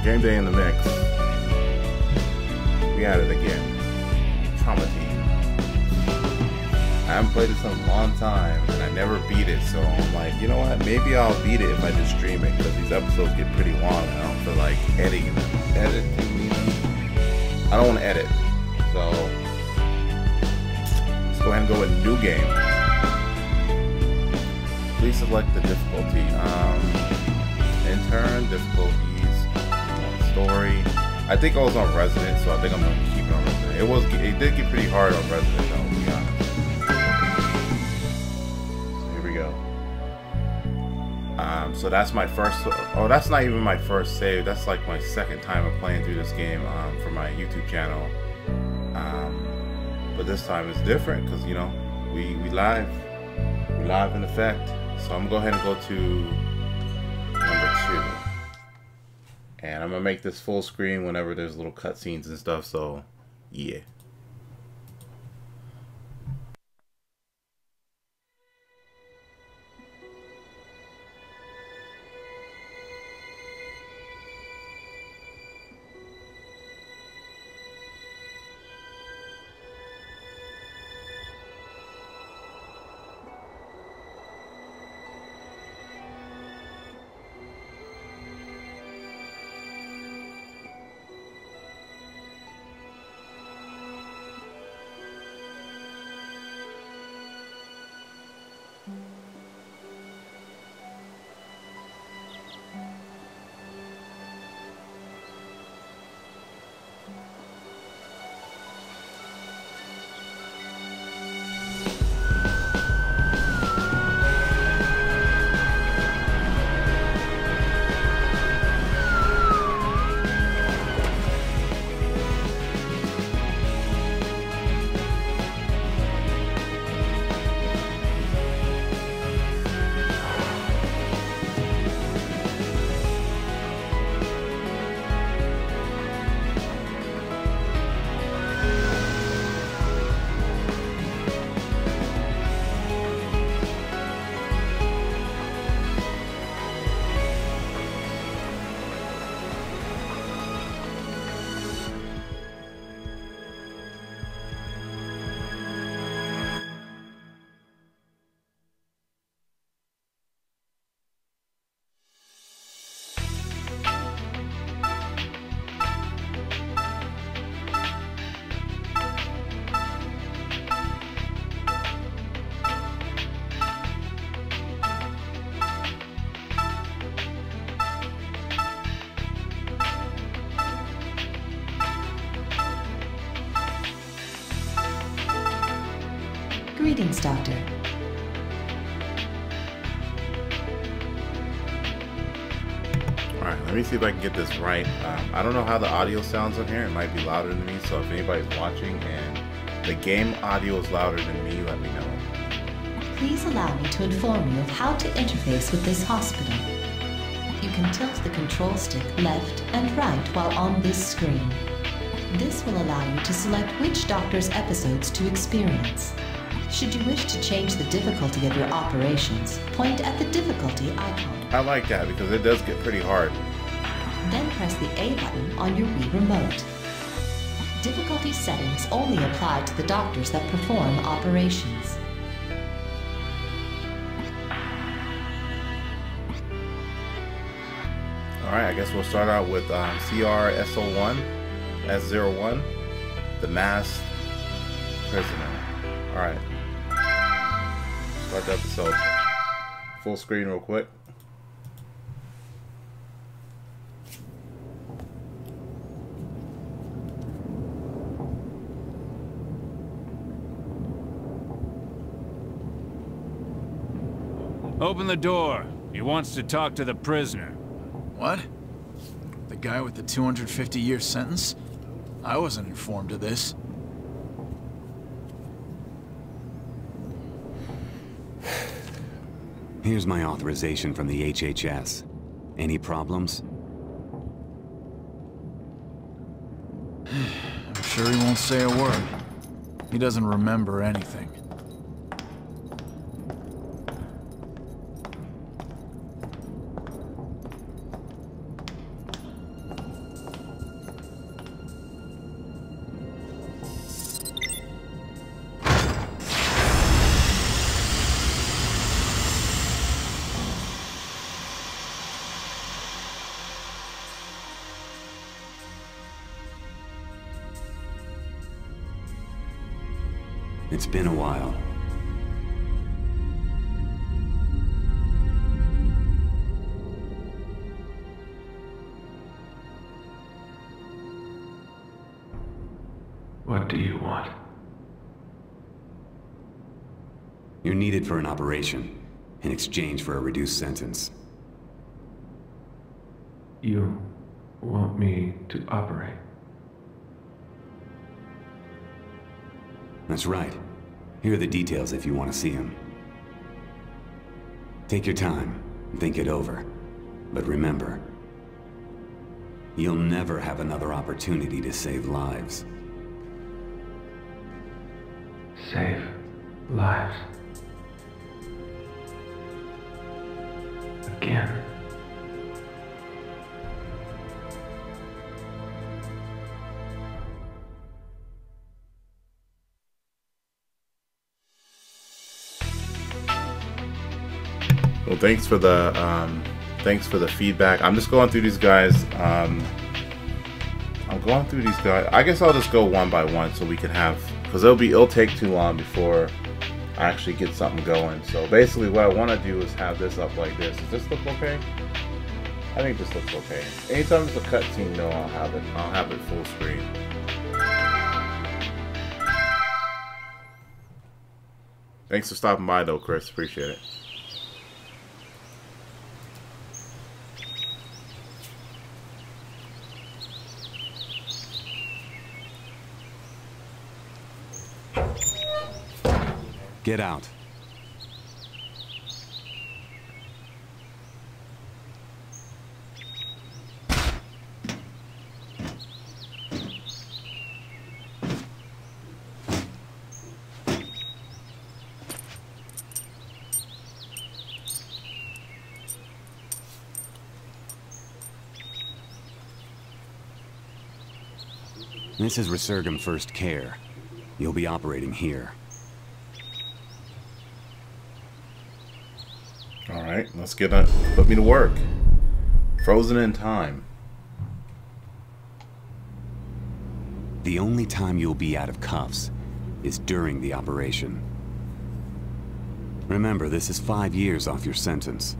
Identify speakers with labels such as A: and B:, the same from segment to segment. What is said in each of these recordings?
A: Gameday in the mix. We at it again. Trauma Team. I haven't played this in a long time, and I never beat it, so I'm like, you know what? Maybe I'll beat it if I just stream it, because these episodes get pretty long, and I don't feel like editing them. I don't want to edit, so let's go ahead and go with new game. Please select the difficulty. Intern, difficulties, story. I think I was on Resident, so I think I'm going to keep it on Resident. It did get pretty hard on Resident, though, to be honest. So here we go. So that's my first. Oh, that's not even my first save. That's like my second time of playing through this game for my YouTube channel. But this time it's different because we live in effect. So I'm gonna go ahead and go to number 2, and I'm gonna make this full screen whenever there's little cutscenes and stuff. So yeah.
B: Greetings, Doctor.
A: Alright, let me see if I can get this right. I don't know how the audio sounds on here. It might be louder than me, so if anybody's watching and the game audio is louder than me, let me know.
B: Please allow me to inform you of how to interface with this hospital. You can tilt the control stick left and right while on this screen. This will allow you to select which doctor's episodes to experience. Should you wish to change the difficulty of your operations, point at the difficulty icon.
A: I like that because it does get pretty hard.
B: Then press the A button on your Wii remote. Difficulty settings only apply to the doctors that perform operations.
A: Alright, I guess we'll start out with CRSO1, S01, the masked prisoner. Alright. Start the episode. Full screen real quick.
C: Open the door. He wants to talk to the prisoner.
D: What? The guy with the 250-year sentence? I wasn't informed of this.
E: Here's my authorization from the HHS. Any problems?
D: I'm sure he won't say a word. He doesn't remember anything.
E: It's been a while.
F: What do you want?
E: You're needed for an operation, in exchange for a reduced sentence.
F: You want me to operate?
E: That's right. Here are the details if you want to see them. Take your time, and think it over. But remember, you'll never have another opportunity to save lives.
F: Save lives. Again.
A: Well, thanks for the feedback. I'm just going through these guys. I'm going through these guys. I guess I'll just go one by one so we can have, because it'll take too long before I actually get something going. So basically what I want to do is have this up like this. Does this look okay? I think this looks okay. Anytime it's a cutscene though, I'll have it full screen. Thanks for stopping by though, Chris. Appreciate it.
E: Get out. This is Resurgam First Care. You'll be operating here.
A: Alright, let's put me to work. Frozen in time.
E: The only time you'll be out of cuffs is during the operation. Remember, this is 5 years off your sentence.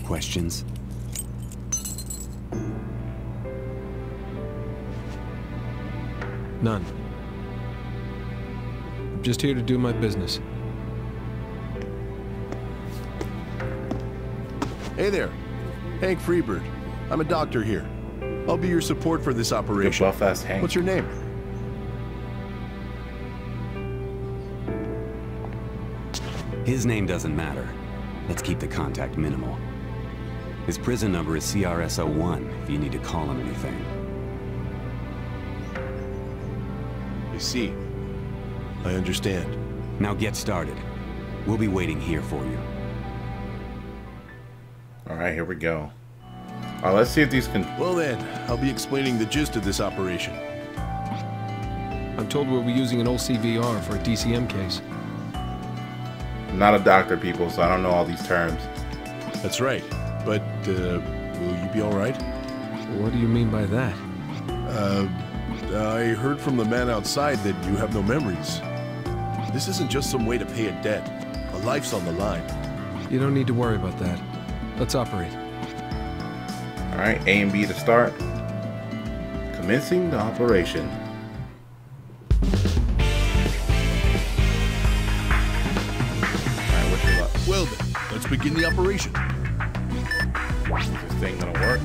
E: Questions?
G: None. I'm just here to do my business.
H: Hey there, Hank Freebird. I'm a doctor here. I'll be your support for this operation.
A: Good buff-ass Hank.
H: What's your name?
E: His name doesn't matter. Let's keep the contact minimal. His prison number is CRS-01 if you need to call him anything.
H: I see. I understand.
E: Now get started. We'll be waiting here for you.
A: Alright, here we go. Alright, let's see if these can...
H: Well then, I'll be explaining the gist of this operation.
G: I'm told we'll be using an OCVR for a DCM case.
A: I'm not a doctor, people, so I don't know all these terms.
H: That's right. But, will you be alright?
G: What do you mean by that?
H: I heard from the man outside that you have no memories. This isn't just some way to pay a debt. A life's on the line.
G: You don't need to worry about that. Let's operate.
A: Alright, A and B to start. Commencing the operation. Alright, what's your luck?
H: Well then, let's begin the operation.
A: Is this thing gonna work?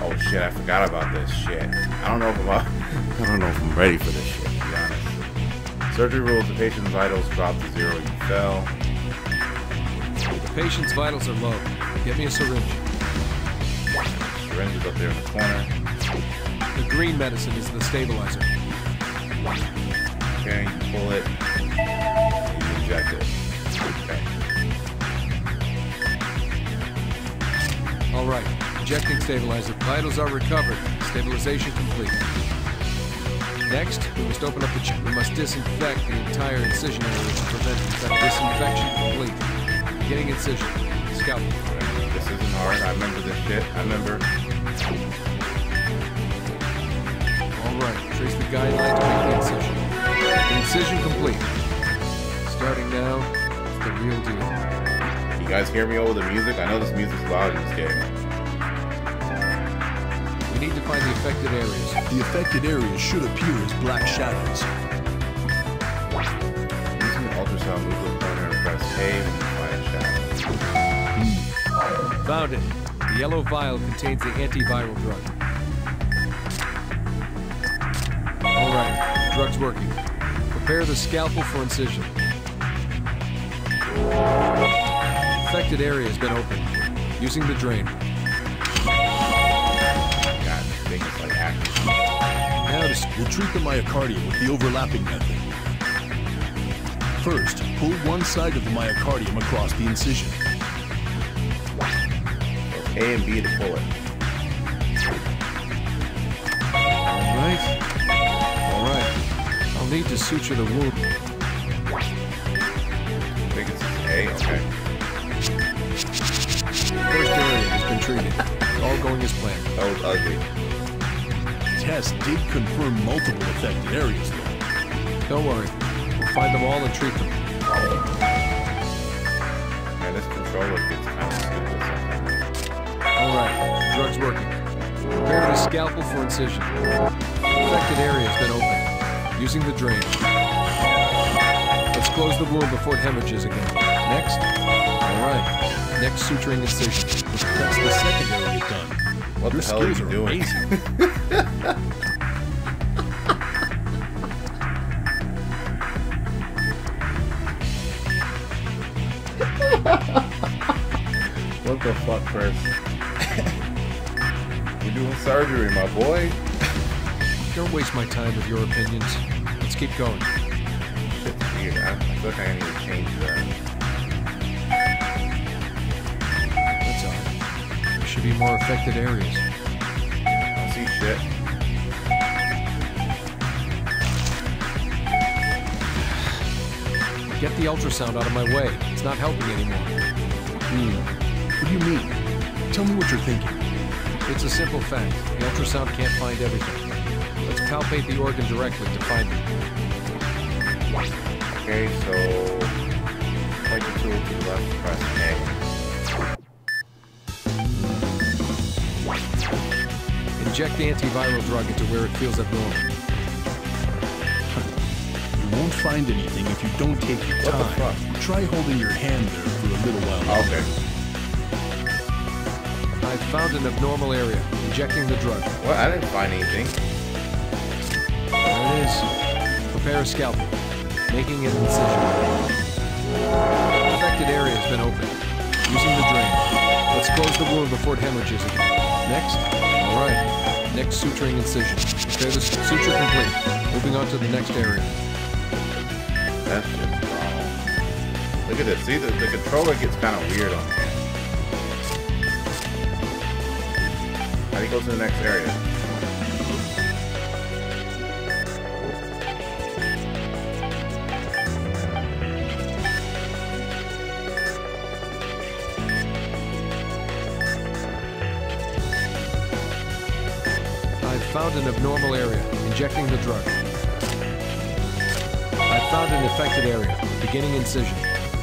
A: Oh shit, I forgot about this shit. I don't know if I'm ready for this shit, to be honest. Surgery rules, the patient's vitals drop to 0, you fell.
G: The patient's vitals are low. Get me a syringe.
A: Syringe is up there in the corner.
G: The green medicine is the stabilizer.
A: Okay, you pull it. And you inject it. Okay.
G: All right. Injecting stabilizer. Vitals are recovered. Stabilization complete. Next, we must open up the chest. We must disinfect the entire incision area to prevent disinfection complete. Beginning incision. Scalpel.
A: This isn't hard. I remember this shit. I remember.
G: All right. Trace the guideline to make the incision. Incision complete. Starting now, it's the real deal.
A: You guys hear me over the music? I know this music's loud in this game.
G: We need to find the affected areas.
H: The affected areas should appear as black shadows.
A: Using the ultrasound, move the pointer and press A and find shadows.
G: Found it. The yellow vial contains the antiviral drug. All right, drug's working. Prepare the scalpel for incision. Affected area has been opened. Using the drain.
A: God, this thing is like active.
G: Now to
H: We'll treat the myocardium with the overlapping method. First, pull one side of the myocardium across the incision.
A: A and B to pull it.
G: All right. I'll need to suture the wound.
A: I think it's A, okay.
G: First area has been treated. All going as planned.
A: That was ugly.
H: Tests did confirm multiple affected areas, though.
G: Don't worry. We'll find them all and treat them.
A: Man, this controller gets kind of stupid sometimes.
G: All right. Drug's working. Prepare the scalpel for incision. Affected area has been opened. Using the drain. Let's close the wound before it hemorrhages again. Next. All right. Next suturing incision.
H: That's the second area done.
A: What
H: Your
A: the hell are you
H: skills are
A: doing?
H: amazing.
A: What the fuck, Chris? You're doing surgery, my boy.
G: Don't waste my time with your opinions. Let's keep going.
A: Shit's weird. I feel like I need to change that.
G: That's odd. There should be more affected areas.
A: I don't see shit.
G: Get the ultrasound out of my way. It's not helping anymore.
H: What do you mean? Tell me what you're thinking.
G: It's a simple fact. The ultrasound can't find everything. Let's palpate the organ directly to find it.
A: Okay, so point the tool to the left, press A.
G: Inject the antiviral drug into where it feels abnormal.
H: You won't find anything if you don't take your
A: What the
H: time.
A: fuck?
H: Try holding your hand there for a little while.
A: Okay.
G: I've found an abnormal area. Injecting the drug.
A: What? I didn't find anything.
G: There it is. Prepare a scalpel. Making an incision. Affected area has been opened. Using the drain. Let's close the wound before it hemorrhages again. Next. All right. Next suturing incision. Prepare the suture complete. Moving on to the next area.
A: That's just wrong. Look at this. See, the controller gets kind of weird on me. How do you go to the next area?
G: I've found an abnormal area. Injecting the drug. I've found an affected area. Beginning incision.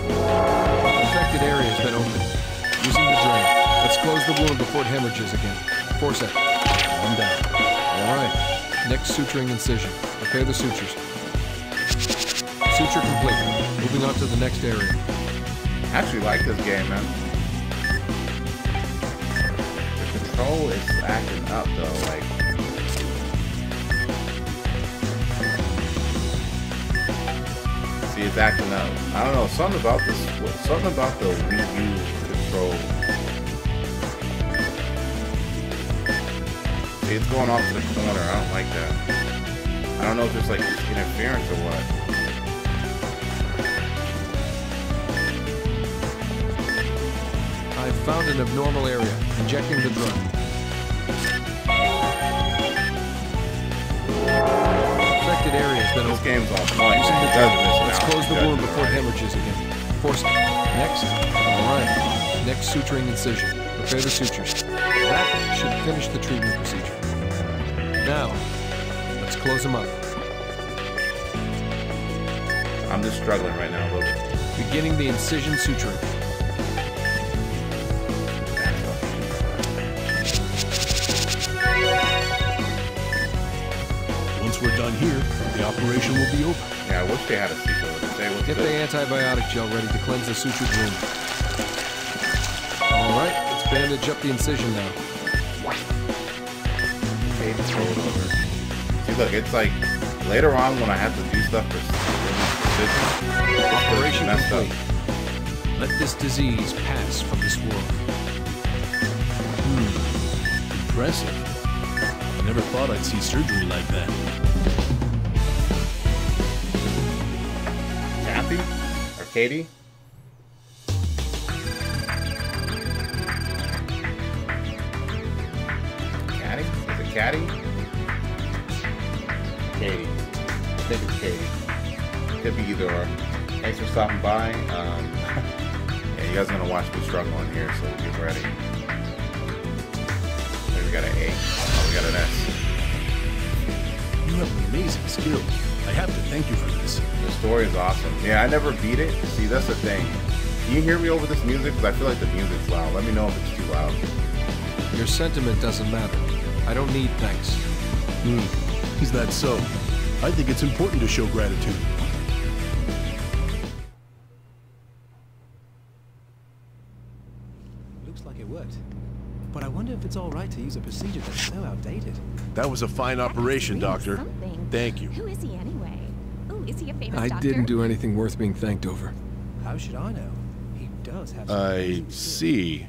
G: Affected area has been opened. Using the drain. Let's close the wound before it hemorrhages again. Forceps. Calm down. All right. Next suturing incision. Prepare the sutures. Suture complete. Moving on to the next area.
A: I actually like this game, man. The control is acting up, though. Like, see, it's acting up. I don't know. Something about this. Something about the Wii U control. See, it's going off to the corner. I don't like that. I don't know if there's like interference or what.
G: I've found an abnormal area. Injecting the drug. Affected area has been
A: This
G: opened.
A: game's on point.
G: Using the
A: It
G: drug.
A: doesn't miss
G: Let's
A: out.
G: close
A: It
G: the
A: doesn't
G: wound before it
A: right.
G: hemorrhages again. Force it. Next. All right. Next suturing incision. Prepare the sutures. That should finish the treatment procedure. Now, let's close them up.
A: I'm just struggling right now a little bit.
G: Beginning the incision suturing.
H: Once we're done here, the operation will be over.
A: Yeah, I wish they had a sequel with it. Say what's
G: Get the
A: good.
G: antibiotic gel ready to cleanse the sutured wound. Alright, let's bandage up the incision now.
A: Okay, throw it over. See, look, it's like later on when I have to do stuff for precision,
G: Operation
A: messed up.
G: complete. Let this disease pass from this world.
H: Impressive. I never thought I'd see surgery like that.
A: Kathy? Or Katie? Caddy? Is it Caddy? Katie. I think it's Katie. Could be either or. Thanks for stopping by. Yeah, you guys are gonna watch me struggle in here, so get ready. There we got an A. Oh, we got an S.
H: You have an amazing skill. I have to thank you for this.
A: The story is awesome. Yeah, I never beat it. See, that's the thing. Can you hear me over this music? Because I feel like the music's loud. Let me know if it's too loud.
G: Your sentiment doesn't matter. I don't need thanks.
H: Is that so? I think it's important to show gratitude.
I: Looks like it worked. But I wonder if it's all right to use a procedure that's so outdated.
H: That was a fine operation, Doctor. Thank you.
J: Who is he anyway? Ooh, is he a famous
G: I
J: doctor?
G: didn't do anything worth being thanked over.
I: How should I know? He does have some
H: I
I: amazing skills.
H: see.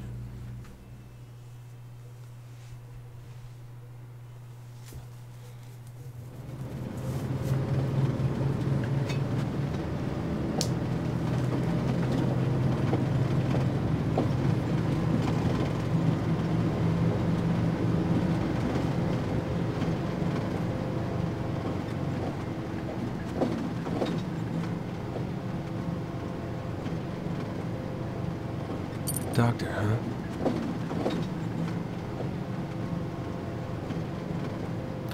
G: Doctor, huh?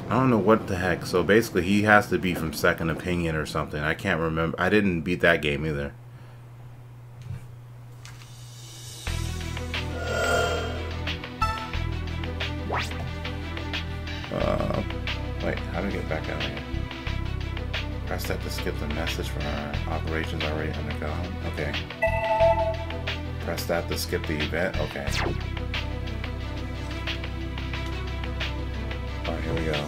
A: I don't know what the heck. So basically, he has to be from Second Opinion or something. I can't remember. I didn't beat that game either. Wait, how do we get back out of here? Press that to skip the message for our operations already undergone. Okay. Press that to skip the event. Okay. Alright, here we go.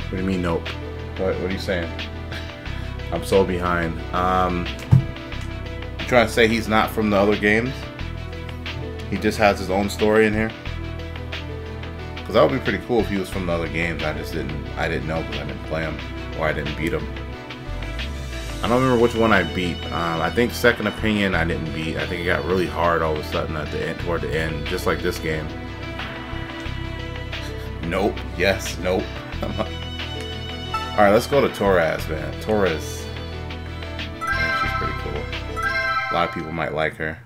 A: What do you mean, nope? What are you saying? I'm so behind. You trying to say he's not from the other games? He just has his own story in here? Because that would be pretty cool if he was from the other games. I didn't know because I didn't play him or I didn't beat him. I don't remember which one I beat. I think Second Opinion I didn't beat. I think it got really hard all of a sudden at the end, toward the end, just like this game. Nope. Yes. Nope. All right, let's go to Torres, man. Torres. I think she's pretty cool. A lot of people might like her.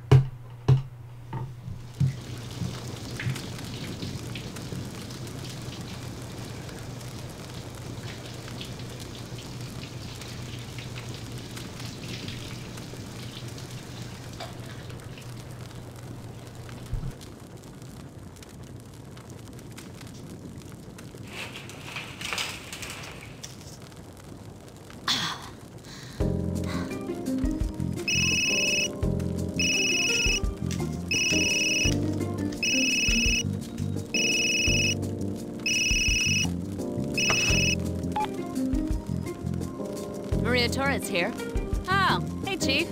J: Maria Torres here. Oh, hey, Chief.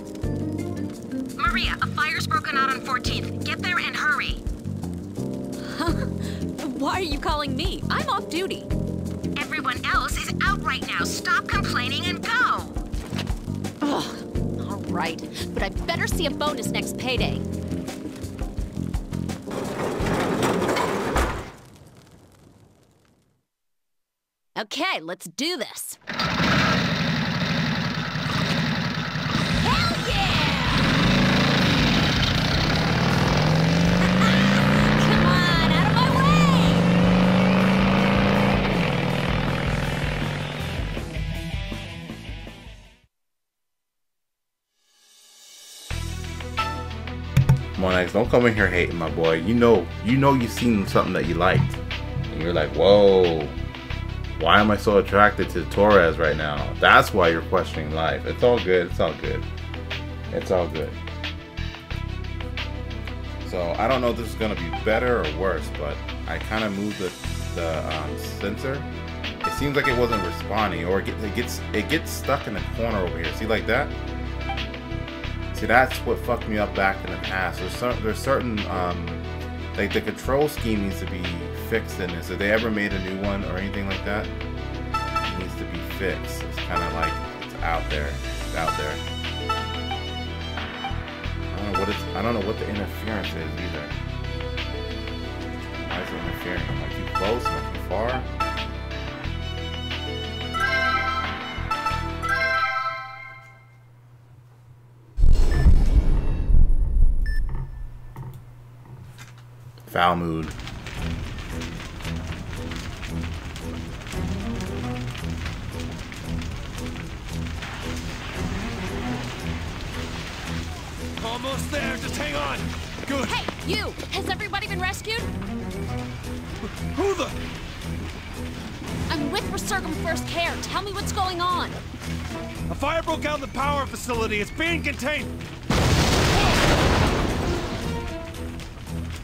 K: Maria, a fire's broken out on 14th. Get there and hurry.
J: Why are you calling me? I'm off duty.
K: Everyone else is out right now. Stop complaining and go.
J: Ugh, all right, but I better see a bonus next payday. Okay, let's do this. Hell yeah! Come on, out of my way!
A: Come on, X, don't come in here hating, my boy. You know you've seen something that you liked. And you're like, whoa, why am I so attracted to Torres right now? That's why you're questioning life. It's all good, it's all good. It's all good. So, I don't know if this is going to be better or worse, but I kind of moved the sensor. It seems like it wasn't responding, or it gets stuck in the corner over here. See, like that? See, that's what fucked me up back in the past. There's certain, like the control scheme needs to be fixed in this. If they ever made a new one or anything like that, it needs to be fixed. It's kind of like, it's out there. It's out there. I don't know what the interference is either. Why is it interfering? Am I too close? Am I too far? Foul mood.
G: Almost there, just hang on. Good.
J: Hey, you! Has everybody been rescued?
G: Who the?
J: I'm with Resurgam First Care. Tell me what's going on.
G: A fire broke out in the power facility. It's being contained.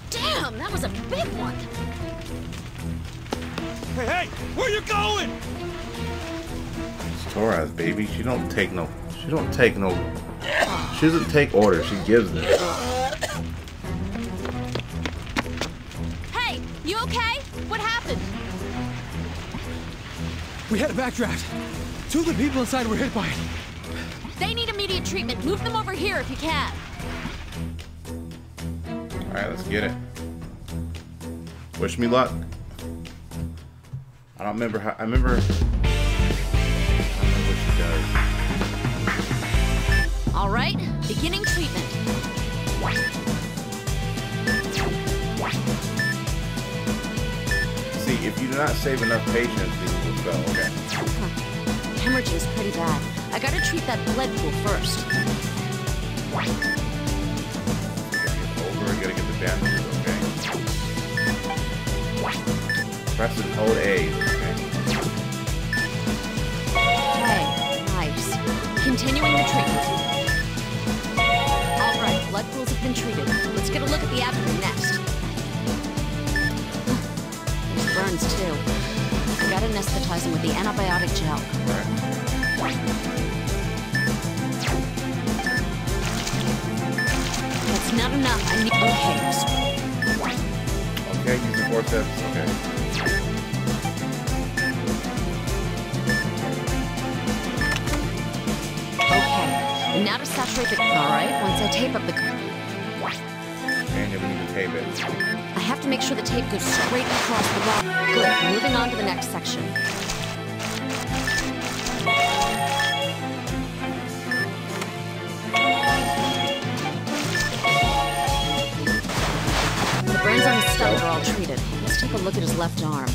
J: Damn, that was a big one.
G: Hey, where you going?
A: It's Torres, baby. She doesn't take orders, she gives them.
J: Hey, you okay? What happened?
I: We had a backdraft. 2 of the people inside were hit by it.
J: They need immediate treatment. Move them over here if you can.
A: Alright, let's get it. Wish me luck. I don't remember how. I remember what she does.
J: All right, beginning treatment.
A: See, if you do not save enough patients, these will go. Okay.
J: Hemorrhaging's pretty bad. I gotta treat that blood pool first.
A: Over, you gotta get the bandages. Okay. Press and hold A. Okay.
J: Okay, nice. Continuing the treatment. All right, blood pools have been treated. Let's get a look at the abdomen next. There's burns too. I gotta anesthetize him with the antibiotic gel. That's not enough. I need.
A: Okay, use the forceps. Okay.
J: Okay, and now to saturate the. All right, once I tape up the.
A: And we need to tape it.
J: I have to make sure the tape goes straight across the wall. Good. Moving on to the next section. The burns on his stomach are all treated. Let's take a look at his left arm.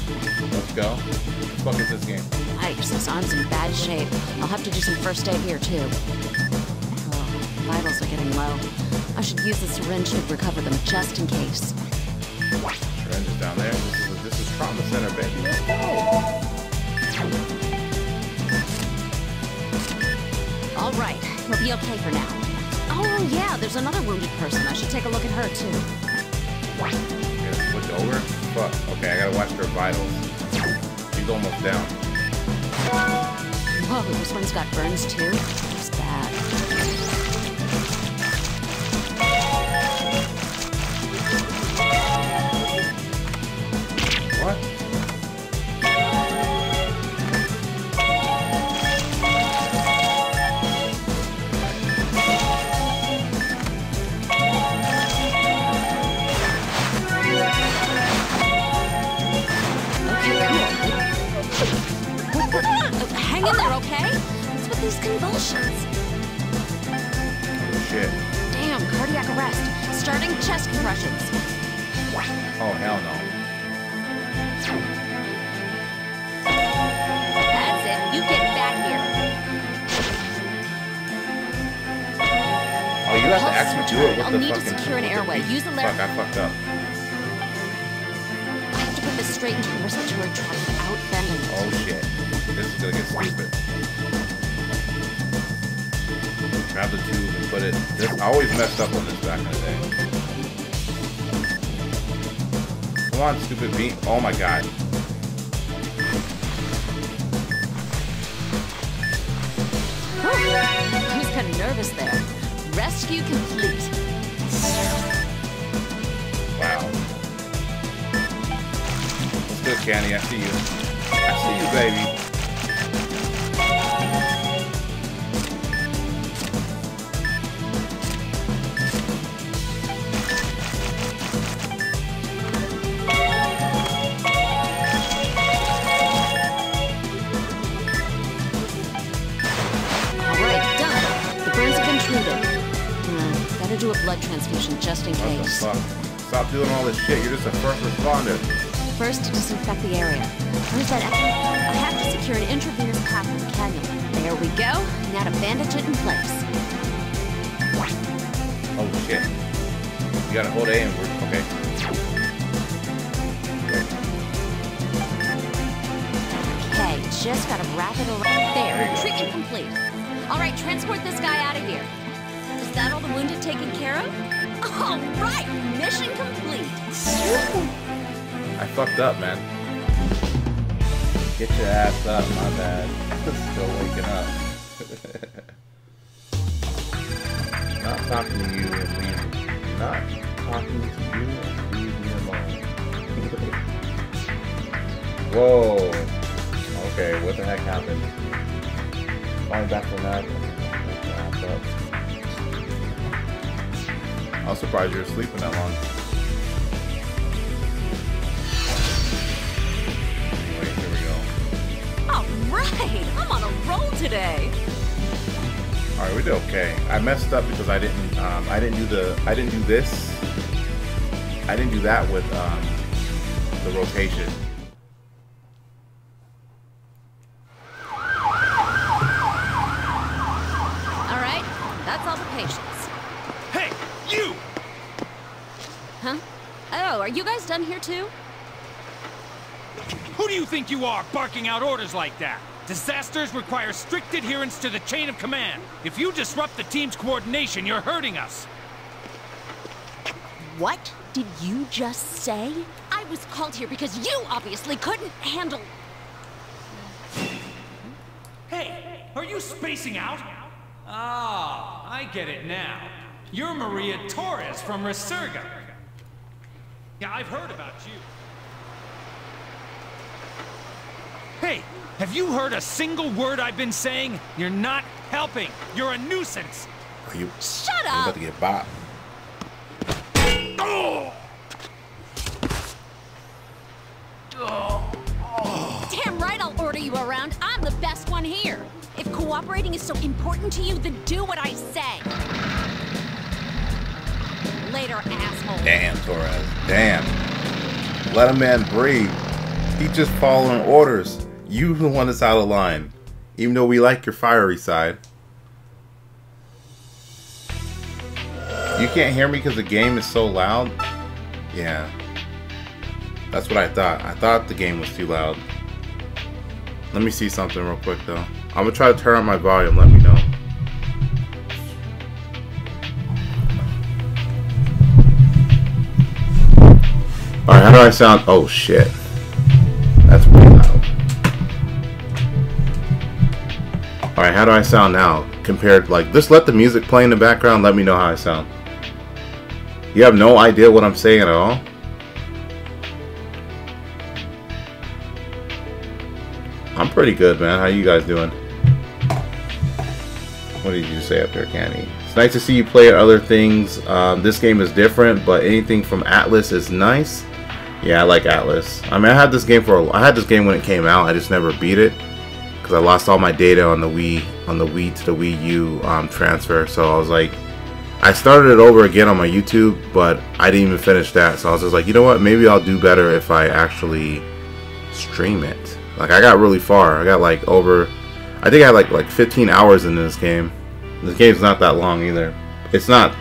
A: Let's go. What the fuck is this game?
J: Yikes, this arm's in bad shape. I'll have to do some first aid here, too. Oh, vitals are getting low. I should use the syringe to recover them just in case.
A: Syringe is down there. This is trauma center, baby. Let's go.
J: All right, he'll be okay for now. Oh, yeah, there's another wounded person. I should take a look at her, too.
A: Okay, switch over. Fuck. Okay, I gotta watch her vitals. She's almost down.
J: Whoa, this one's got burns, too? It's bad.
A: What?
J: Hang in there, okay? What's with these convulsions?
A: Oh, shit.
J: Damn, cardiac arrest. Starting chest compressions.
A: Oh, hell no.
J: That's it. You get back here.
A: Oh, you you have to actually do it with
J: I'll
A: the
J: need
A: fucking...
J: to secure an airway. Use a
A: Fuck, I fucked up.
J: I have to put this straight into the respiratory tract without bending it.
A: Oh shit. This is gonna get stupid. Grab the tube and put it... This, I always messed up on this back in the day. Come on, stupid beam. Oh my god.
J: I was kind of nervous there. Rescue complete.
A: Wow. Let's go, Candy. I see you. I see you, baby.
J: Do a blood transfusion just in case.
A: What the fuck? Stop doing all this shit. You're just a first responder.
J: First, to disinfect the area. Where's that echo? I have to secure an intravenous path with a cannula. There we go. Now to bandage it in place.
A: Oh shit. You gotta hold A and we're okay.
J: Okay, just gotta wrap it around there. Treatment complete. Alright, transport this guy out of here. Is that all the wounded taken care of? All right, mission complete.
A: I fucked up, man. Get your ass up, my bad. Still waking up. Not talking to you and leave. Not talking to you and leave me alone. Whoa. Okay, what the heck happened? Falling back from that. I was surprised you were sleeping that long. Anyway, here we go.
J: Alright, I'm on a roll today.
A: Alright, we did okay. I messed up because I didn't do that with the rotation.
J: Alright, that's all the patients.
C: Hey, you!
J: Huh? Oh, are you guys done here too?
C: Who do you think you are, barking out orders like that? Disasters require strict adherence to the chain of command. If you disrupt the team's coordination, you're hurting us.
J: What did you just say? I was called here because you obviously couldn't handle...
C: Hey, are you spacing out? Ah, I get it now. You're Maria Torres from Resurga. Yeah, I've heard about you. Hey, have you heard a single word I've been saying? You're not helping. You're a nuisance.
A: Are you?
J: Shut
A: You're
J: up!
A: about to get bopped.
C: Oh!
J: Damn right I'll order you around. I'm the best one here. If cooperating is so important to you, then do what I say. Later, asshole.
A: Damn, Torres. Damn. Let a man breathe. He's just following orders. You the one that's out of line. Even though we like your fiery side. You can't hear me because the game is so loud? Yeah. That's what I thought. I thought the game was too loud. Let me see something real quick though. I'm gonna try to turn up my volume, let me know. Alright, how do I sound? Oh shit. That's pretty loud. Alright, how do I sound now? Compared, like, just let the music play in the background, let me know how I sound. You have no idea what I'm saying at all? I'm pretty good, man. How you guys doing? What did you say up there, Candy? It's nice to see you play other things. This game is different, but anything from Atlas is nice. Yeah, I like Atlas. I mean, I had this game when it came out. I just never beat it because I lost all my data on the Wii to the Wii U transfer. So I was like, I started it over again on my YouTube, but I didn't even finish that. So I was just like, you know what? Maybe I'll do better if I actually stream it. Like, I got really far. I got like over, I think I had like 15 hours into this game. This game's not that long either. It's not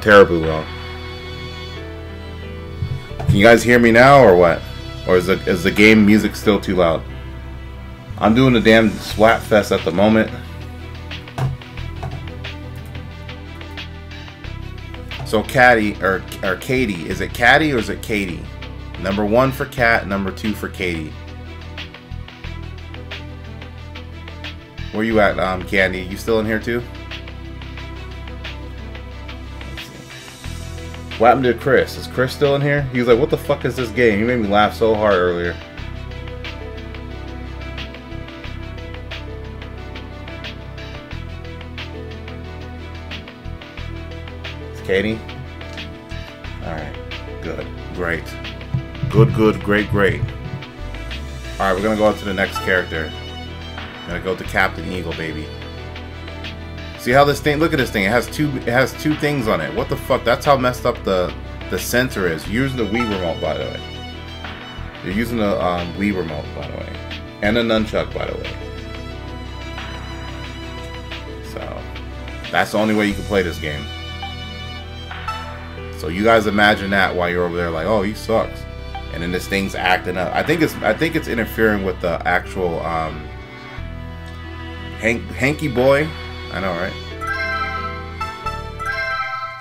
A: terribly low. Can you guys hear me now or what? Or is the game music still too loud? I'm doing the damn Swap Fest at the moment. So Katie, is it Katie or is it Katie? Number 1 for Kat, number 2 for Katie. Where you at, Candy? You still in here too? What happened to Chris? Is Chris still in here? He was like, what the fuck is this game? You made me laugh so hard earlier. Katie? Alright. Good. Great. Good, great. Alright, we're gonna go on to the next character. We're gonna go to Captain Eagle, baby. See how this thing, look at this thing, it has two things on it. What the fuck? That's how messed up the sensor is. You're using the Wii remote, by the way. You're using the Wii remote, by the way. And a nunchuck, by the way. So that's the only way you can play this game. So you guys imagine that while you're over there like, oh, he sucks, and then this thing's acting up. I think it's interfering with the actual hanky boy. I know, right?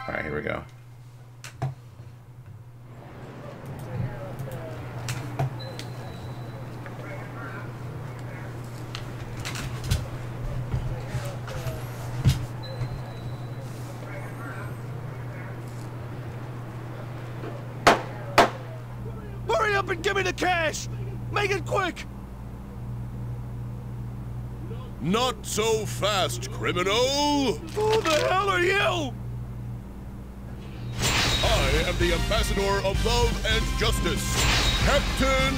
A: All right, here we go.
H: Up and give me the cash! Make it quick! Not so fast, criminal! Who the hell are you? I am the ambassador of love and justice, Captain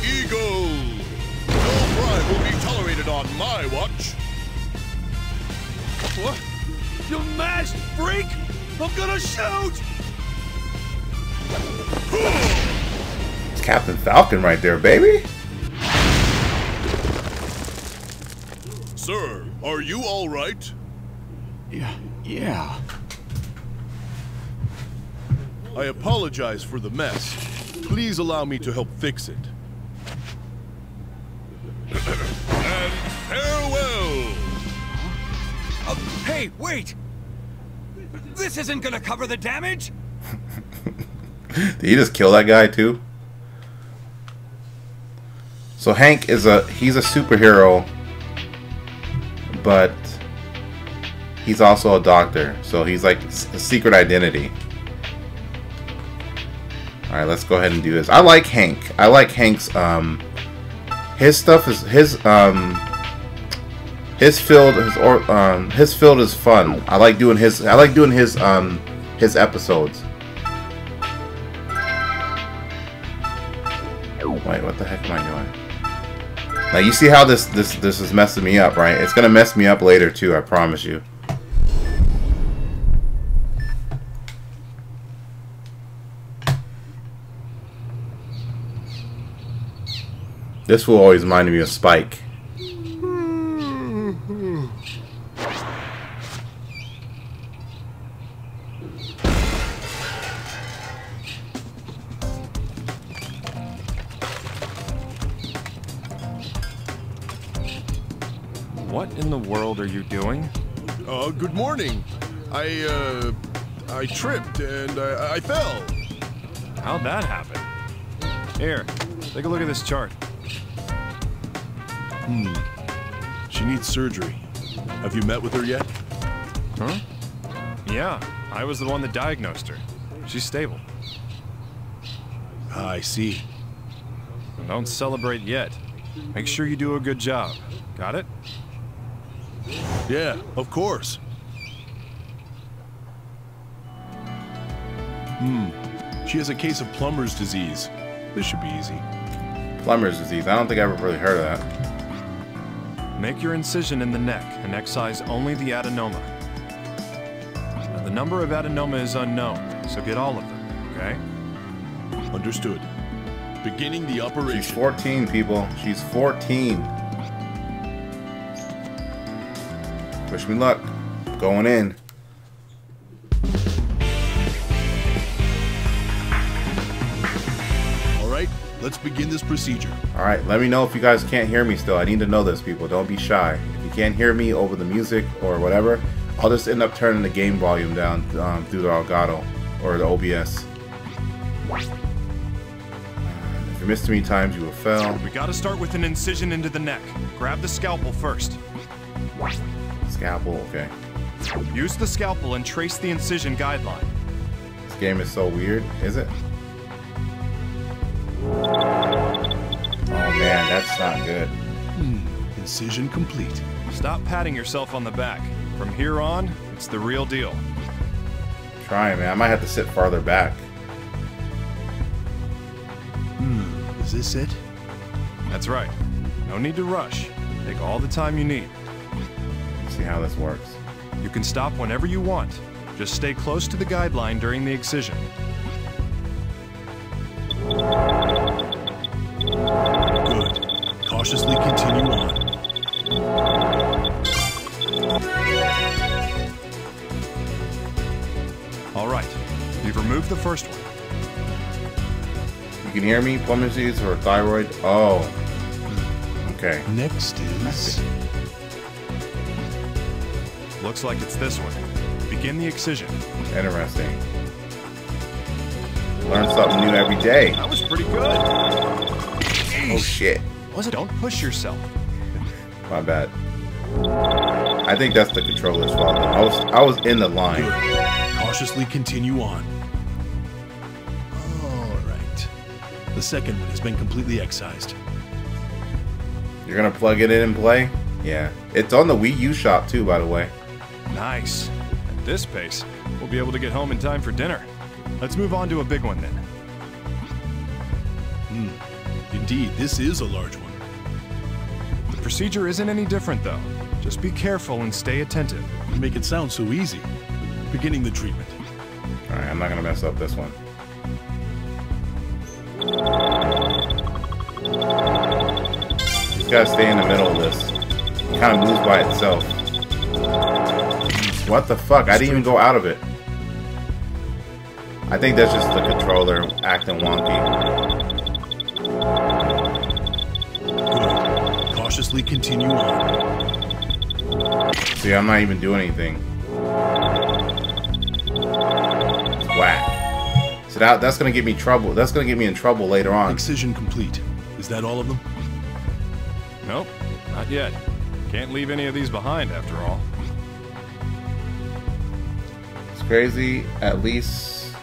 H: Eagle. No crime will be tolerated on my watch. What? You masked freak! I'm gonna shoot!
A: Captain Falcon right there, baby.
H: Sir, are you all right?
D: Yeah.
H: I apologize for the mess. Please allow me to help fix it. And farewell!
C: Hey, wait! This isn't gonna cover the damage?
A: Did he just kill that guy too? So Hank he's a superhero, but he's also a doctor. So he's like a secret identity. All right, let's go ahead and do this. I like Hank. I like Hank's his stuff is his field is fun. I like doing his episodes. Wait, what the heck am I doing? Now you see how this is messing me up, right? It's gonna mess me up later too, I promise you. This will always remind me of Spike.
L: What in the world are you doing?
H: Good morning. I tripped and I fell.
L: How'd that happen? Here, take a look at this chart.
H: She needs surgery. Have you met with her yet?
L: Huh? Yeah, I was the one that diagnosed her. She's stable.
H: I see.
L: Don't celebrate yet. Make sure you do a good job. Got it?
H: Yeah, of course. She has a case of plumber's disease. This should be easy.
A: Plumber's disease. I don't think I've ever really heard of that.
L: Make your incision in the neck and excise only the adenoma. Now, the number of adenoma is unknown, so get all of them, okay?
H: Understood. Beginning the operation.
A: She's 14, people. She's 14. Wish me luck. Going in.
H: let's begin this procedure.
A: Alright, let me know if you guys can't hear me still. I need to know this, people. Don't be shy. If you can't hear me over the music or whatever, I'll just end up turning the game volume down through the Elgato or the OBS. If you miss too many times, you will fail.
L: We gotta start with an incision into the neck. Grab the scalpel first.
A: Scalpel, okay.
L: Use the scalpel and trace the incision guideline.
A: This game is so weird, is it? Oh man, that's not good.
H: Incision complete.
L: Stop patting yourself on the back. From here on, it's the real deal.
A: Trying, man. I might have to sit farther back.
H: Is this it?
L: That's right. No need to rush. Take all the time you need.
A: Let's see how this works.
L: You can stop whenever you want. Just stay close to the guideline during the excision.
H: Good. Cautiously continue on.
L: All right. We've removed the first one.
A: You can hear me? Plumber's disease or thyroid? Oh. Okay.
H: Next is...
L: Looks like it's this one. Begin the excision.
A: Interesting. Learn something new every day.
L: That was pretty good.
A: Oh shit.
L: Don't push yourself.
A: My bad. I think that's the controller's fault. I was in the line.
H: Good. Cautiously continue on. Alright. The second one has been completely excised.
A: You're gonna plug it in and play? Yeah. It's on the Wii U shop too, by the way.
L: Nice. At this pace, we'll be able to get home in time for dinner. Let's move on to a big one then.
H: Indeed, this is a large one.
L: The procedure isn't any different though. Just be careful and stay attentive.
H: You make it sound so easy. Beginning the treatment.
A: Alright, I'm not gonna mess up this one. Just gotta stay in the middle of this. It kind of moves by itself. What the fuck? I didn't even go out of it. I think that's just the controller acting wonky.
H: Good. Cautiously continue on.
A: See, I'm not even doing anything. It's whack. So that's gonna get me trouble. That's gonna get me in trouble later on.
H: Excision complete. Is that all of them?
L: Nope, not yet. Can't leave any of these behind after all.
A: It's crazy. At least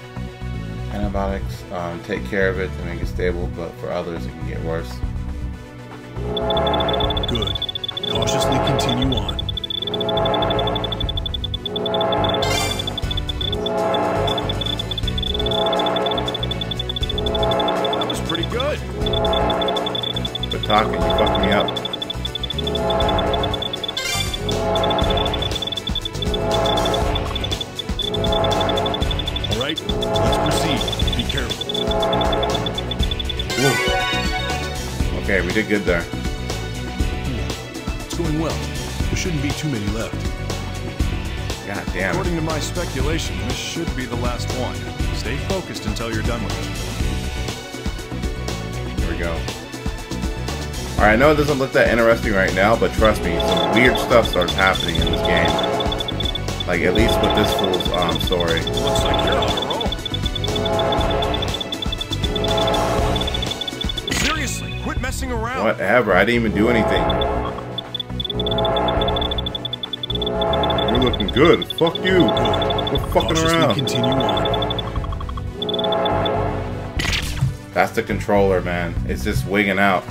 A: antibiotics take care of it to make it stable, but for others it can get worse.
H: Good. Cautiously continue on.
L: That was pretty good.
A: Quit talking, you fucked me up.
H: Alright, let's proceed. Be careful.
A: Woo. Okay, we did good there.
H: It's going well. There shouldn't be too many left.
A: God damn it.
L: According to my speculation, this should be the last one. Stay focused until you're done with it.
A: Here we go. Alright, I know it doesn't look that interesting right now, but trust me, some weird stuff starts happening in this game. Like, at least with this fool's story.
L: Looks like you're on a roll. Seriously, quit messing around.
A: Whatever, I didn't even do anything. You're looking good. Fuck you. We're fucking around.
H: Continue on.
A: That's the controller, man. It's just wigging out.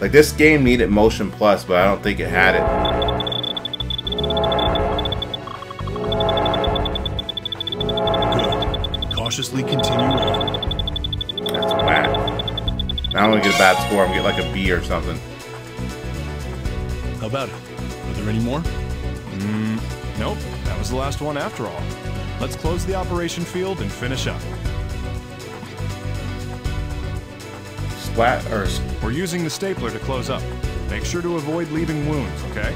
A: Like, this game needed Motion Plus, but I don't think it had it.
H: Good. Cautiously continue on.
A: That's whack. Now I'm gonna get a bad score. I'm gonna get like a B or something.
H: How about it? Are there any more?
L: Nope. That was the last one after all. Let's close the operation field and finish up.
A: Splat or...
L: We're using the stapler to close up. Make sure to avoid leaving wounds, okay?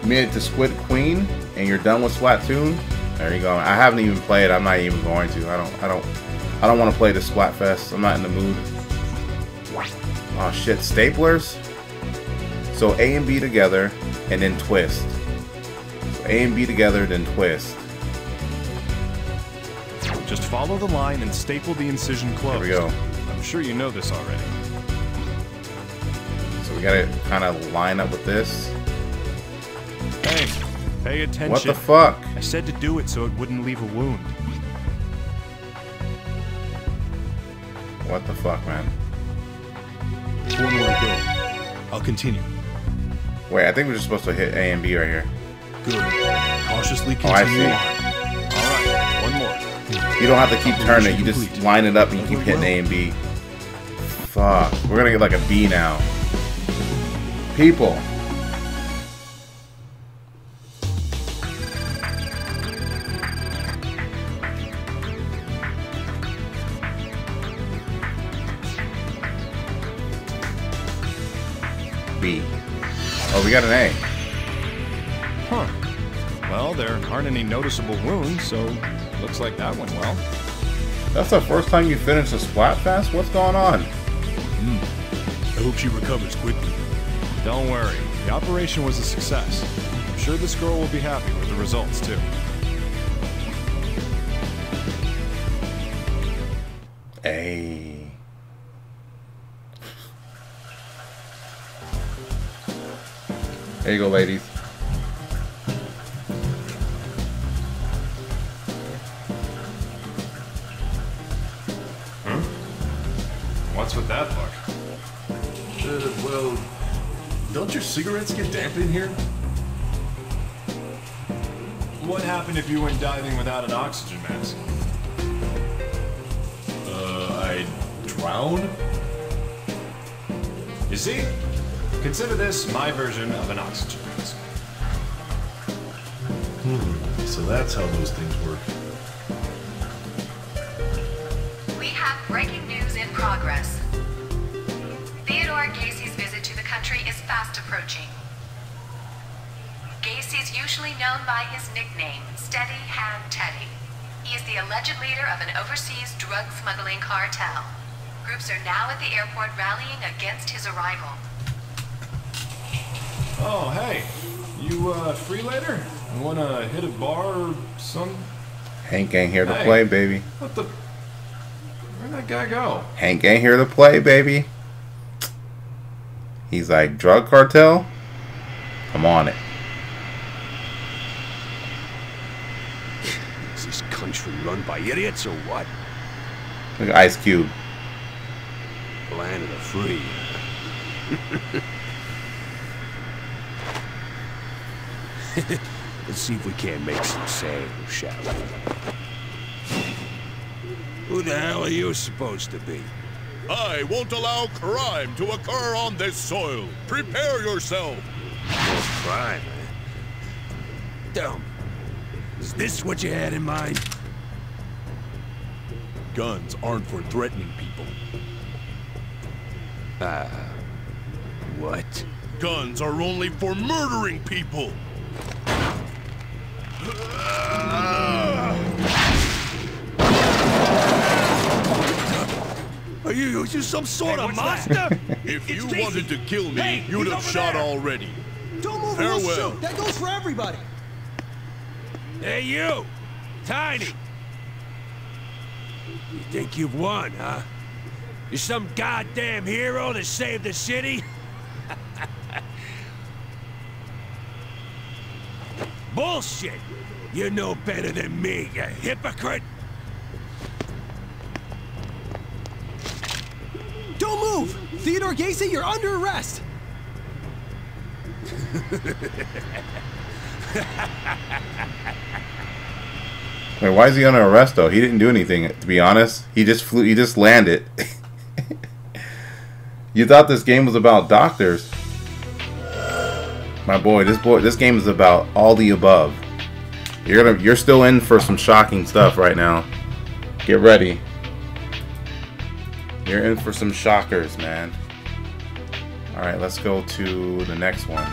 A: You made it to Squid Queen and you're done with Splatoon? There you go. I haven't even played. I'm not even going to. I don't I don't want to play this Splatfest. I'm not in the mood. Oh shit, staplers? So A and B together, and then twist. So A and B together, then twist.
L: Just follow the line and staple the incision closed.
A: There we go.
L: I'm sure you know this already.
A: So we gotta kind of line up with this.
L: Hey, pay attention.
A: What the fuck?
L: I said to do it so it wouldn't leave a wound.
A: What the fuck, man?
G: 4 more to go. I'll continue.
A: Wait, I think we're just supposed to hit A and B right here.
G: Good. Cautiously
A: Oh, I
G: continue
A: see.
G: on.
L: All right, one more.
A: You don't have to keep turning. You just line it up and you keep hitting A and B. Fuck. We're gonna get like a B now. People. B. Oh, we got an A.
L: Huh. Well, there aren't any noticeable wounds, so looks like that went well.
A: That's the first time you finished a Splatfest? What's going on?
G: I hope she recovers quickly.
L: Don't worry, the operation was a success. I'm sure this girl will be happy with the results, too.
A: A. There you go, ladies.
L: What's with that look?
H: Well, don't your cigarettes get damp in here?
L: What happened if you went diving without an oxygen mask?
H: I'd drown?
L: You see? Consider this my version of an oxygen mask.
H: So that's how those things work.
K: We have breaking news in progress. Theodore Gacy's visit to the country is fast approaching. Gacy's usually known by his nickname, Steady Hand Teddy. He is the alleged leader of an overseas drug smuggling cartel. Groups are now at the airport rallying against his arrival.
L: Oh, hey. You, free later? Wanna hit a bar or some?
A: Hank ain't here to
L: Hey.
A: play, baby.
L: What the? Where'd that guy go?
A: Hank ain't here to play, baby. He's like, drug cartel? I'm on it.
M: Is this country run by idiots or what?
A: Look at Ice Cube.
M: Land of the free. Let's see if we can't make some save, shall we? Who the hell are you supposed to be?
H: I won't allow crime to occur on this soil. Prepare yourself.
M: No crime, eh? Dumb. Is this what you had in mind?
H: Guns aren't for threatening people.
M: What?
H: Guns are only for murdering people.
M: Are you some sort of monster?
H: If you wanted to kill me, you'd have shot already.
I: Don't move,
H: Farewell.
I: we'll shoot. That goes for everybody.
M: Hey, you! Tiny! You think you've won, huh? You're some goddamn hero to save the city? Bullshit! You're no better than me, you hypocrite!
I: Don't move! Theodore Gacy, you're under arrest!
A: Wait, why is he under arrest though? He didn't do anything, to be honest. He just flew, he just landed. You thought this game was about doctors. My boy, this game is about all the above. You're still in for some shocking stuff right now. Get ready. You're in for some shockers, man. Alright, let's go to the next one.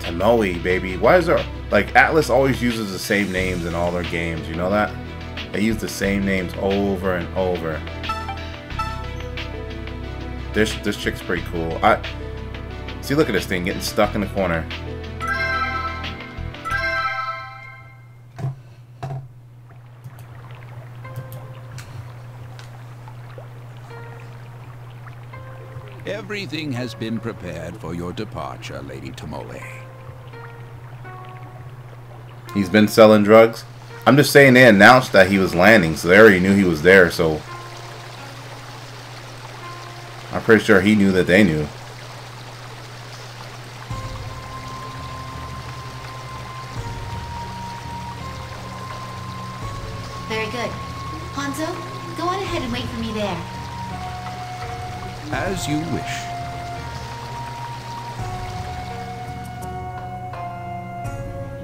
A: Tomoe, baby. Why is there... Like, Atlas always uses the same names in all their games. You know that? They use the same names over and over. This chick's pretty cool. See, look at this thing getting stuck in the corner.
N: Everything has been prepared for your departure, Lady Tomoe.
A: He's been selling drugs? I'm just saying they announced that he was landing, so they already knew he was there, so... I'm pretty sure he knew that they knew.
B: Very good. Hanzo, go on ahead and wait for me there.
N: As you wish.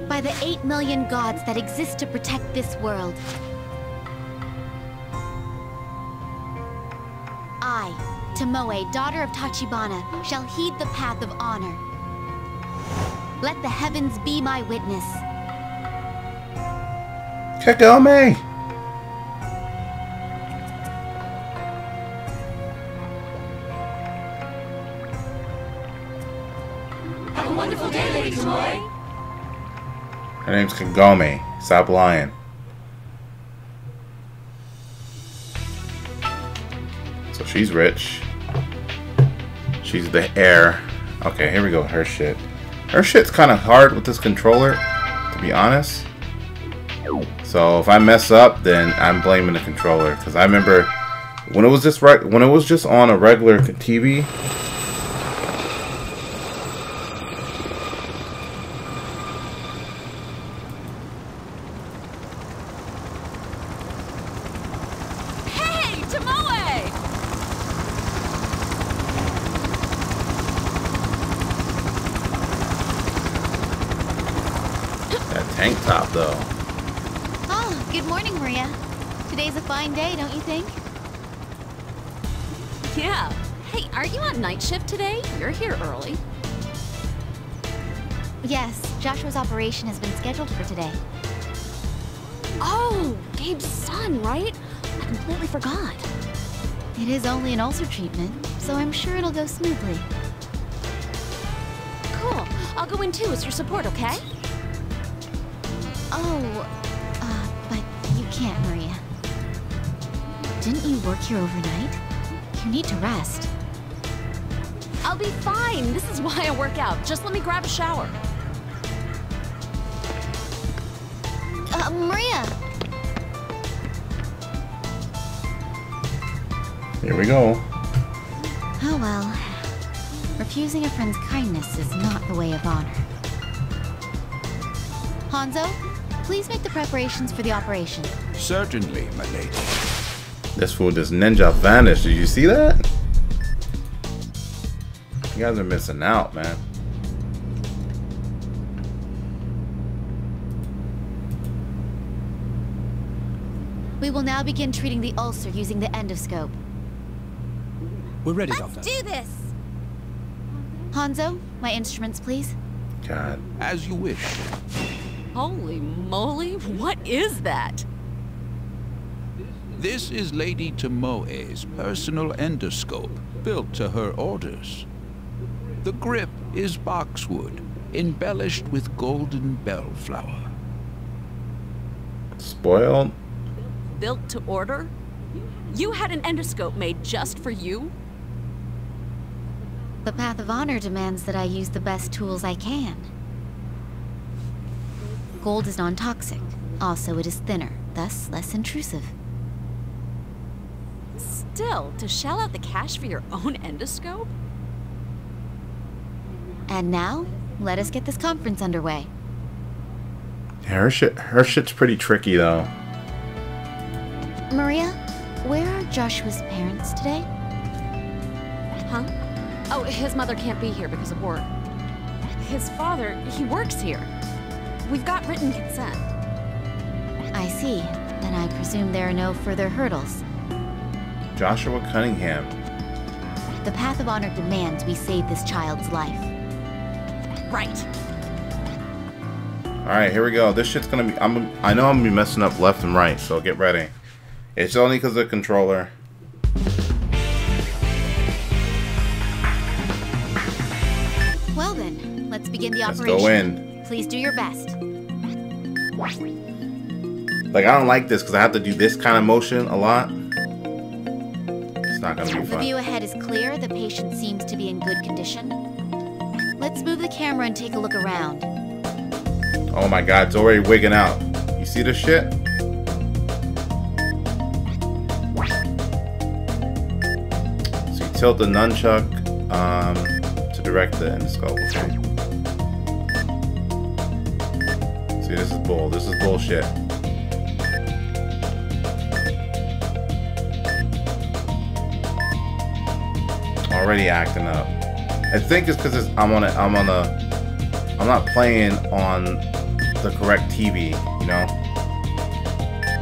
J: By the 8 million gods that exist to protect this world, I, Tomoe, daughter of Tachibana, shall heed the path of honor. Let the heavens be my witness.
A: Kagome!
O: Have a wonderful day, Lady Tomoe.
A: Her name's Kagome. Stop lying. So she's rich. She's the heir. Okay, here we go. Her shit. Her shit's kind of hard with this controller, to be honest. So if I mess up, then I'm blaming the controller. Because I remember when it was just on a regular TV. Tank top though.
J: Oh, good morning, Maria. Today's a fine day, don't you think?
P: Yeah. Hey, are you on night shift today? You're here early.
J: Yes, Joshua's operation has been scheduled for today.
P: Oh, Gabe's son, right? I completely forgot.
J: It is only an ulcer treatment, so I'm sure it'll go smoothly.
P: Cool. I'll go in too as your support, okay?
J: Oh, but you can't, Maria. Didn't you work here overnight? You need to rest.
P: I'll be fine. This is why I work out. Just let me grab a shower.
J: Maria!
A: Here we go.
J: Oh well. Refusing a friend's kindness is not the way of honor. Hanzo, please make the preparations for the operation.
N: Certainly, my lady.
A: This fool just ninja vanished. Did you see that? You guys are missing out, man.
J: We will now begin treating the ulcer using the endoscope.
I: We're ready,
J: Let's
I: Doctor.
J: do this! Hanzo, my instruments, please.
A: God.
N: As you wish.
P: Holy moly, what is that?
N: This is Lady Tomoe's personal endoscope, built to her orders. The grip is boxwood, embellished with golden bellflower.
A: Spoiled?
P: Built to order? You had an endoscope made just for you?
J: The path of honor demands that I use the best tools I can. Gold is non-toxic. Also, it is thinner, thus less intrusive.
P: Still, to shell out the cash for your own endoscope?
J: And now, let us get this conference underway.
A: Yeah, her shit's pretty tricky though.
J: Maria, where are Joshua's parents today?
P: Huh? Oh, his mother can't be here because of work. His father, he works here. We've got written consent.
J: I see. Then I presume there are no further hurdles.
A: Joshua Cunningham.
J: The path of honor demands we save this child's life.
P: Right.
A: Alright, here we go. This shit's gonna be... I know I'm gonna be messing up left and right, so get ready. It's only because of the controller.
J: Well then, let's begin the
A: Let's
J: operation.
A: go in.
J: Please do your best.
A: Like, I don't like this because I have to do this kind of motion a lot. It's not gonna be
J: The
A: fun.
J: view ahead is clear. The patient seems to be in good condition. Let's move the camera and take a look around.
A: Oh my god, it's already wigging out. You see this shit? So you tilt the nunchuck to direct the endoscope. See, this is bull. This is bullshit. Already acting up. I think it's because I'm not playing on the correct TV, you know?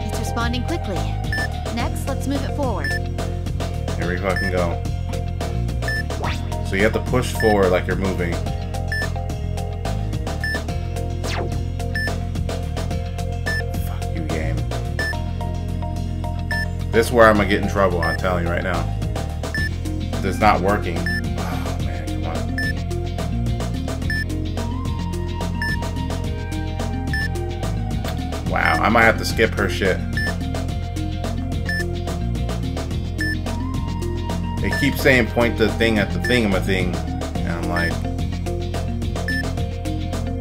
J: It's responding quickly. Next, let's move it forward.
A: Here we fucking go. So you have to push forward like you're moving. Fuck you, game. This is where I'm gonna get in trouble, I'm telling you right now. It's not working. Oh man, come on. Wow, I might have to skip her shit. It keeps saying point the thing at the thing, and I'm like,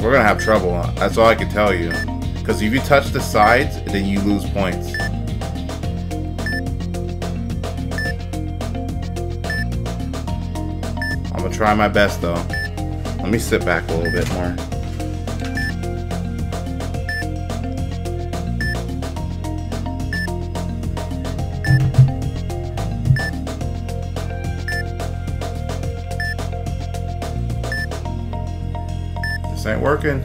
A: we're gonna have trouble. That's all I can tell you. Because if you touch the sides, then you lose points. I'm gonna try my best though. Let me sit back a little bit more. This ain't working.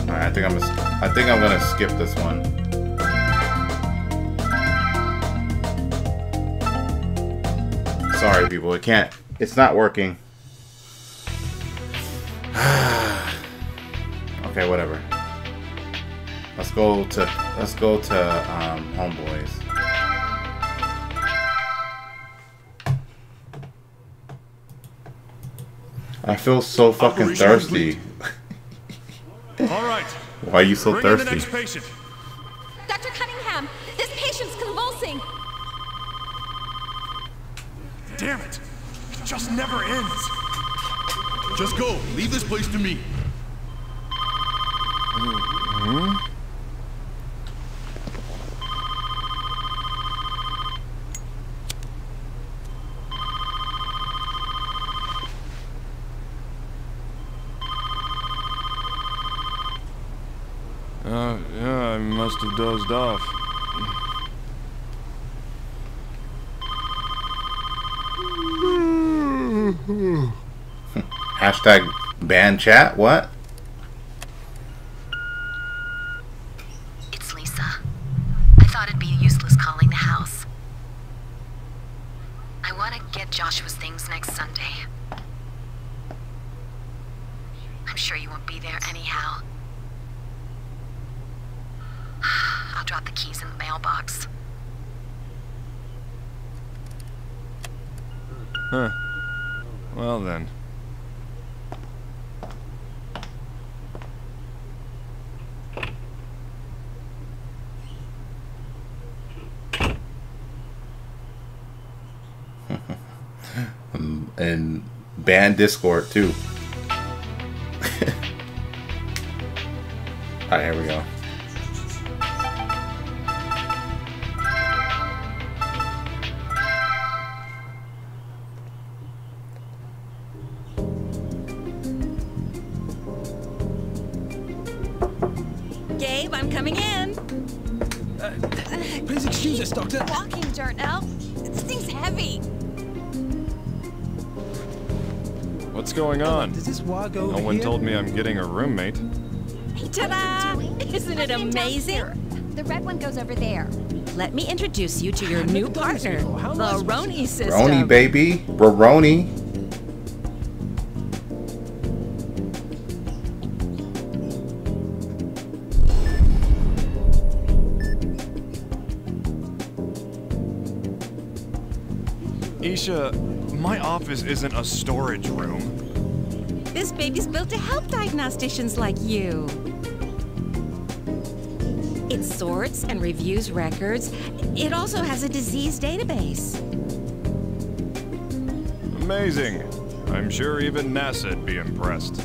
A: Alright, I think I'm gonna skip this one. Sorry people, it's not working. Okay, whatever. Let's go to Homeboys. I feel so fucking thirsty.
L: All right.
A: Why are you so
L: Bring in the
A: thirsty?
L: next patient.
P: Dr. Cunningham, this patient's convulsing.
L: Damn it! It just never ends.
H: Just go. Leave this place to me.
L: Yeah, I must have dozed off.
A: Hashtag ban chat, what?
K: It's Lisa. I thought it'd be useless calling the house. I want to get Joshua's things next Sunday. I'm sure you won't be there anyhow. I'll drop the keys in the mailbox.
L: Huh. Well then.
A: And ban Discord too. Alright, here we go.
P: Gabe, I'm coming in.
I: Please excuse us, Doctor.
P: Walking dirt now. This thing's heavy.
L: What's going on?
I: Does this wire go
L: No
I: over
L: one
I: here?
L: told me I'm getting a roommate.
P: Ta-da! Isn't it amazing?
J: The red one goes over there.
Q: Let me introduce you to your new partner, the Roni system.
A: Roni, baby. Roni.
L: Alicia, my office isn't a storage room.
Q: This baby's built to help diagnosticians like you. It sorts and reviews records. It also has a disease database.
L: Amazing. I'm sure even NASA'd be impressed.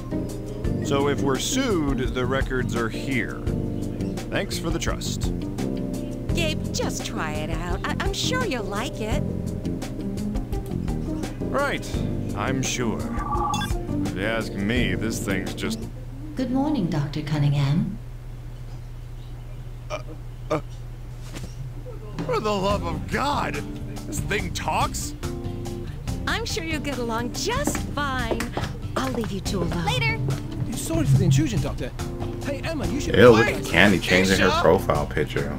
L: So if we're sued, the records are here. Thanks for the trust.
Q: Gabe, just try it out. I'm sure you'll like it.
L: Right. I'm sure. If you ask me, this thing's just...
B: Good morning, Dr. Cunningham.
L: For the love of God! This thing talks?
Q: I'm sure you'll get along just fine. I'll leave you two alone. Later!
I: Sorry for the intrusion, Doctor. Hey, Emma, you should...
A: Ew, look at Candy changing her profile picture.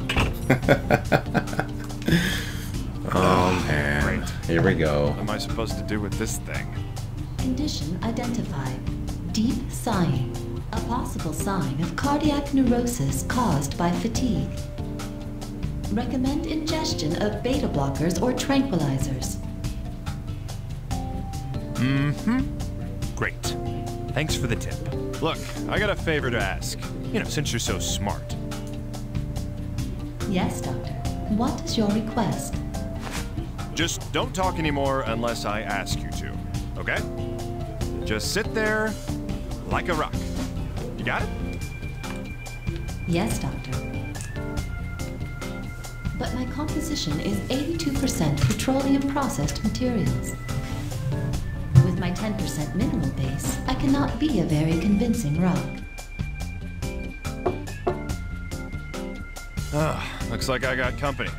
A: Oh, man.
L: Great.
A: Here we go.
L: What am I supposed to do with this thing?
B: Condition identified. Deep sighing. A possible sign of cardiac neurosis caused by fatigue. Recommend ingestion of beta blockers or tranquilizers.
L: Great. Thanks for the tip. Look, I got a favor to ask. You know, since you're so smart.
B: Yes, Doctor. What is your request?
L: Just don't talk anymore unless I ask you to, okay? Just sit there like a rock. You got it?
B: Yes, Doctor. But my composition is 82% petroleum processed materials. With my 10% mineral base, I cannot be a very convincing rock.
L: Looks like I got company.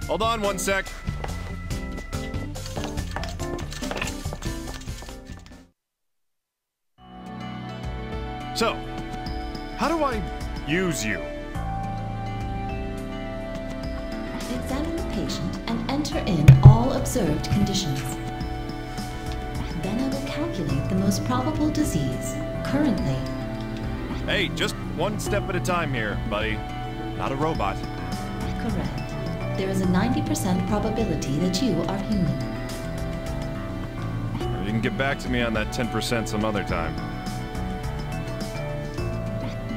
L: Hold on one sec. So, how do I use you?
B: Examine the patient and enter in all observed conditions. Then I will calculate the most probable disease, currently.
L: Hey, just one step at a time here, buddy. Not a robot.
B: Correct. There is a 90% probability that you are human.
L: You can get back to me on that 10% some other time.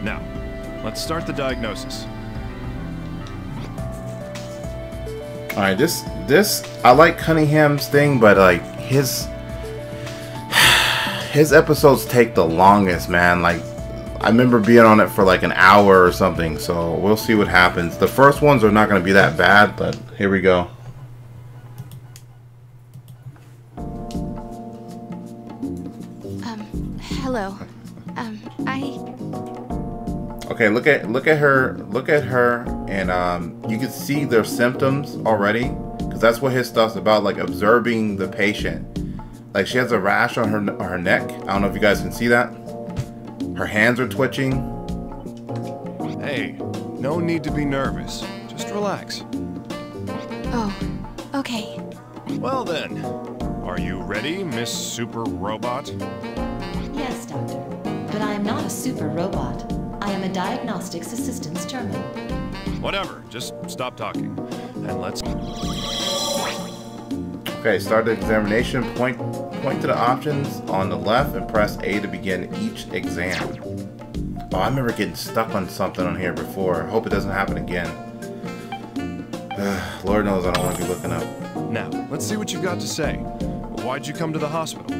L: Now, let's start the diagnosis.
A: Alright, this I like Cunningham's thing, but like his episodes take the longest, man. Like I remember being on it for like an hour or something, so we'll see what happens. The first ones are not going to be that bad, but here we go.
P: Hello.
A: Okay, look at her, and you can see their symptoms already, because that's what his stuff's about, like observing the patient. Like she has a rash on her neck. I don't know if you guys can see that. Her hands are twitching.
L: Hey, no need to be nervous. Just relax.
P: Oh, okay.
L: Well then, are you ready, Miss Super Robot?
B: Yes, Doctor. But I am not a super robot. I am a diagnostics assistance terminal.
L: Whatever, just stop talking. And let's...
A: Okay, start the examination. Point to the options on the left and press A to begin each exam. Oh, I remember getting stuck on something on here before. I hope it doesn't happen again. Lord knows I don't want to be looking up.
L: Now, let's see what you've got to say. Why'd you come to the hospital?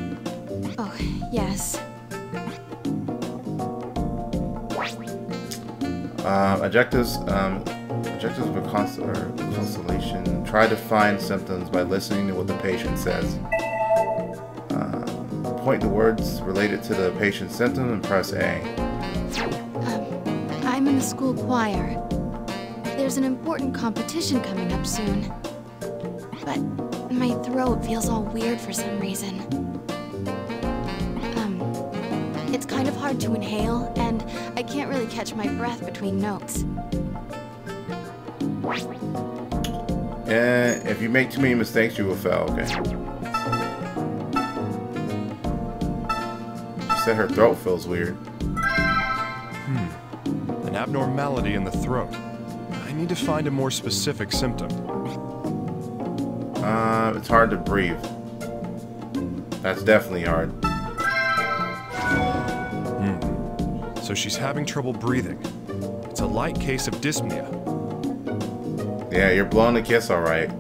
P: Oh, yes.
A: Objectives of constellation. Try to find symptoms by listening to what the patient says. Point the words related to the patient's symptom and press A.
P: I'm in the school choir. There's an important competition coming up soon. But my throat feels all weird for some reason. It's kind of hard to inhale, and I can't really catch my breath between notes.
A: And if you make too many mistakes, you will fail, okay? She said her throat feels weird.
L: An abnormality in the throat. I need to find a more specific symptom.
A: It's hard to breathe. That's definitely hard.
L: So she's having trouble breathing. It's a light case of dyspnea.
A: Yeah, you're blowing the kiss all right.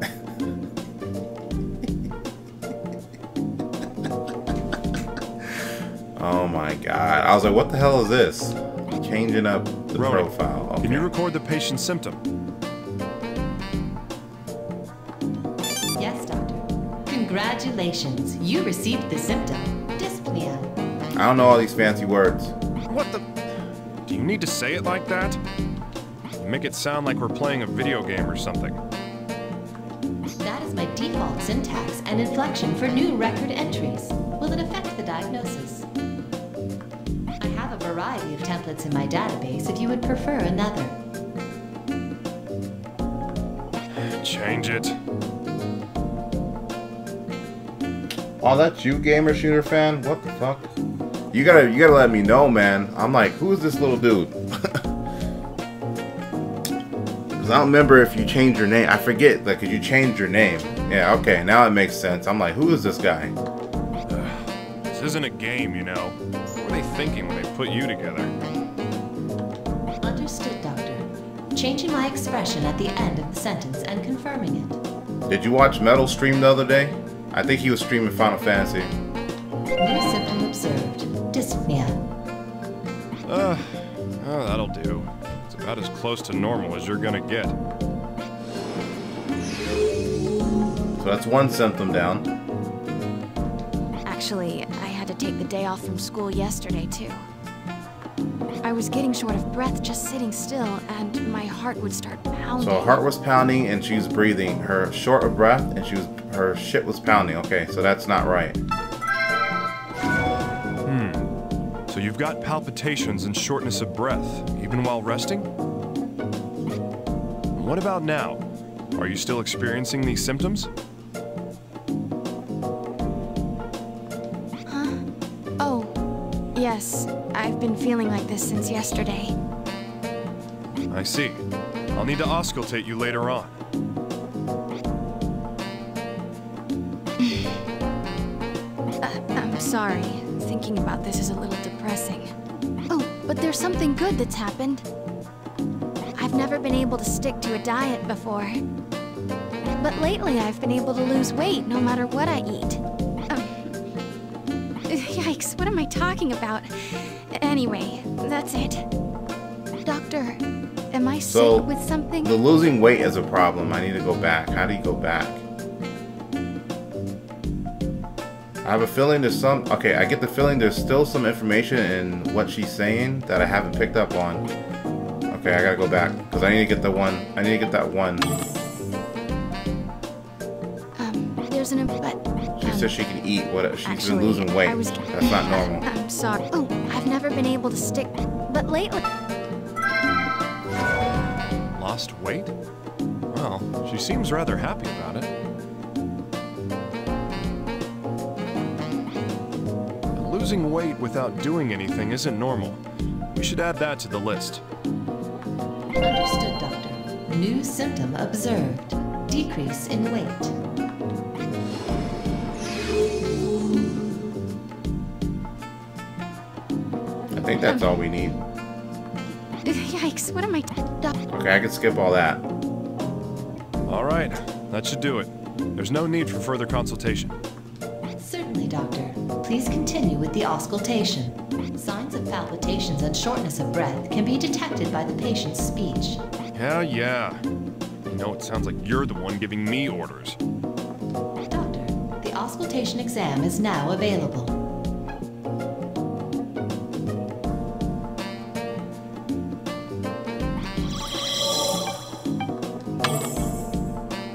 A: Oh my god. I was like, what the hell is this? Changing up the profile. Okay.
L: Can you record the patient's symptom?
B: Yes, doctor. Congratulations. You received the symptom. Dyspnea.
A: I don't know all these fancy words.
L: What the? Do you need to say it like that? You make it sound like we're playing a video game or something.
B: That is my default syntax and inflection for new record entries. Will it affect the diagnosis? I have a variety of templates in my database if you would prefer another.
L: Change it.
A: Oh, that's you, Gamer Shooter fan? What the fuck? You gotta let me know, man. I'm like, who is this little dude? Cause I don't remember if you changed your name. I forget, like, cause you changed your name. Yeah, okay, now it makes sense. I'm like, who is this guy?
L: This isn't a game, you know. What were they thinking when they put you together?
B: Understood, Doctor. Changing my expression at the end of the sentence and confirming it.
A: Did you watch Metal stream the other day? I think he was streaming Final Fantasy.
B: New symptom observed. Dyspnea.
L: Oh, that'll do. It's about as close to normal as you're gonna get.
A: So that's one symptom down.
P: Actually, I had to take the day off from school yesterday, too. I was getting short of breath just sitting still, and my heart would start pounding.
A: So her heart was pounding and she was breathing. Her short of breath and her shit was pounding. Okay, so that's not right.
L: So you've got palpitations and shortness of breath, even while resting? What about now? Are you still experiencing these symptoms?
P: Huh? Oh, yes. I've been feeling like this since yesterday.
L: I see. I'll need to auscultate you later on.
P: I'm sorry. Thinking about this is a little depressing. Oh, but there's something good that's happened. I've never been able to stick to a diet before. But lately I've been able to lose weight no matter what I eat. Yikes, what am I talking about? Anyway, that's it. Doctor, am I sick with something?
A: The losing weight is a problem. I need to go back. How do you go back? I have a feeling there's some... Okay, I get the feeling there's still some information in what she's saying that I haven't picked up on. Okay, I gotta go back. Because I need to get the one... I need to get that one.
P: There's an...
A: She said she can eat. What? She's been losing weight. That's not normal.
P: I'm sorry. Oh, I've never been able to stick... But lately...
L: Lost weight? Well, she seems rather happy about it. Losing weight without doing anything isn't normal. We should add that to the list.
B: Understood, Doctor. New symptom observed. Decrease in weight.
A: I think that's all we need.
P: Yikes, what am I...
A: Okay, I can skip all that.
L: All right, that should do it. There's no need for further consultation.
B: Certainly, Doctor. Please continue with the auscultation. Signs of palpitations and shortness of breath can be detected by the patient's speech.
L: Yeah. You know, it sounds like you're the one giving me orders.
B: Doctor, the auscultation exam is now available.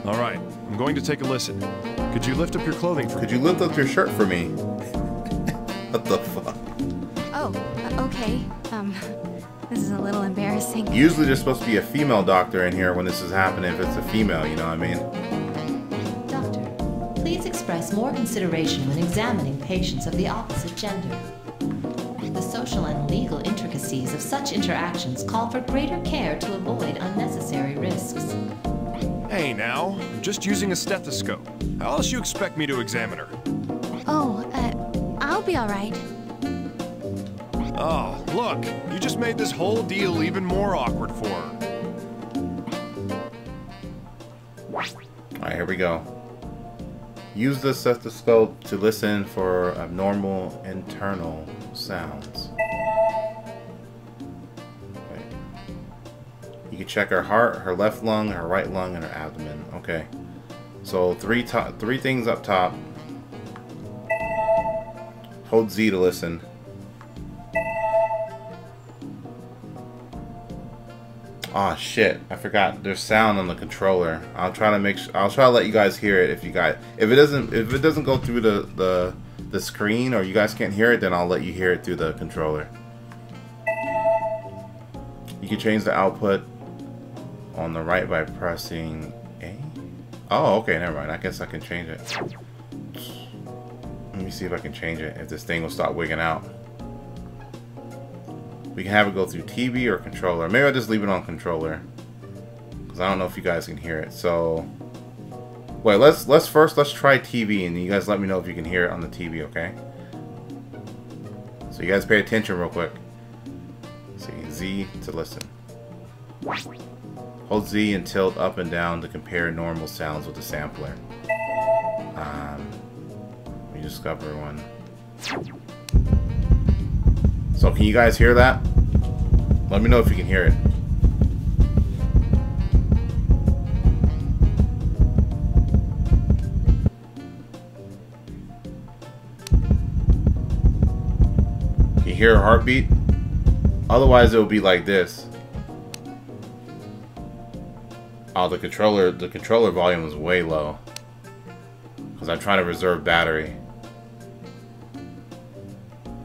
L: All right, I'm going to take a listen. Could you lift up your clothing for me?
A: Could you lift up your shirt for me? What the fuck?
P: Oh, okay. This is a little embarrassing.
A: Usually there's supposed to be a female doctor in here when this is happening if it's a female, you know what I mean?
B: Doctor, please express more consideration when examining patients of the opposite gender. The social and legal intricacies of such interactions call for greater care to avoid unnecessary risks.
L: Hey now, I'm just using a stethoscope. How else you expect me to examine her?
P: Oh, be all right.
L: Oh, look, you just made this whole deal even more awkward for her.
A: Alright, here we go. Use the stethoscope to listen for abnormal internal sounds. Wait. You can check her heart, her left lung, her right lung, and her abdomen. Okay. So three things up top. Hold Z to listen. Oh shit! I forgot. There's sound on the controller. I'll try to let you guys hear it. If it doesn't go through the screen or you guys can't hear it, then I'll let you hear it through the controller. You can change the output on the right by pressing A. Oh, okay. Never mind. I guess I can change it. Let me see if I can change it. If this thing will stop wigging out. We can have it go through TV or controller. Maybe I'll just leave it on controller, because I don't know if you guys can hear it. So, wait, let's try TV, and you guys let me know if you can hear it on the TV, okay? So you guys pay attention real quick. See, Z to listen. Hold Z and tilt up and down to compare normal sounds with the sampler. Let me discover one. So can you guys hear that? Let me know if you can hear it. Can you hear a heartbeat? Otherwise it will be like this. Oh, the controller volume is way low, because I'm trying to reserve battery.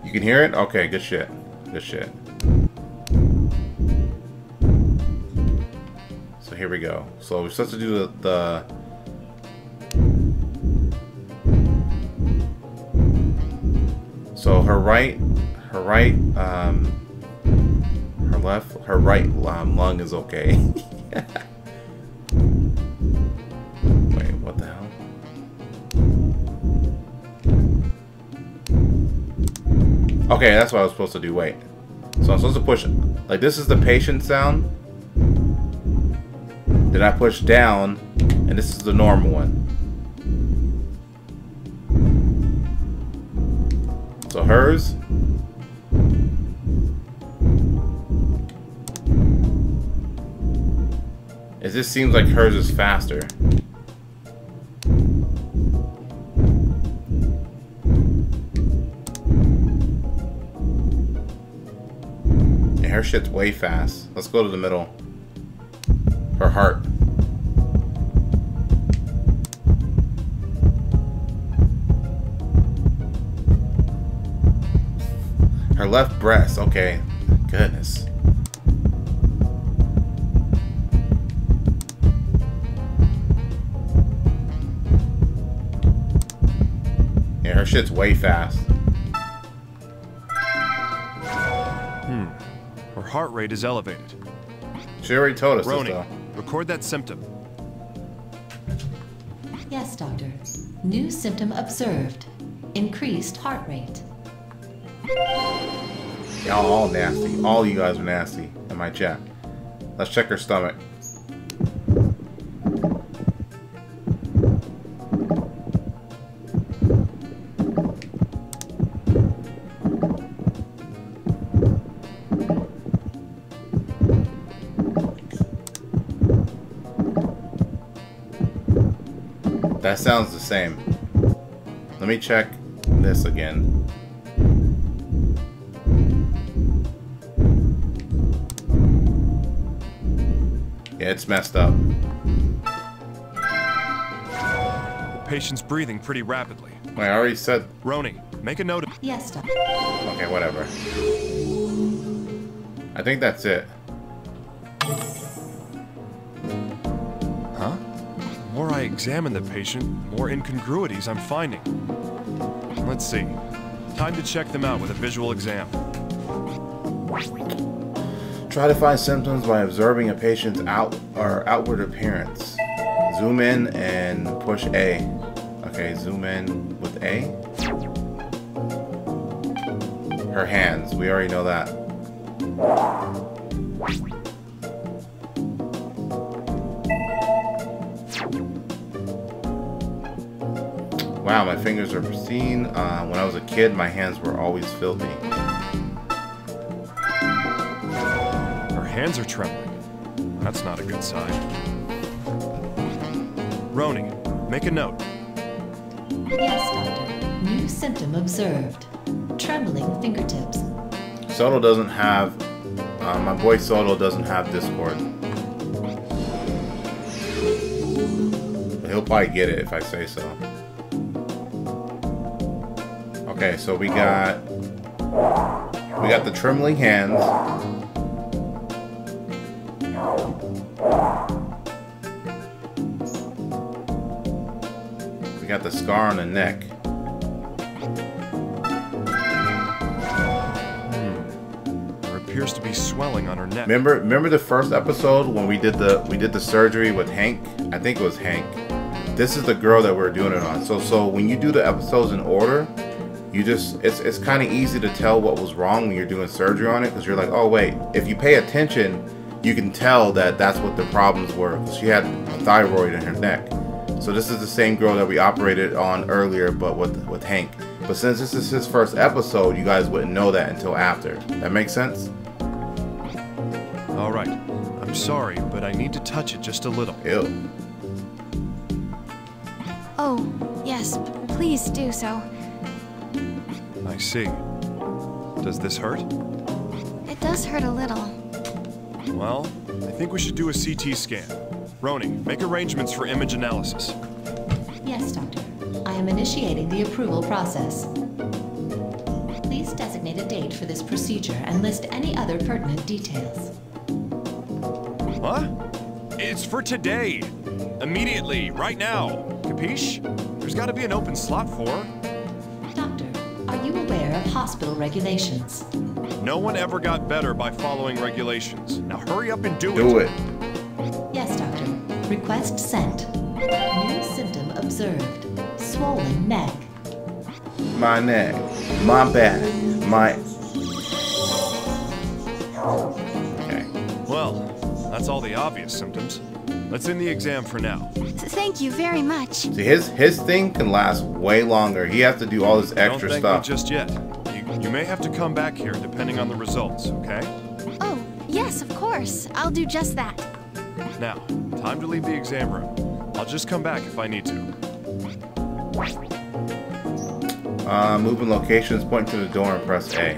A: You can hear it? Okay, good shit. Good shit. So here we go. So we're supposed to do the so her right, her left, her right lung is okay. Wait, what the hell? Okay, that's what I was supposed to do. Wait. So I'm supposed to push, like, this is the patient sound. Then I push down, and this is the normal one. So hers. It just seems like hers is faster. Her shit's way fast. Let's go to the middle. Her heart. Her left breast. Okay. Goodness. Yeah, her shit's way fast.
L: Her heart rate is elevated.
A: She already told us
L: Roni,
A: this, though.
L: Record that symptom.
B: Yes, Doctor. New symptom observed. Increased heart rate.
A: Y'all all nasty. All you guys are nasty in my chat. Let's check her stomach. That sounds the same. Let me check this again. Yeah, it's messed up.
L: The patient's breathing pretty rapidly.
A: Wait, I already said...
L: Roni, make a note of...
B: Yes, Doctor.
A: Okay, whatever. I think that's it.
L: Huh? The more I examine the patient, more incongruities I'm finding. Let's see. Time to check them out with a visual exam.
A: Try to find symptoms by observing a patient's outward appearance. Zoom in and push A. Okay, zoom in with A. her hands. We already know that. Wow, my fingers are pristine. When I was a kid, my hands were always filthy.
L: Her hands are trembling. That's not a good sign. Roni, make a note.
B: Yes, Doctor. New symptom observed. Trembling fingertips.
A: Soto doesn't have... my boy Soto doesn't have Discord. But he'll probably get it if I say so. Okay, so we got the trembling hands. We got the scar on the neck.
L: There appears to be swelling on her neck.
A: Remember the first episode when we did the surgery with Hank? I think it was Hank. This is the girl that we're doing it on. So when you do the episodes in order, you just it's kind of easy to tell what was wrong when you're doing surgery on it, because you're like, oh wait, if you pay attention, you can tell that that's what the problems were. She had a thyroid in her neck. So this is the same girl that we operated on earlier, but with Hank. But since this is his first episode, you guys wouldn't know that until after. That makes sense?
L: All right. I'm sorry, but I need to touch it just a little.
A: Ew.
P: Oh, yes, please do so.
L: I see. Does this hurt?
P: It does hurt a little.
L: Well, I think we should do a CT scan. Roni, make arrangements for image analysis.
B: Yes, Doctor. I am initiating the approval process. Please designate a date for this procedure and list any other pertinent details.
L: What? It's for today. Immediately, right now. Capiche? There's got to be an open slot for her.
B: Doctor, are you aware of hospital regulations?
L: No one ever got better by following regulations. Now hurry up and do it.
A: Do it.
B: Yes, Doctor. Request sent. New symptom observed. Swollen neck.
A: My neck. My back. My... Okay.
L: Well, that's all the obvious symptoms. Let's end the exam for now.
P: Thank you very much.
A: See, his thing can last way longer. He has to do all this extra
L: Don't thank
A: stuff.
L: me just yet. You may have to come back here depending on the results, okay?
P: Oh, yes, of course. I'll do just that.
L: Now, time to leave the exam room. I'll just come back if I need to.
A: Moving locations, point to the door and press A.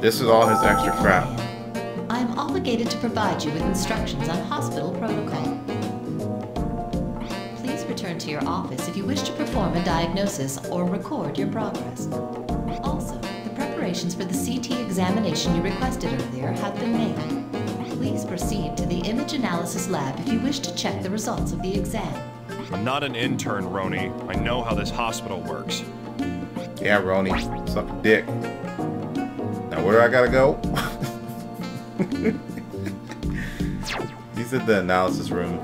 A: This is all his extra crap.
B: I am obligated to provide you with instructions on hospital protocol. Please return to your office if you wish to perform a diagnosis or record your progress. Also, the preparations for the CT examination you requested earlier have been made. Please proceed to the image analysis lab if you wish to check the results of the exam.
L: I'm not an intern, Roni. I know how this hospital works.
A: Yeah, Roni. Suck a dick. Now where do I gotta go? He's in the analysis room.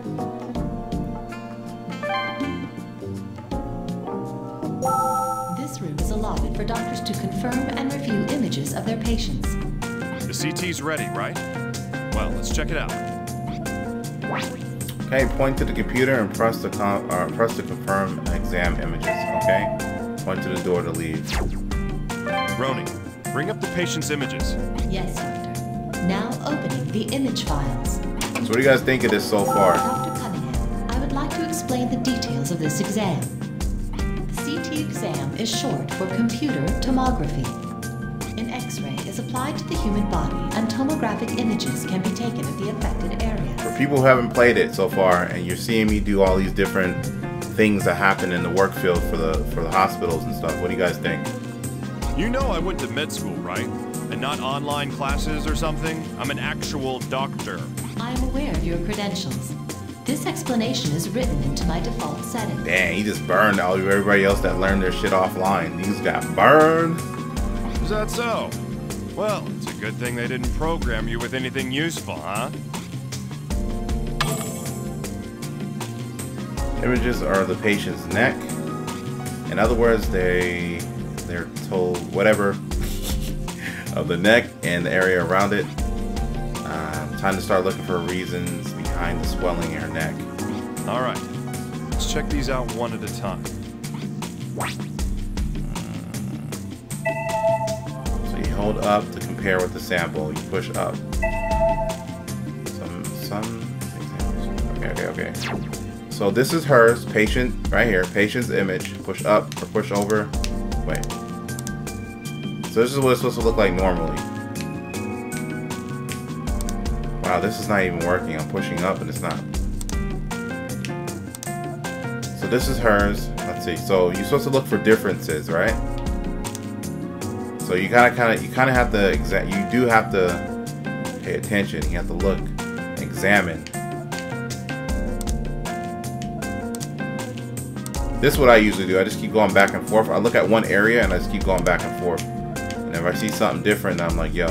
B: This room is allotted for doctors to confirm and review images of their patients.
L: The CT's ready, right? Well, let's check it out.
A: Okay, point to the computer and press to confirm exam images. Okay, point to the door to leave.
L: Roni, bring up the patient's images.
B: Yes, Doctor. Now opening the image files.
A: So what do you guys think of this so far?
B: Dr. Cunningham, I would like to explain the details of this exam. The CT exam is short for computer tomography. An X-ray is applied to the human body and tomographic images can be taken of the affected areas.
A: For people who haven't played it so far, and you're seeing me do all these different things that happen in the work field for the hospitals and stuff, what do you guys think?
L: You know I went to med school, right? And not online classes or something? I'm an actual doctor.
B: I am aware of your credentials. This explanation is written into my default setting.
A: Dang, he just burned everybody else that learned their shit offline. These got burned.
L: Is that so? Well, it's a good thing they didn't program you with anything useful, huh?
A: Images are the patient's neck. In other words, they they're told whatever of the neck and the area around it. Time to start looking for reasons behind the swelling in her neck.
L: All right, let's check these out one at a time.
A: So you hold up to compare with the sample. You push up. Okay. So this is hers, patient, right here, patient's image. Push up or push over. Wait. So this is what it's supposed to look like normally. Wow, this is not even working. I'm pushing up and it's not. So this is hers. Let's see. So you're supposed to look for differences, right? So you kind of have to you do have to pay attention. You have to look, examine. This is what I usually do. I just keep going back and forth. I look at one area and I just keep going back and forth. And if I see something different, I'm like, yo.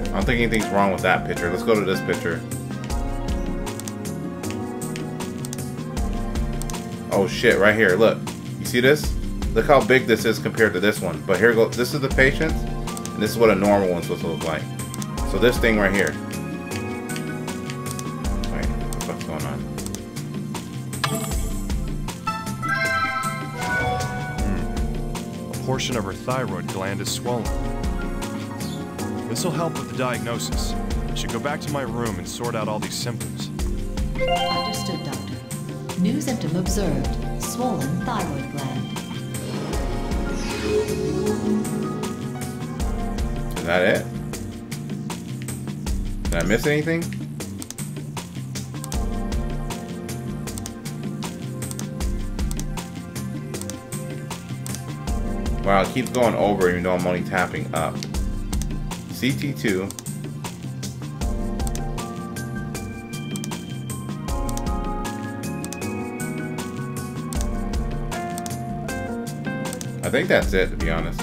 A: I don't think anything's wrong with that picture. Let's go to this picture. Oh shit, right here, look. You see this? Look how big this is compared to this one. But here goes, this is the patient, and this is what a normal one's supposed to look like. So this thing right here. Wait, what's going on?
L: A portion of her thyroid gland is swollen. This will help with the diagnosis. I should go back to my room and sort out all these symptoms.
B: Understood, Doctor. New symptom observed. Swollen thyroid gland.
A: Is that it? Did I miss anything? Wow, it keeps going over even though I'm only tapping up. CT2. I think that's it, to be honest.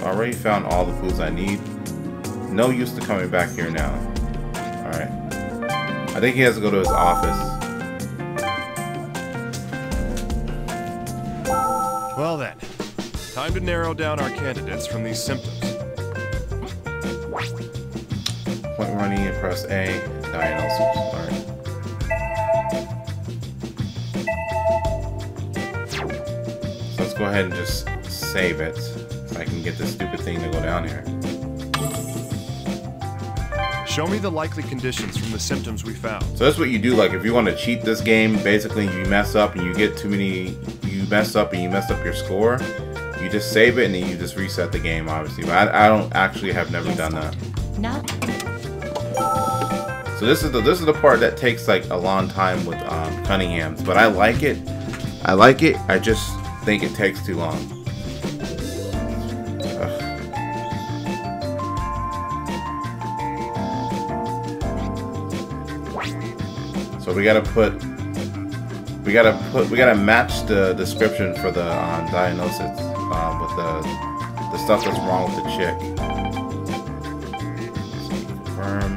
A: Already found all the clues I need. No use to coming back here now. Alright. I think he has to go to his office.
L: Well then, time to narrow down our candidates from these symptoms.
A: Point running and press A. Diagnosis. Alright. So let's go ahead and just save it. So I can get this stupid thing to go down here.
L: Show me the likely conditions from the symptoms we found.
A: So that's what you do, like if you want to cheat this game, basically you mess up and you get too many, you mess up your score, you just save it and then you just reset the game, obviously. But I don't actually have never done that.
B: Now.
A: So this is the part that takes like a long time with Cunningham's, but I like it. I just think it takes too long. So we gotta match the description for the diagnosis with the stuff that's wrong with the chick. So confirm.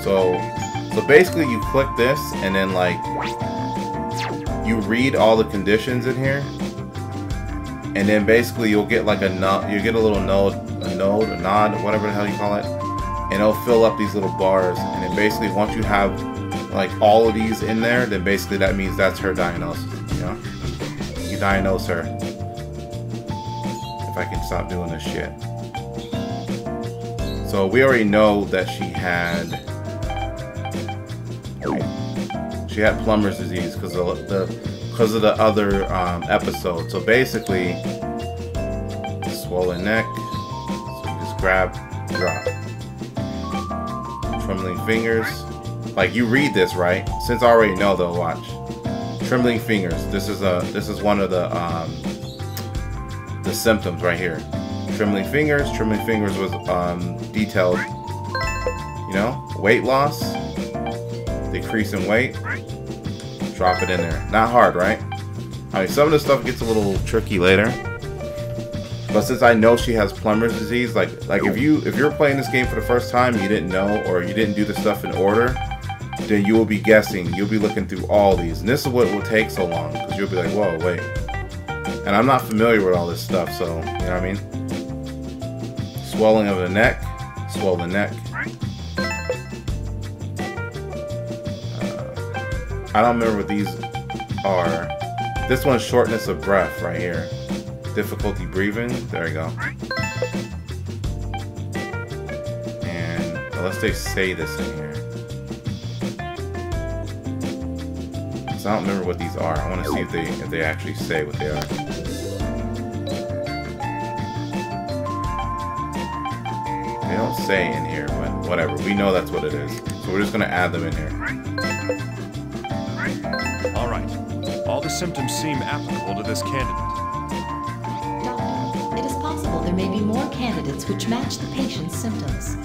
A: So basically you click this and then like you read all the conditions in here, and then basically you'll get like a little nod, whatever the hell you call it. And it'll fill up these little bars, and then basically once you have like all of these in there, then basically that means that's her diagnosis. You know, you diagnose her. If I can stop doing this shit. So we already know that she had plumber's disease because of the other episode. So basically, swollen neck. So you just grab, drop. Trembling fingers. Like you read this right, since I already know though. Watch. Trembling fingers. This is one of the symptoms right here. Trembling fingers. Trembling fingers was detailed. You know, weight loss, decrease in weight. drop it in there. Not hard, right? I mean, some of this stuff gets a little tricky later. But since I know she has plumber's disease, like if you're playing this game for the first time, you didn't know, or you didn't do the stuff in order, then you will be guessing. You'll be looking through all these, and this is what will take so long, because you'll be like, whoa, wait. And I'm not familiar with all this stuff, so you know what I mean. Swelling of the neck, swell the neck. I don't remember what these are. This one's shortness of breath right here. Difficulty breathing. There you go. And unless they say this in here. So I don't remember what these are. I want to see if they actually say what they are. They don't say in here, but whatever. We know that's what it is. So we're just going to add them in here.
L: All right. All the symptoms seem applicable to this candidate.
B: Doctor, it is possible there may be more candidates which match the patient's symptoms.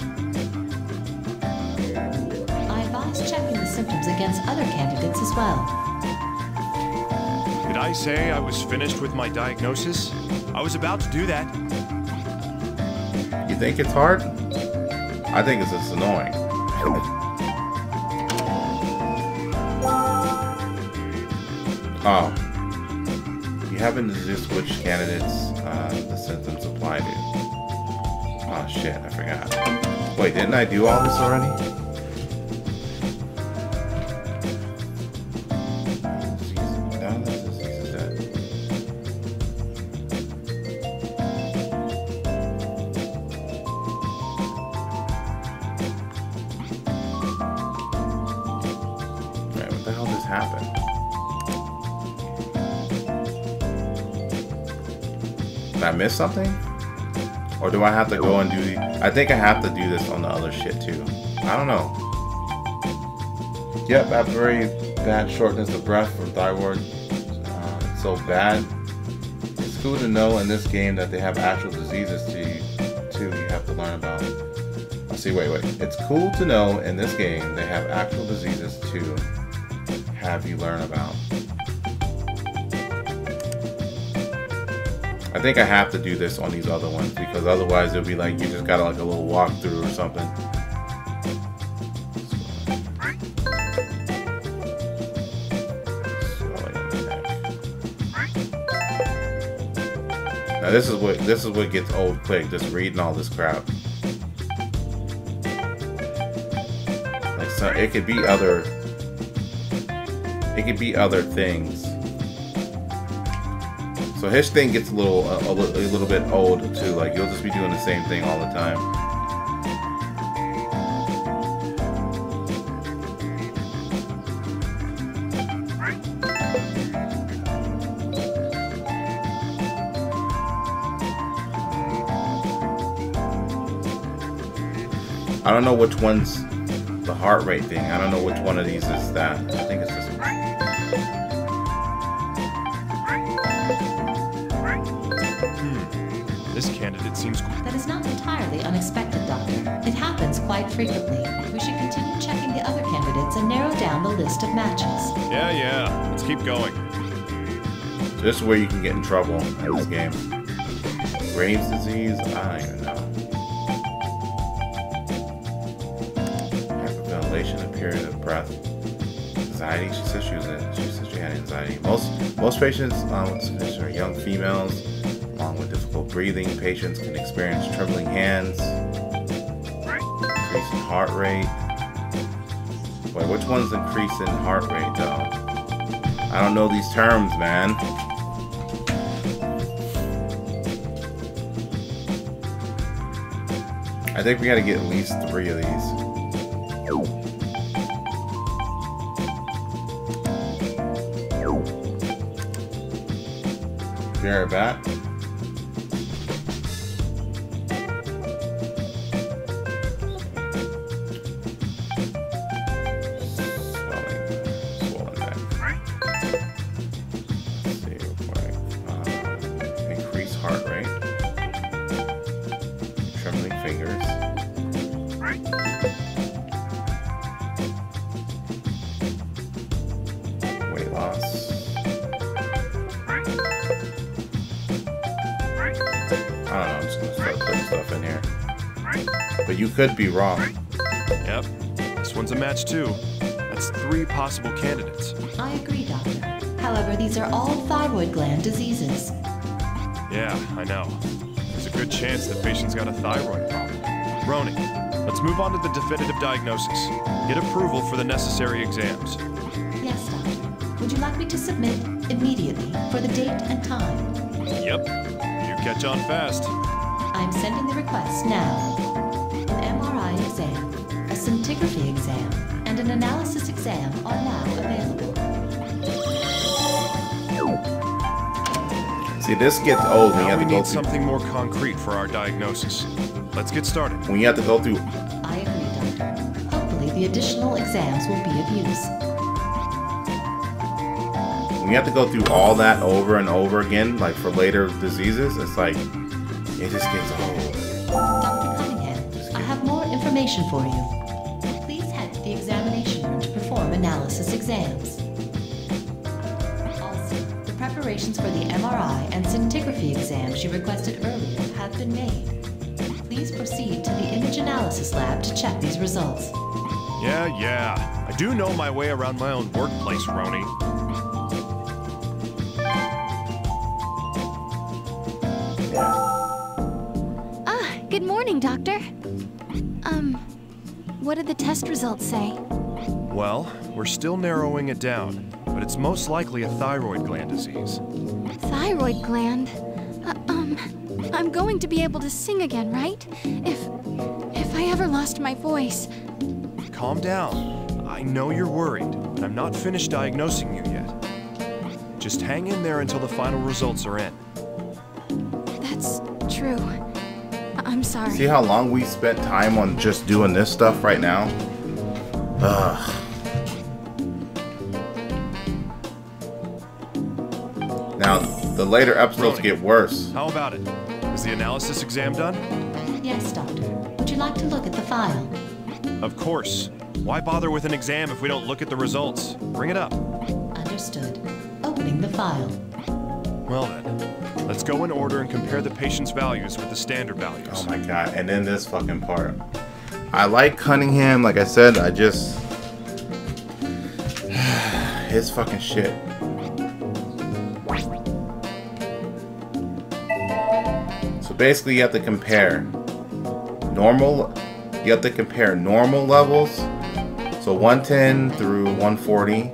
B: I advise checking the symptoms against other candidates as well.
L: Did I say I was finished with my diagnosis? I was about to do that.
A: You think it's hard? I think it's just annoying. Oh. You happen to just which candidates the symptoms apply to. Oh shit, I forgot. Wait, didn't I do all this already? Right, what the hell just happened? Did I miss something? Or do I have to go and do the... I think I have to do this on the other shit too. I don't know. Yep, I have very bad shortness of breath from thyroid. It's so bad. It's cool to know in this game that they have actual diseases too you have to learn about. See, wait. It's cool to know in this game they have actual diseases to have you learn about. I think I have to do this on these other ones because otherwise it'll be like you just got like a little walkthrough or something. Now this is what gets old quick, just reading all this crap. Like so it could be other things. So his thing gets a little bit old too. Like you'll just be doing the same thing all the time. I don't know which one's the heart rate thing. I don't know which one of these is that. I think it's this one.
L: This candidate seems...
B: That is not entirely unexpected, Doctor. It happens quite frequently. We should continue checking the other candidates and narrow down the list of matches.
L: Yeah. Let's keep going.
A: So this is where you can get in trouble in this game. Graves' disease? I don't even know. Hyperventilation, a period of breath. Anxiety, she said she had anxiety. Most patients with this condition are young females. Along with difficult breathing, patients can experience trembling hands, increase in heart rate. Wait, which one's increase in heart rate though? I don't know these terms, man. I think we gotta get at least 3 of these. Be right back. Boss. I don't know, I'm just gonna start putting stuff in here. But you could be wrong.
L: Yep, this one's a match too. That's 3 possible candidates.
B: I agree, Doctor. However, these are all thyroid gland diseases.
L: Yeah, I know. There's a good chance the patient's got a thyroid problem. Roni, let's move on to the definitive diagnosis. Get approval for the necessary exams.
B: Yes, Doctor. Would you like me to submit immediately for the date and time?
L: Yep, you catch on fast.
B: I'm sending the request now. An MRI exam, a scintigraphy exam, and an analysis exam are now available.
A: See, this gets old when you have to
L: we
A: go
L: need
A: through
L: something more concrete for our diagnosis. Let's get started.
A: when you have to go through.
B: I agree, Doctor. Hopefully, the additional exams will be of use.
A: When you have to go through all that over and over again, like for later diseases, it's like it just gets old.
B: Dr. Cunningham, I have more information for you. Please head to the examination room to perform analysis exams. Also, the preparations for the MRI and scintigraphy exams you requested earlier have been made. Please proceed to the image analysis lab to check these results.
L: Yeah. I do know my way around my own workplace, Roni.
P: Good morning, Doctor. What did the test results say?
L: Well, we're still narrowing it down, but it's most likely a thyroid gland disease.
P: Thyroid gland? I'm going to be able to sing again, right? If I ever lost my voice.
L: Calm down. I know you're worried, but I'm not finished diagnosing you yet. Just hang in there until the final results are in.
P: That's true. I'm sorry.
A: See how long we spent time on just doing this stuff right now? Ugh. Now, the later episodes get worse.
L: How about it? Is the analysis exam done?
B: Yes, Doctor. Would you like to look at the file?
L: Of course. Why bother with an exam if we don't look at the results? Bring it up.
B: Understood. Opening the file.
L: Well then, let's go in order and compare the patient's values with the standard values.
A: Oh my god, and then this fucking part. I like Cunningham, like I said, I just... his fucking shit. So basically you have to compare normal levels. So 110 through 140.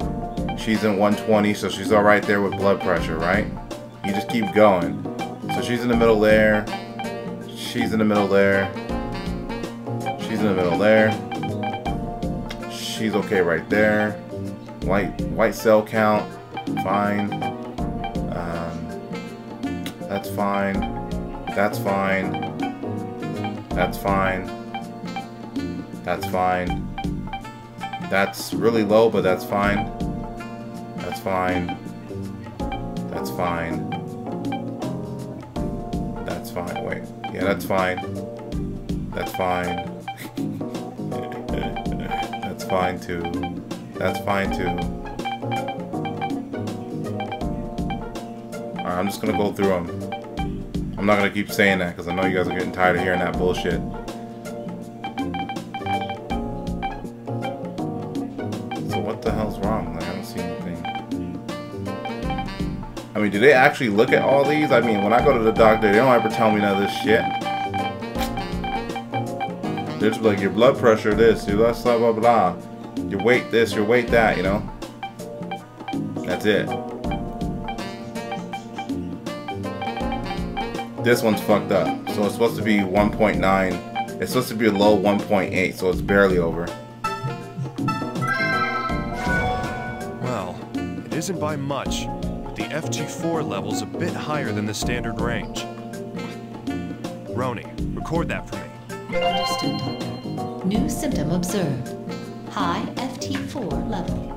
A: She's in 120, so she's all right there with blood pressure, right? You just keep going. So she's in the middle there. She's in the middle there. She's in the middle there. She's okay right there. White cell count, fine. That's fine. That's fine. That's fine. That's fine. That's really low, but that's fine. That's fine. That's fine. That's fine. Wait. Yeah, that's fine. That's fine. That's fine too. That's fine too. Alright, I'm just gonna go through them. I'm not gonna keep saying that because I know you guys are getting tired of hearing that bullshit. So what the hell's wrong? Like, I don't see anything. I mean, do they actually look at all these? I mean, when I go to the doctor, they don't ever tell me none of this shit. They're just like, your blood pressure this, your blah, blah, blah, blah. Your weight this, your weight that, you know? That's it. This one's fucked up. So it's supposed to be 1.9. It's supposed to be a low 1.8, so it's barely over.
L: Well, it isn't by much. The FT4 level's a bit higher than the standard range. Roni, record that for me.
B: Understood, Doctor. New symptom observed. High FT4 level.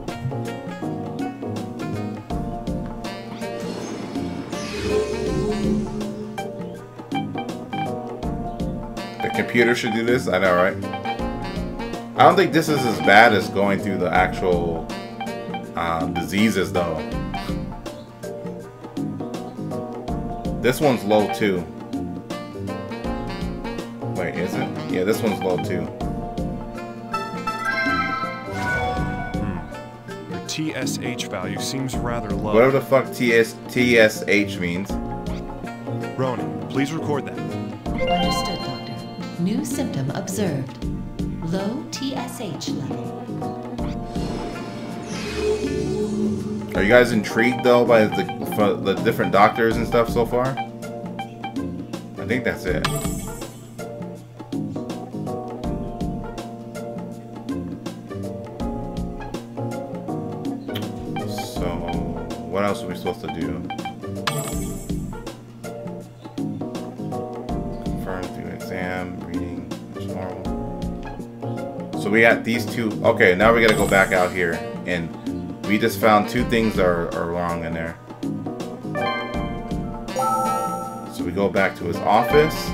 A: The computer should do this? I know, right? I don't think this is as bad as going through the actual diseases though. This one's low too. Wait, is it? Yeah, this one's low too.
L: The TSH value seems rather low.
A: Whatever the fuck TSH means.
L: Ronan, please record that.
B: Understood, Doctor. New symptom observed. Low TSH level.
A: Are you guys intrigued though by the different doctors and stuff so far? I think that's it. So, what else are we supposed to do? Confirm through exam, reading, it's normal. So we got these two. Okay, now we gotta go back out here, and we just found two things are wrong in there. So we go back to his office,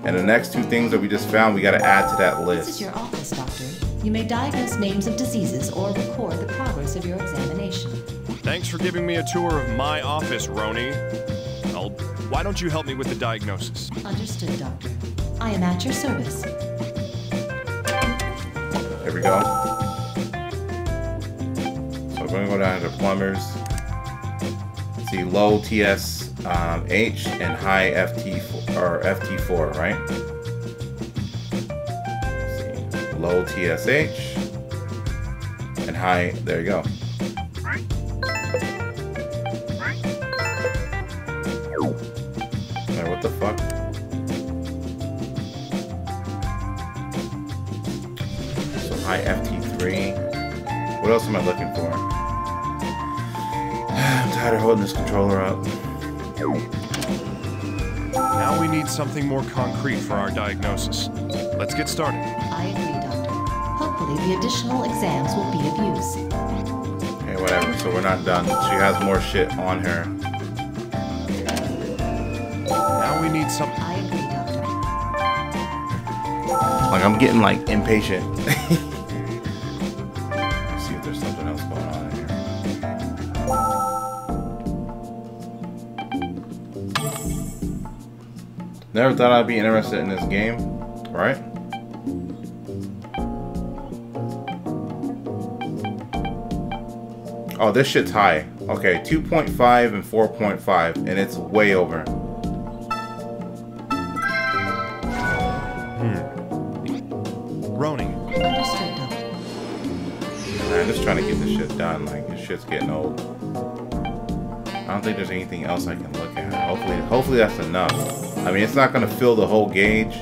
A: and the next two things that we just found, we gotta add to that list.
B: This is your office, Doctor. You may diagnose names of diseases or record the progress of your examination.
L: Thanks for giving me a tour of my office, Roni. Well, why don't you help me with the diagnosis?
B: Understood, Doctor. I am at your service.
A: There we go. So we're gonna go down to plumbers. See low TSH and high FT4, right? Let's see. Low TSH and high. There you go. What the fuck? So high FT3. What else am I looking for? I'm tired of holding this controller up.
L: Now we need something more concrete for our diagnosis. Let's get started.
B: I agree, Doctor. Hopefully the additional exams will be of use.
A: Okay, whatever. So we're not done. She has more shit on her.
L: Now we need some.
B: I agree, Doctor.
A: Like, I'm getting like impatient. Let's see if there's something else going on in here. Never thought I'd be interested in this game, right? Oh, this shit's high. Okay, 2.5 and 4.5, and it's way over.
L: Roni.
B: Understood, Doctor.
A: I'm just trying to get this shit done. Like, this shit's getting old. I don't think there's anything else I can look at. Hopefully that's enough. I mean, it's not gonna fill the whole gauge.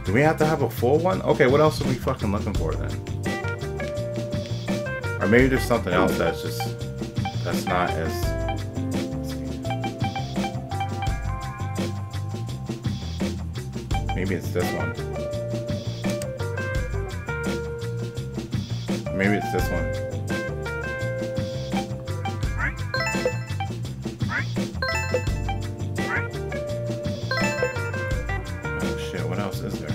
A: Do we have to have a full one? Okay, what else are we fucking looking for then? Or maybe there's something else that's not as... Maybe it's this one. Maybe it's this one. Oh shit, what else is there?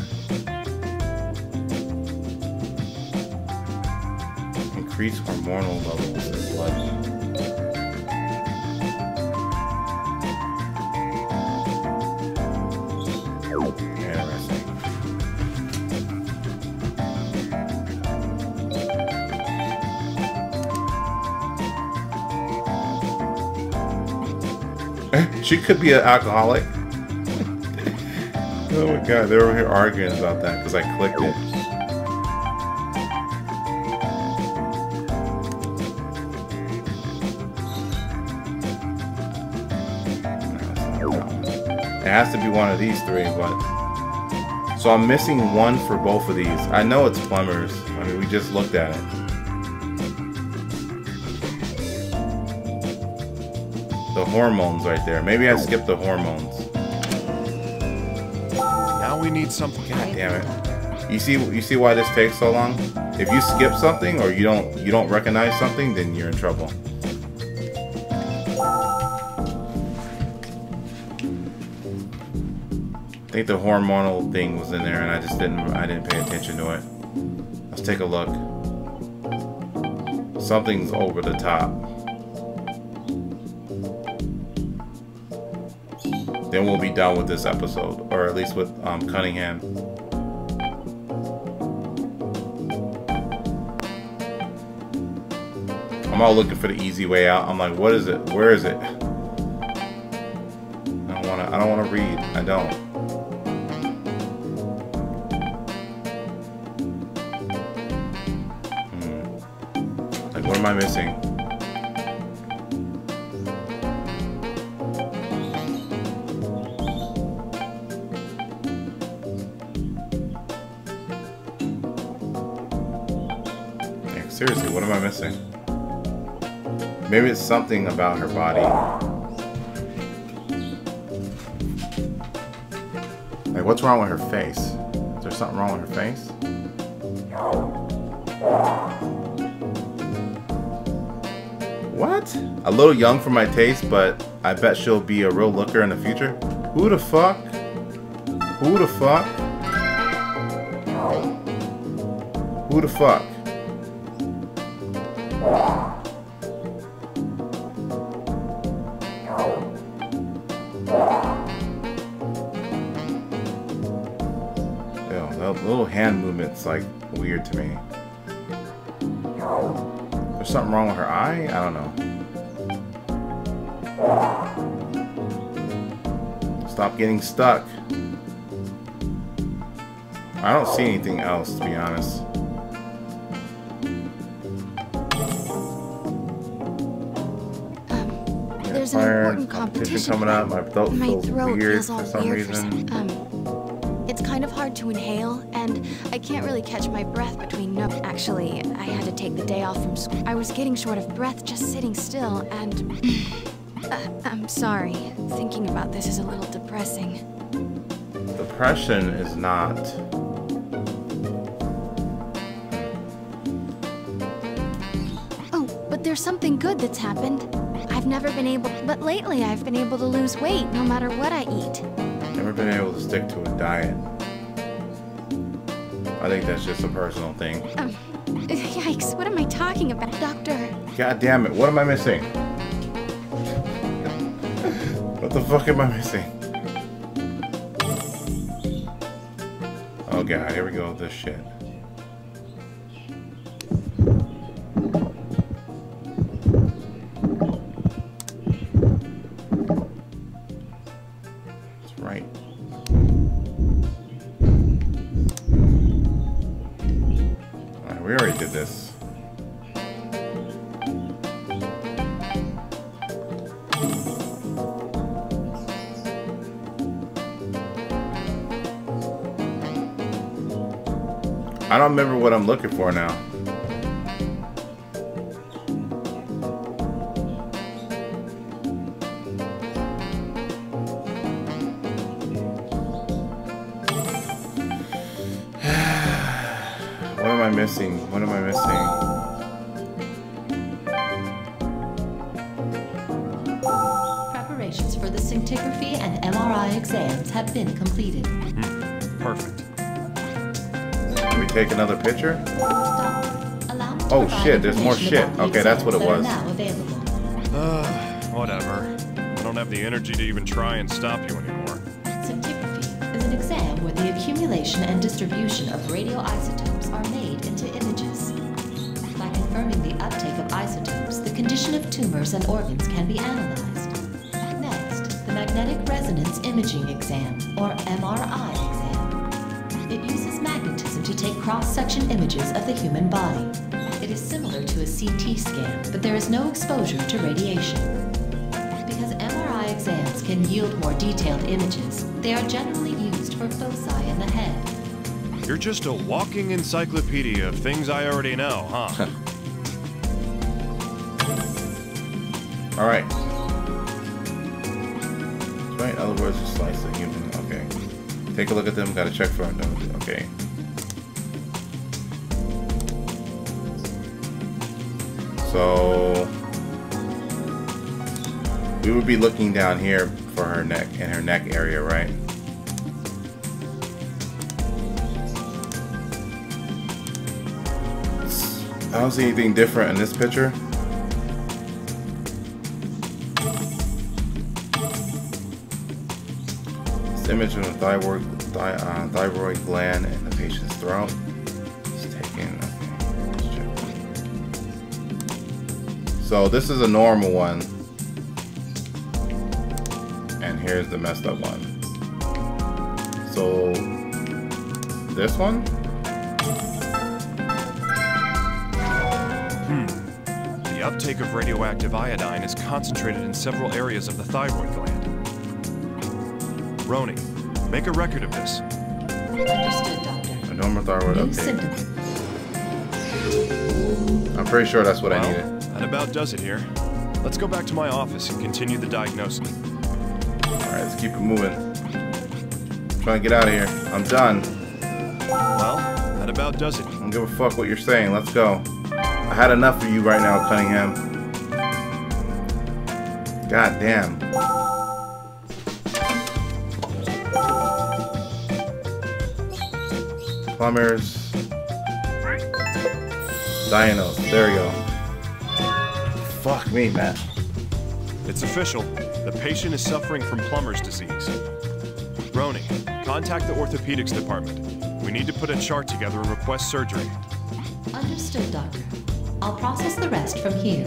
A: Increase hormonal levels in blood. Interesting. She could be an alcoholic. Oh my god, they're over here arguing about that because I clicked it. It has to be one of these three, but... So I'm missing one for both of these. I know it's plumbers. I mean, we just looked at it. The hormones right there. Maybe I skipped the hormones.
L: Now we need something.
A: God damn it. You see why this takes so long? If you skip something or you don't recognize something, then you're in trouble. I think the hormonal thing was in there and I didn't pay attention to it. Let's take a look. Something's over the top. Then we'll be done with this episode, or at least with Cunningham. I'm all looking for the easy way out. I'm like, what is it? Where is it? I don't wanna read. I don't. Like, what am I missing? Like, seriously, what am I missing? Maybe it's something about her body. Like, what's wrong with her face? Is there something wrong with her face? What? A little young for my taste, but I bet she'll be a real looker in the future. Who the fuck? Who the fuck? Who the fuck? Little hand movements like weird to me. There's something wrong with her eye? I don't know. Stop getting stuck. I don't see anything else, to be honest.
P: There's an important competition
A: coming up. My throat feels weird
P: feels all
A: for some
P: weird
A: reason.
P: It's kind of hard to inhale, and I can't really catch my breath between notes. Actually, I had to take the day off from school. I was getting short of breath just sitting still, and I'm sorry. Thinking about this is a little depressing.
A: Depression is not.
P: Oh, but there's something good that's happened. I've never been able, but lately I've been able to lose weight no matter what I eat.
A: Never been able to stick to a diet. I think that's just a personal thing.
P: Yikes, what am I talking about, Doctor?
A: God damn it, what am I missing? What the fuck am I missing? Oh god, here we go with this shit. We already did this. I don't remember what I'm looking for now. What am I missing? What am I missing?
B: Preparations for the scintigraphy and MRI exams have been completed.
L: Perfect.
A: Can we take another picture?
B: Allow me to
A: Oh
B: provide
A: shit, there's more shit.
B: information about the
A: Okay, that's what it
B: exams
A: was.
B: that are now available.
L: Whatever. I don't have the energy to even try and stop you anymore.
B: Scintigraphy is an exam where the accumulation and distribution of radioisotopes are made into images. By confirming the uptake of isotopes, the condition of tumors and organs can be analyzed. Next, the magnetic resonance imaging exam, or MRI exam. It uses magnetism to take cross-section images of the human body. It is similar to a CT scan, but there is no exposure to radiation. Because MRI exams can yield more detailed images, they are generally used for foci in the head.
L: You're just a walking encyclopedia of things I already know, huh?
A: All right. Right. In other words, just slice the human. Okay. Take a look at them. Got to check for them. Okay. So we would be looking down here for her neck, in her neck area, right? I don't see anything different in this picture. This image of the thyroid gland in the patient's throat is taken. Okay, let's check. So this is a normal one, and here's the messed up one. So this one.
L: The uptake of radioactive iodine is concentrated in several areas of the thyroid gland. Roni, make a record of this.
B: Understood, Doctor.
A: A normal thyroid
B: New
A: uptake.
B: symptoms.
A: I'm pretty sure that's what I
L: Well,
A: needed.
L: that about does it here. Let's go back to my office and continue the diagnosis.
A: Alright, let's keep it moving. Trying to get out of here. I'm done.
L: Well, that about does it.
A: I don't give a fuck what you're saying. Let's go. I had enough of you right now, Cunningham. God damn. Plumbers. Diagnose. There we go. Fuck me, Matt.
L: It's official. The patient is suffering from plumber's disease. Roni, contact the orthopedics department. We need to put a chart together and request surgery.
B: Understood, Doctor. I'll process the rest from here.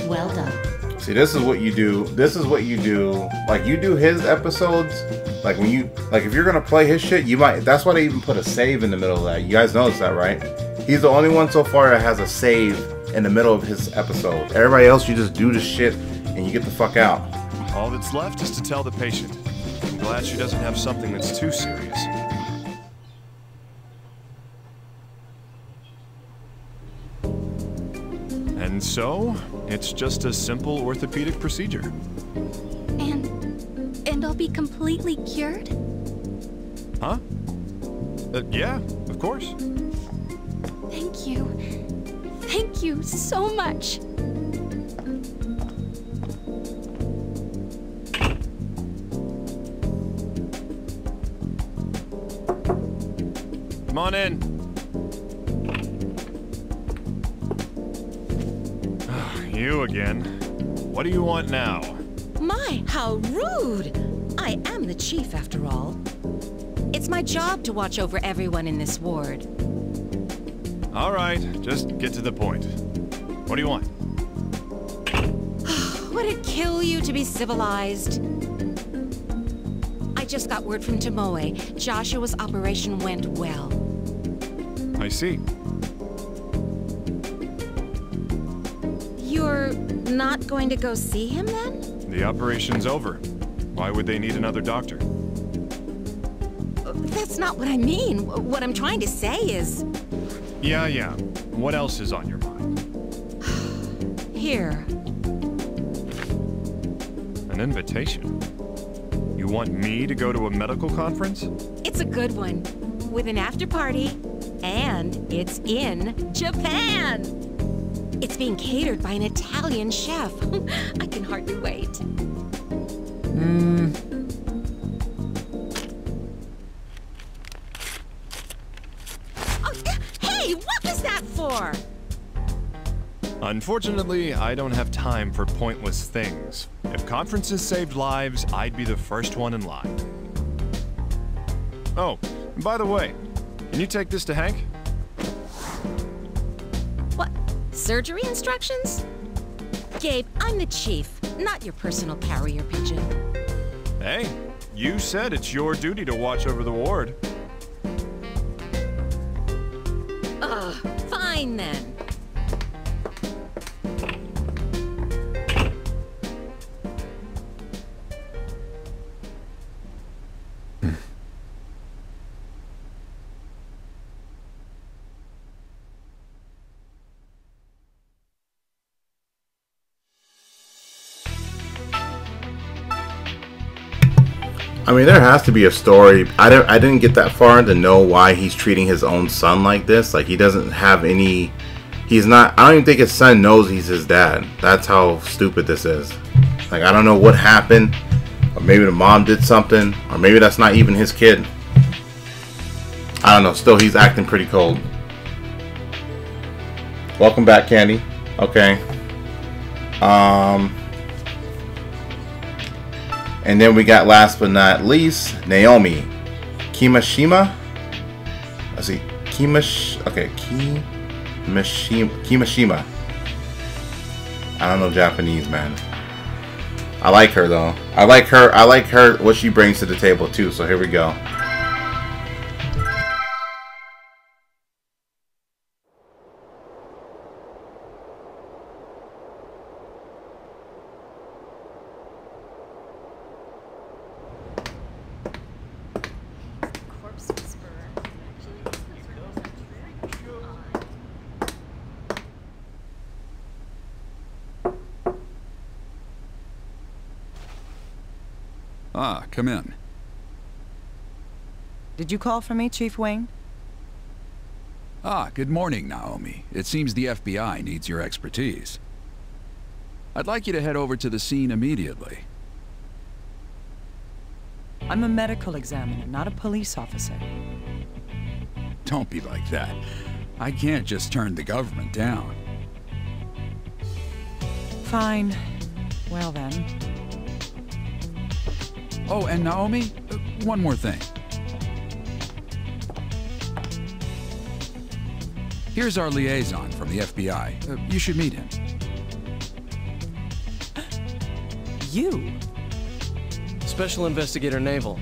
B: Well done.
A: See, this is what you do. This is what you do. Like, you do his episodes. Like, when you, like, if you're gonna play his shit, you might. That's why they even put a save in the middle of that. You guys notice that, right? He's the only one so far that has a save in the middle of his episode. Everybody else, you just do the shit and you get the fuck out.
L: All that's left is to tell the patient. I'm glad she doesn't have something that's too serious. And so, it's just a simple orthopedic procedure.
P: And I'll be completely cured?
L: Huh? Yeah, of course.
P: Thank you. Thank you so much.
L: Come on in. You again. What do you want now?
Q: My, how rude! I am the chief, after all. It's my job to watch over everyone in this ward.
L: All right, just get to the point. What do you want?
Q: Would it kill you to be civilized? I just got word from Tomoe. Joshua's operation went well.
L: I see.
Q: You're not going to go see him, then?
L: The operation's over. Why would they need another doctor?
Q: That's not what I mean. What I'm trying to say is...
L: Yeah. What else is on your mind?
Q: Here.
L: An invitation? You want me to go to a medical conference?
Q: It's a good one. With an after party. And it's in Japan! It's being catered by an Italian chef. I can hardly wait. Oh, hey, what was that for?
L: Unfortunately, I don't have time for pointless things. If conferences saved lives, I'd be the first one in line. Oh, and by the way, can you take this to Hank?
Q: What? Surgery instructions? Gabe, I'm the chief, not your personal carrier pigeon.
L: Hey, you said it's your duty to watch over the ward.
Q: Ugh, fine then.
A: I mean, there has to be a story. I didn't get that far to know why he's treating his own son like this. Like, he doesn't have any he's not. I don't even think his son knows he's his dad. That's how stupid this is. Like, I don't know what happened, or maybe the mom did something, or maybe that's not even his kid. I don't know. Still, he's acting pretty cold. Welcome back, Candy. Okay. And then we got, last but not least, Naomi Kimishima. Let's see. Kimishima. I don't know Japanese, man. I like her though. I like her what she brings to the table too. So here we go.
R: Ah, come in.
S: Did you call for me, Chief Wayne?
R: Ah, good morning, Naomi. It seems the FBI needs your expertise. I'd like you to head over to the scene immediately.
S: I'm a medical examiner, not a police officer.
R: Don't be like that. I can't just turn the government down.
S: Fine. Well then.
R: Oh, and Naomi, one more thing. Here's our liaison from the FBI. You should meet him.
S: You?
T: Special Investigator Naval.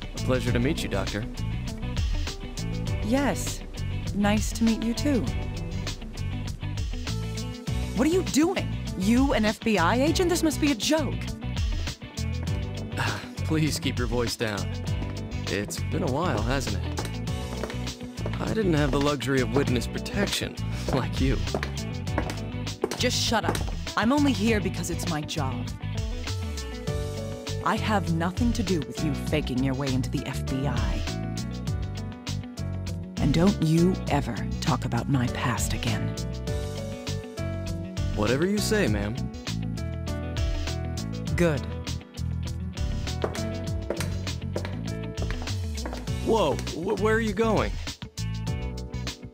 T: A pleasure to meet you, Doctor.
S: Yes. Nice to meet you too. What are you doing? You, an FBI agent? This must be a joke.
T: Please keep your voice down. It's been a while, hasn't it? I didn't have the luxury of witness protection, like you.
S: Just shut up. I'm only here because it's my job. I have nothing to do with you faking your way into the FBI. And don't you ever talk about my past again.
T: Whatever you say, ma'am.
S: Good.
T: Whoa, where are you going?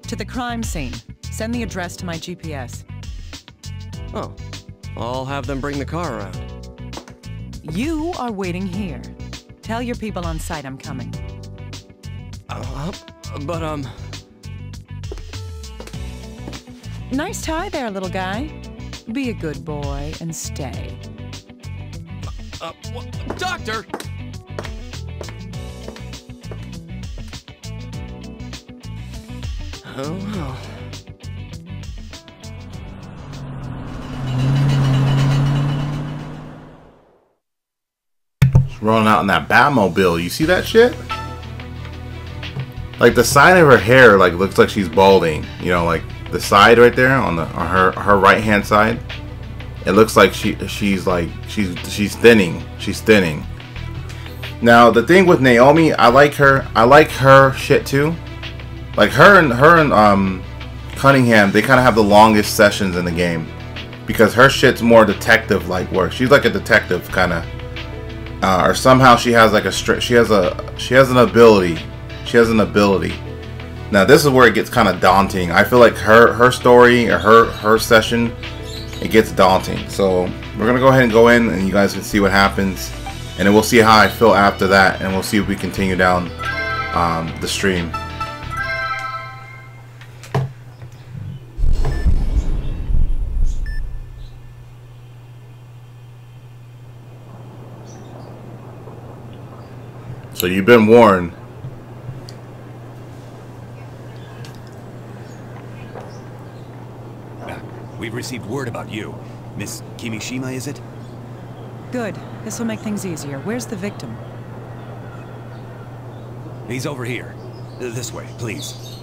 S: To the crime scene. Send the address to my GPS.
T: Oh, I'll have them bring the car around.
S: You are waiting here. Tell your people on site I'm coming.
T: But,
S: Nice tie there, little guy. Be a good boy and stay.
T: Doctor! Oh, well.
A: She's rolling out in that Batmobile. You see that shit? Like the side of her hair, like looks like she's balding. You know, like the side right there on her right hand side. It looks like she's thinning. She's thinning. Now the thing with Naomi, I like her shit too. Like her and Cunningham, they kind of have the longest sessions in the game because her shit's more detective like work. She's like a detective kind of, or somehow she has like she has an ability. She has an ability. Now this is where it gets kind of daunting. I feel like her story or her session, it gets daunting. So we're gonna go ahead and go in, and you guys can see what happens, and then we'll see how I feel after that, and we'll see if we continue down the stream. So you've been warned.
E: We've received word about you. Miss Kimishima, is it?
S: Good. This will make things easier. Where's the victim?
E: He's over here. This way, please.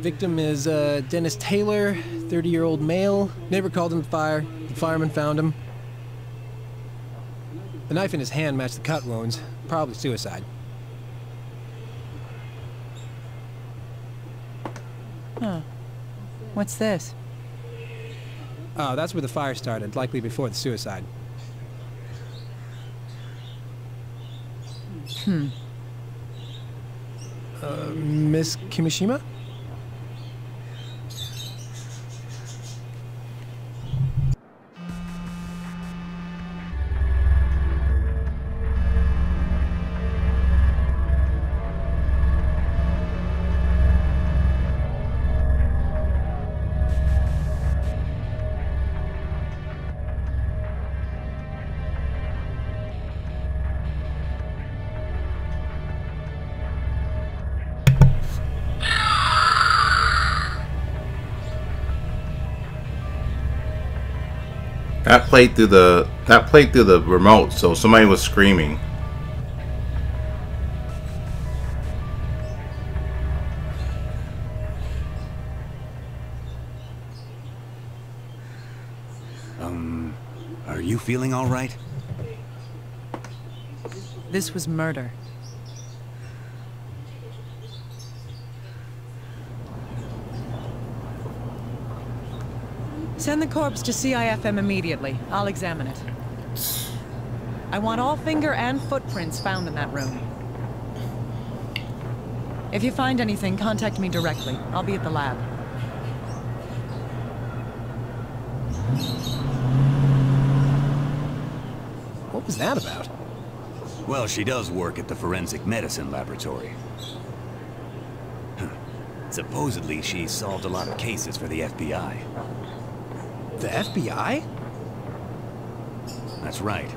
I: Victim is Dennis Taylor, 30-year-old male. Neighbor called in the fire. The fireman found him. The knife in his hand matched the cut wounds. Probably suicide.
S: Huh. What's this?
I: Oh, that's where the fire started, likely before the suicide. Miss Kimishima?
A: That played through the remote, so somebody was screaming.
E: Are you feeling all right?
S: This was murder. Send the corpse to CIFM immediately. I'll examine it. I want all finger and footprints found in that room. If you find anything, contact me directly. I'll be at the lab.
I: What was that about?
E: Well, she does work at the forensic medicine laboratory. Supposedly, she solved a lot of cases for the FBI.
I: The FBI?
E: That's right.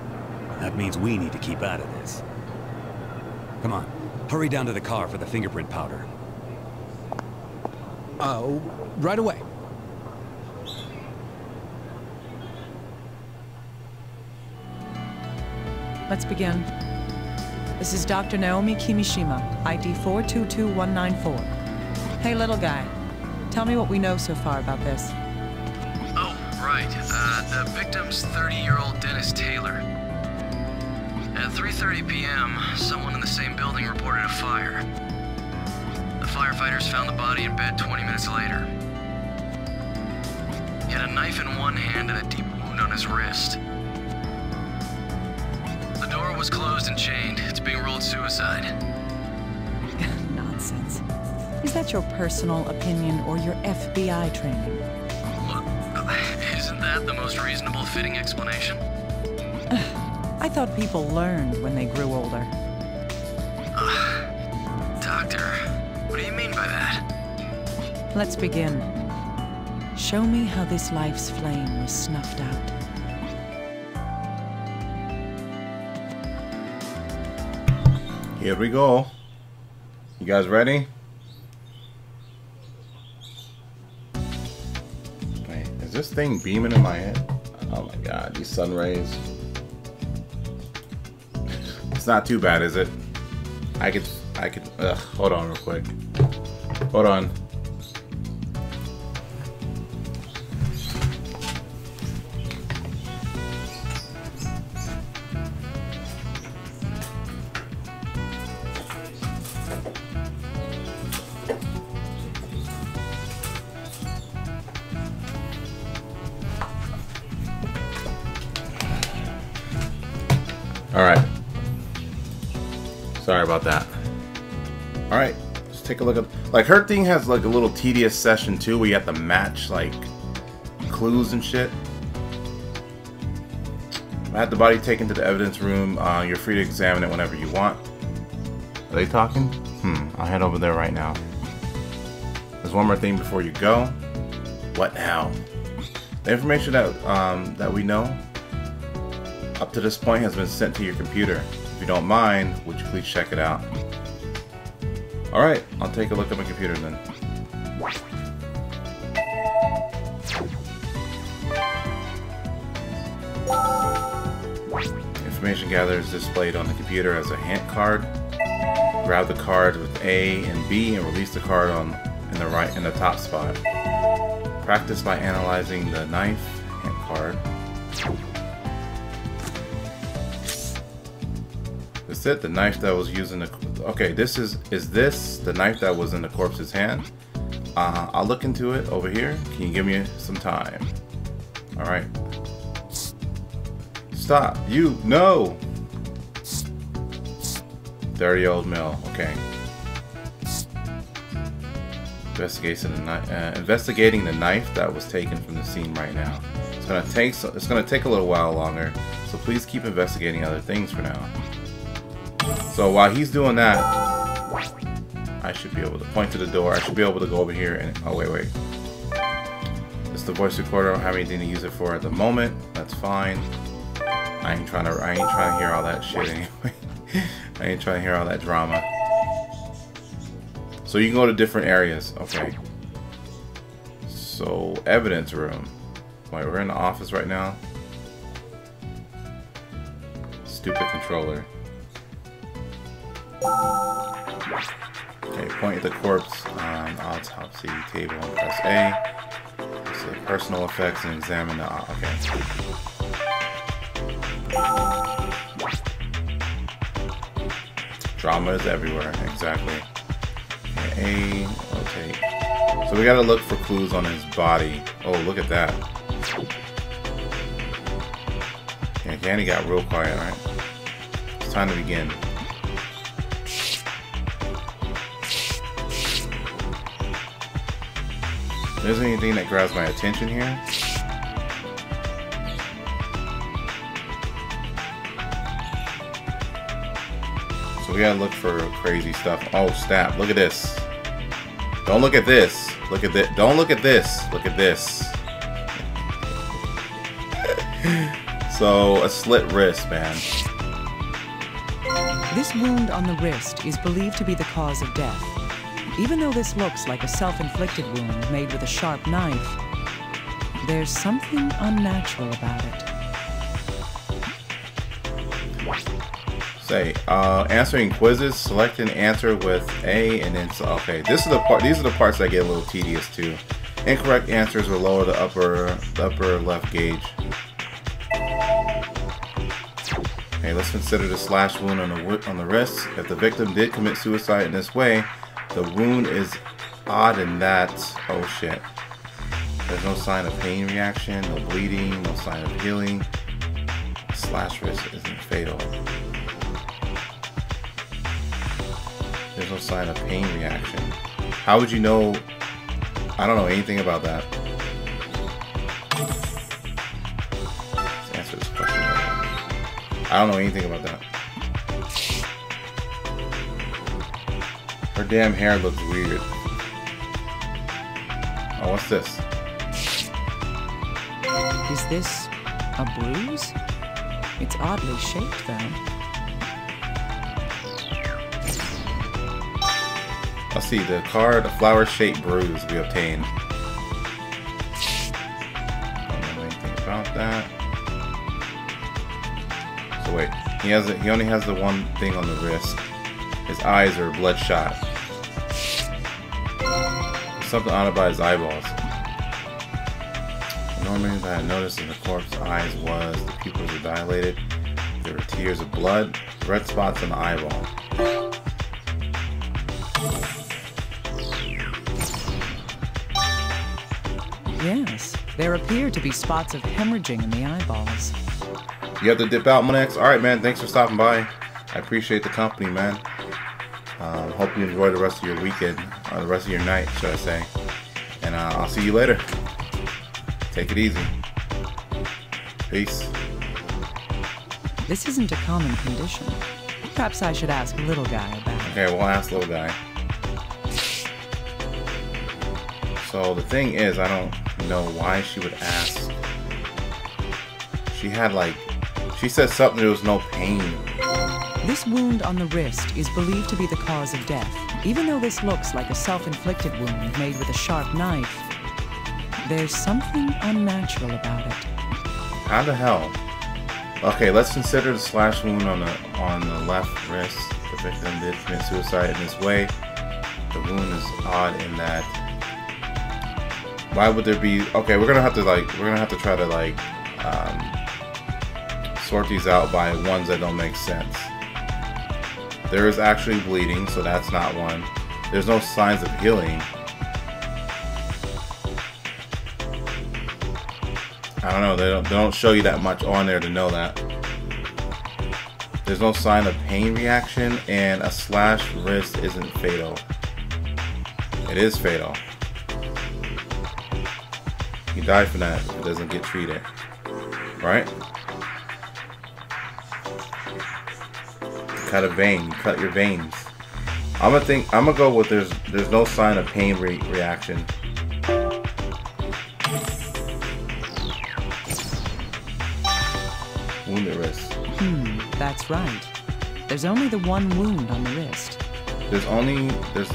E: That means we need to keep out of this. Come on, hurry down to the car for the fingerprint powder.
I: Oh, right away.
S: Let's begin. This is Dr. Naomi Kimishima, ID 422194. Hey, little guy. Tell me what we know so far about this.
T: Oh, right. The victim's 30-year-old Dennis Taylor. At 3:30 p.m., someone in the same building reported a fire. The firefighters found the body in bed 20 minutes later. He had a knife in one hand and a deep wound on his wrist. The door was closed and chained. It's being ruled suicide.
S: Nonsense. Is that your personal opinion or your FBI training?
T: Look, isn't that the most reasonable fitting explanation?
S: I thought people learned when they grew older.
T: Doctor, what do you mean by that?
S: Let's begin. Show me how this life's flame was snuffed out.
A: Here we go. You guys ready? Wait, is this thing beaming in my head? Oh my god, these sun rays. It's not too bad, is it? I could, hold on real quick. Hold on. Alright. Sorry about that. Alright, let's take a look at... Like, her thing has, like, a little tedious session, too, where you have to match, like, clues and shit. I had the body taken to the evidence room. You're free to examine it whenever you want. Are they talking? I'll head over there right now. There's one more thing before you go. What now? The information that we know up to this point has been sent to your computer. If you don't mind, would you please check it out? Alright, I'll take a look at my computer then. Information gathered is displayed on the computer as a hint card. Grab the card with A and B and release the card in the top spot. Practice by analyzing the knife hint card. That's it, the knife that was used in the... Okay, is this the knife that was in the corpse's hand? I'll look into it over here. Can you give me some time? All right. Stop. You. No. Dirty old mill. Okay. Investigating the knife that was taken from the scene right now. It's gonna take a little while longer, so please keep investigating other things for now. So while he's doing that, I should be able to point to the door. I should be able to go over here and oh wait. It's the voice recorder. I don't have anything to use it for at the moment. That's fine. I ain't trying to hear all that shit anyway. I ain't trying to hear all that drama. So you can go to different areas. Okay. So, evidence room. Wait, we're in the office right now. Stupid controller. Okay, point at the corpse on autopsy table and press A. So personal effects and examine the... okay. Drama is everywhere. Exactly. A, rotate. So we gotta look for clues on his body. Oh, look at that. Yeah, Candy got real quiet, right? It's time to begin. If there's anything that grabs my attention here. So we gotta look for crazy stuff. Oh, snap. Look at this. Don't look at this. Look at this. Don't look at this. Look at this. So, a slit wrist, man.
S: This wound on the wrist is believed to be the cause of death. Even though this looks like a self-inflicted wound made with a sharp knife, there's something unnatural about it.
A: Say, answering quizzes, select an answer with A and then okay. These are the parts that get a little tedious too. Incorrect answers will lower the upper left gauge. Okay, let's consider the slash wound on the wrist. If the victim did commit suicide in this way, the wound is odd in that. Oh shit. There's no sign of pain reaction, no bleeding, no sign of healing. Slash wrist isn't fatal. There's no sign of pain reaction. How would you know? I don't know anything about that. Let's answer this question. I don't know anything about that. Her damn hair looks weird. Oh, what's this?
S: Is this a bruise? It's oddly shaped, though.
A: Let's see, the flower-shaped bruise we obtained. Don't know anything about that. So wait, he only has the one thing on the wrist. His eyes are bloodshot. There's something odd about his eyeballs. Normally that I noticed in the corpse's eyes was the pupils were dilated. There were tears of blood, red spots on the eyeball.
S: Yes, there appear to be spots of hemorrhaging in the eyeballs.
A: You have to dip out, Monex. Alright, man, thanks for stopping by. I appreciate the company, man. Hope you enjoy the rest of your weekend, or the rest of your night, should I say. And I'll see you later. Take it easy. Peace.
S: This isn't a common condition. Perhaps I should ask Little Guy about it.
A: Okay, we'll ask Little Guy. So the thing is, I don't know why she would ask. She said something, there was no pain.
S: This wound on the wrist is believed to be the cause of death. Even though this looks like a self-inflicted wound made with a sharp knife, there's something unnatural about it.
A: How the hell? Okay, let's consider the slash wound on the left wrist. The victim did commit suicide in this way. The wound is odd in that. Why would there be? Okay, we're gonna have to try to sort these out by ones that don't make sense. There is actually bleeding, so that's not one. There's no signs of healing. I don't know. They don't show you that much on there to know that. There's no sign of pain reaction, and a slashed wrist isn't fatal. It is fatal. You die from that if it doesn't get treated, right? You cut a vein. You cut your veins. I'm gonna go with there's no sign of pain reaction. Wounded wrist.
S: That's right. There's only the one wound on the wrist.
A: There's only the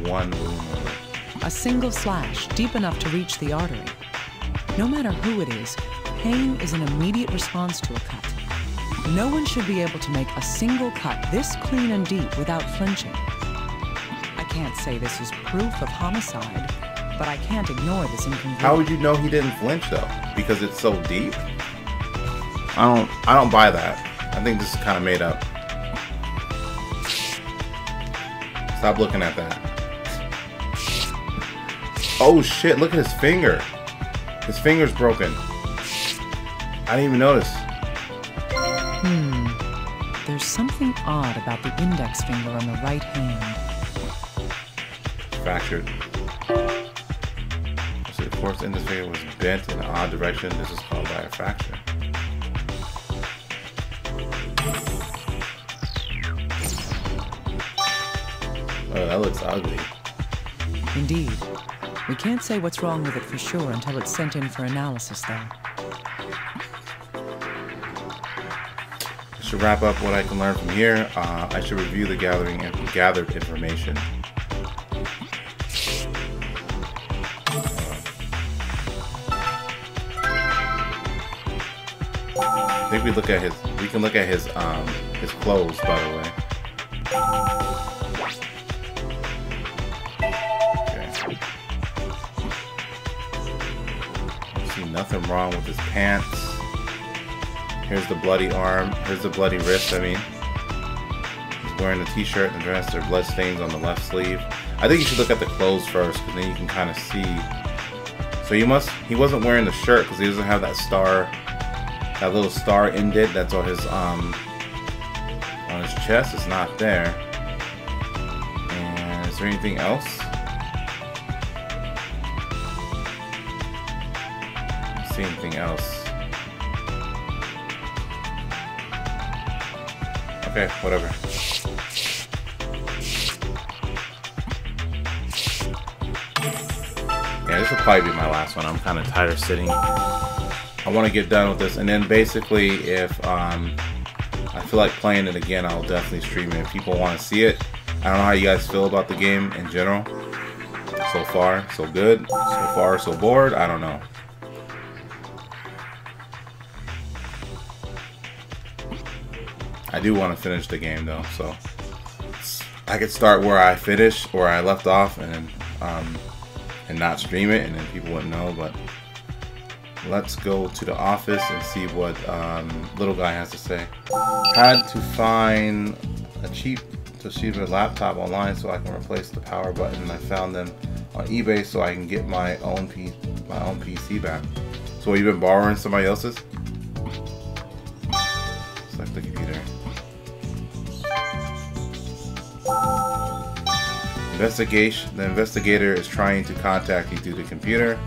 A: one wound on the wrist.
S: A single slash, deep enough to reach the artery. No matter who it is, pain is an immediate response to a cut. No one should be able to make a single cut this clean and deep without flinching. I can't say this is proof of homicide, but I can't ignore this incongruity.
A: How would you know he didn't flinch though? Because it's so deep? I don't buy that. I think this is kind of made up. Stop looking at that. Oh shit, look at his finger. His finger's broken. I didn't even notice.
S: There's something odd about the index finger on the right hand.
A: Fractured. So the fourth index finger was bent in an odd direction. This is called by a fracture. Oh, that looks ugly.
S: Indeed. We can't say what's wrong with it for sure until it's sent in for analysis, though.
A: I should wrap up what I can learn from here. I should review the gathered information. I think we can look at his clothes, by the way. Nothing wrong with his pants. Here's the bloody arm. Here's the bloody wrist, I mean. He's wearing a t-shirt and a dress. There are blood stains on the left sleeve. I think you should look at the clothes first, because then you can kind of see. So he wasn't wearing the shirt because he doesn't have that star, that little star indent that's on his chest. It's not there. And is there anything else? See anything else? Okay, whatever. Yeah, this will probably be my last one. I'm kind of tired of sitting. I want to get done with this, and then basically, if I feel like playing it again, I'll definitely stream it. If people want to see it, I don't know how you guys feel about the game in general. So far, so good. So far, so bored. I don't know. I do want to finish the game though, so I could start where I finished, where I left off, and not stream it, and then people wouldn't know. But let's go to the office and see what little guy has to say. Had to find a cheap Toshiba laptop online so I can replace the power button, and I found them on eBay so I can get my own PC back. So you've been borrowing somebody else's? Select the computer. The investigator is trying to contact you through the computer.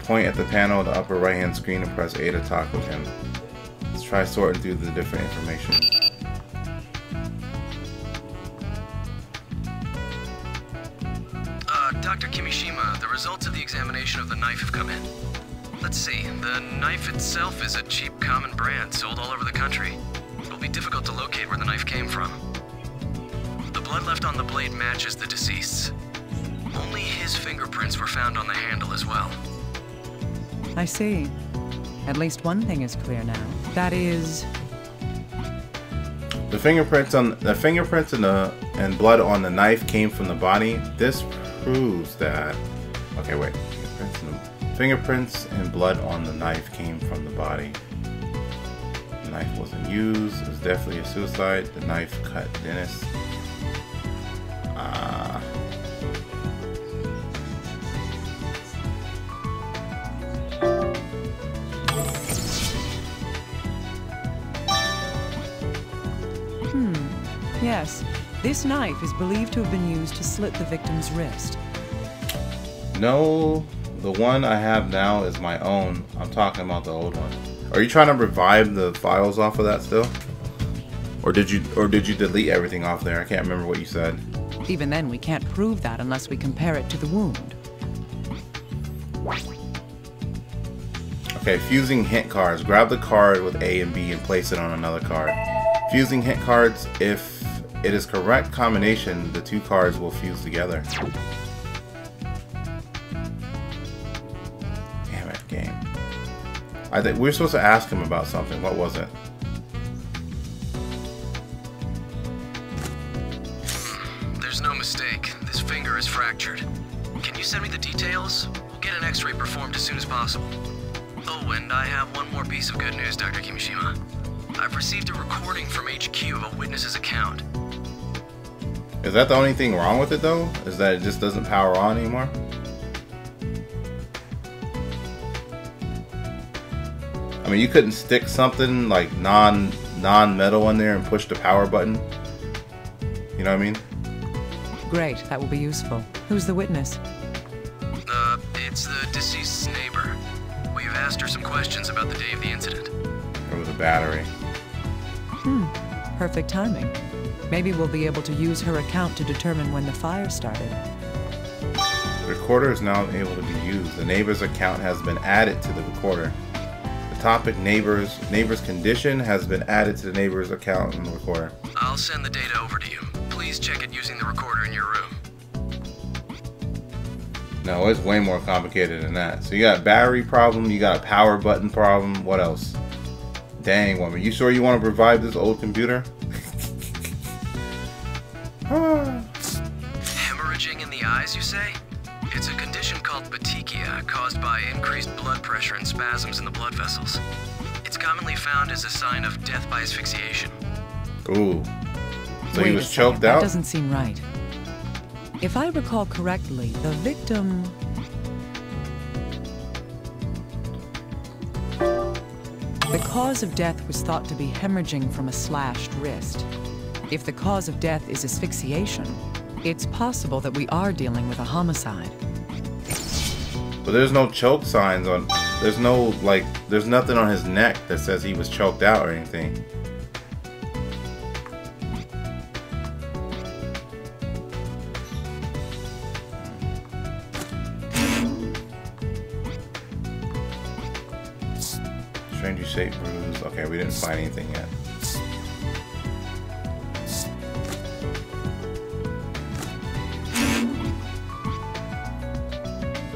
A: Point at the panel on the upper right hand screen and press A to talk with him. Let's try sorting through the different information.
T: Dr. Kimishima, the results of the examination of the knife have come in. Let's see, the knife itself is a cheap common brand sold all over the country. It'll be difficult to locate where the knife came from. The blood left on the blade matches the deceased's. Only his fingerprints were found on the handle as well.
S: I see. At least one thing is clear now. That is...
A: The fingerprints and blood on the knife came from the body. This proves that... Okay, wait. Fingerprints and blood on the knife came from the body. The knife wasn't used. It was definitely a suicide. The knife cut Dennis.
S: Yes, this knife is believed to have been used to slit the victim's wrist.
A: No, the one I have now is my own. I'm talking about the old one. Are you trying to revive the files off of that still? Or did you delete everything off there? I can't remember what you said.
S: Even then, we can't prove that unless we compare it to the wound.
A: Okay, fusing hint cards. Grab the card with A and B and place it on another card. Fusing hint cards, if it is correct combination, the two cards will fuse together. Damn it, game. I think we're supposed to ask him about something. What was it?
T: There's no mistake. This finger is fractured. Can you send me the details? We'll get an X-ray performed as soon as possible. Oh, and I have one more piece of good news, Dr. Kimishima. I've received a recording from HQ of a witness's account.
A: Is that the only thing wrong with it, though? Is that it just doesn't power on anymore? I mean, you couldn't stick something like non-metal in there and push the power button? You know what I mean?
S: Great, that will be useful. Who's the witness?
T: It's the deceased's neighbor. We've asked her some questions about the day of the incident.
A: It was a battery.
S: Perfect timing. Maybe we'll be able to use her account to determine when the fire started.
A: The recorder is now able to be used. The neighbor's account has been added to the recorder. The topic neighbor's condition has been added to the neighbor's account in the recorder.
T: I'll send the data over to you. Please check it using the recorder in your room.
A: No, it's way more complicated than that. So you got a battery problem, you got a power button problem, what else? Dang, woman, you sure you want to revive this old computer?
T: Hemorrhaging in the eyes, you say? It's a condition called petechia, caused by increased blood pressure and spasms in the blood vessels. It's commonly found as a sign of death by asphyxiation.
A: Ooh. So
S: Wait
A: he was
S: a second,
A: choked out?
S: That doesn't seem right. If I recall correctly, the victim... The cause of death was thought to be hemorrhaging from a slashed wrist. If the cause of death is asphyxiation, it's possible that we are dealing with a homicide.
A: But there's no choke signs on... There's no, like... There's nothing on his neck that says he was choked out or anything. Strangely shaped bruise. Okay, we didn't find anything yet.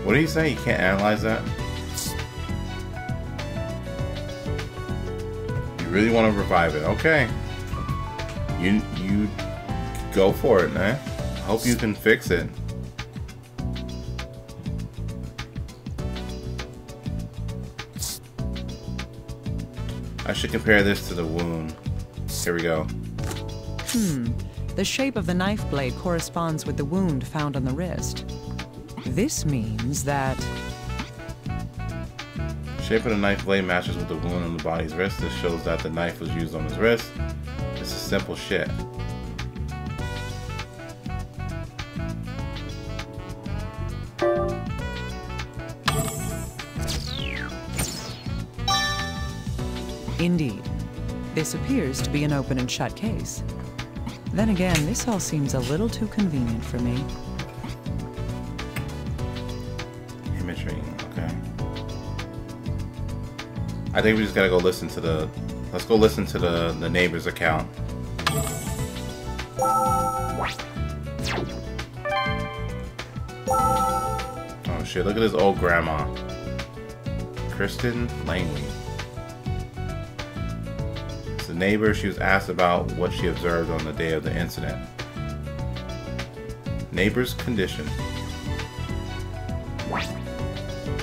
A: What did he say? You can't analyze that? You really want to revive it? Okay. You go for it, man. Hope you can fix it. I should compare this to the wound. Here we go.
S: The shape of the knife blade corresponds with the wound found on the wrist. This means that...
A: Shape of the knife blade matches with the wound on the body's wrist. This shows that the knife was used on his wrist. This is simple shit.
S: Indeed. This appears to be an open and shut case. Then again, this all seems a little too convenient for me.
A: Imagery, okay. I think we just gotta go listen to the... Let's go listen to the neighbor's account. Oh shit, look at this old grandma. Kristen Langley. It's the neighbor. She was asked about what she observed on the day of the incident. Neighbor's condition.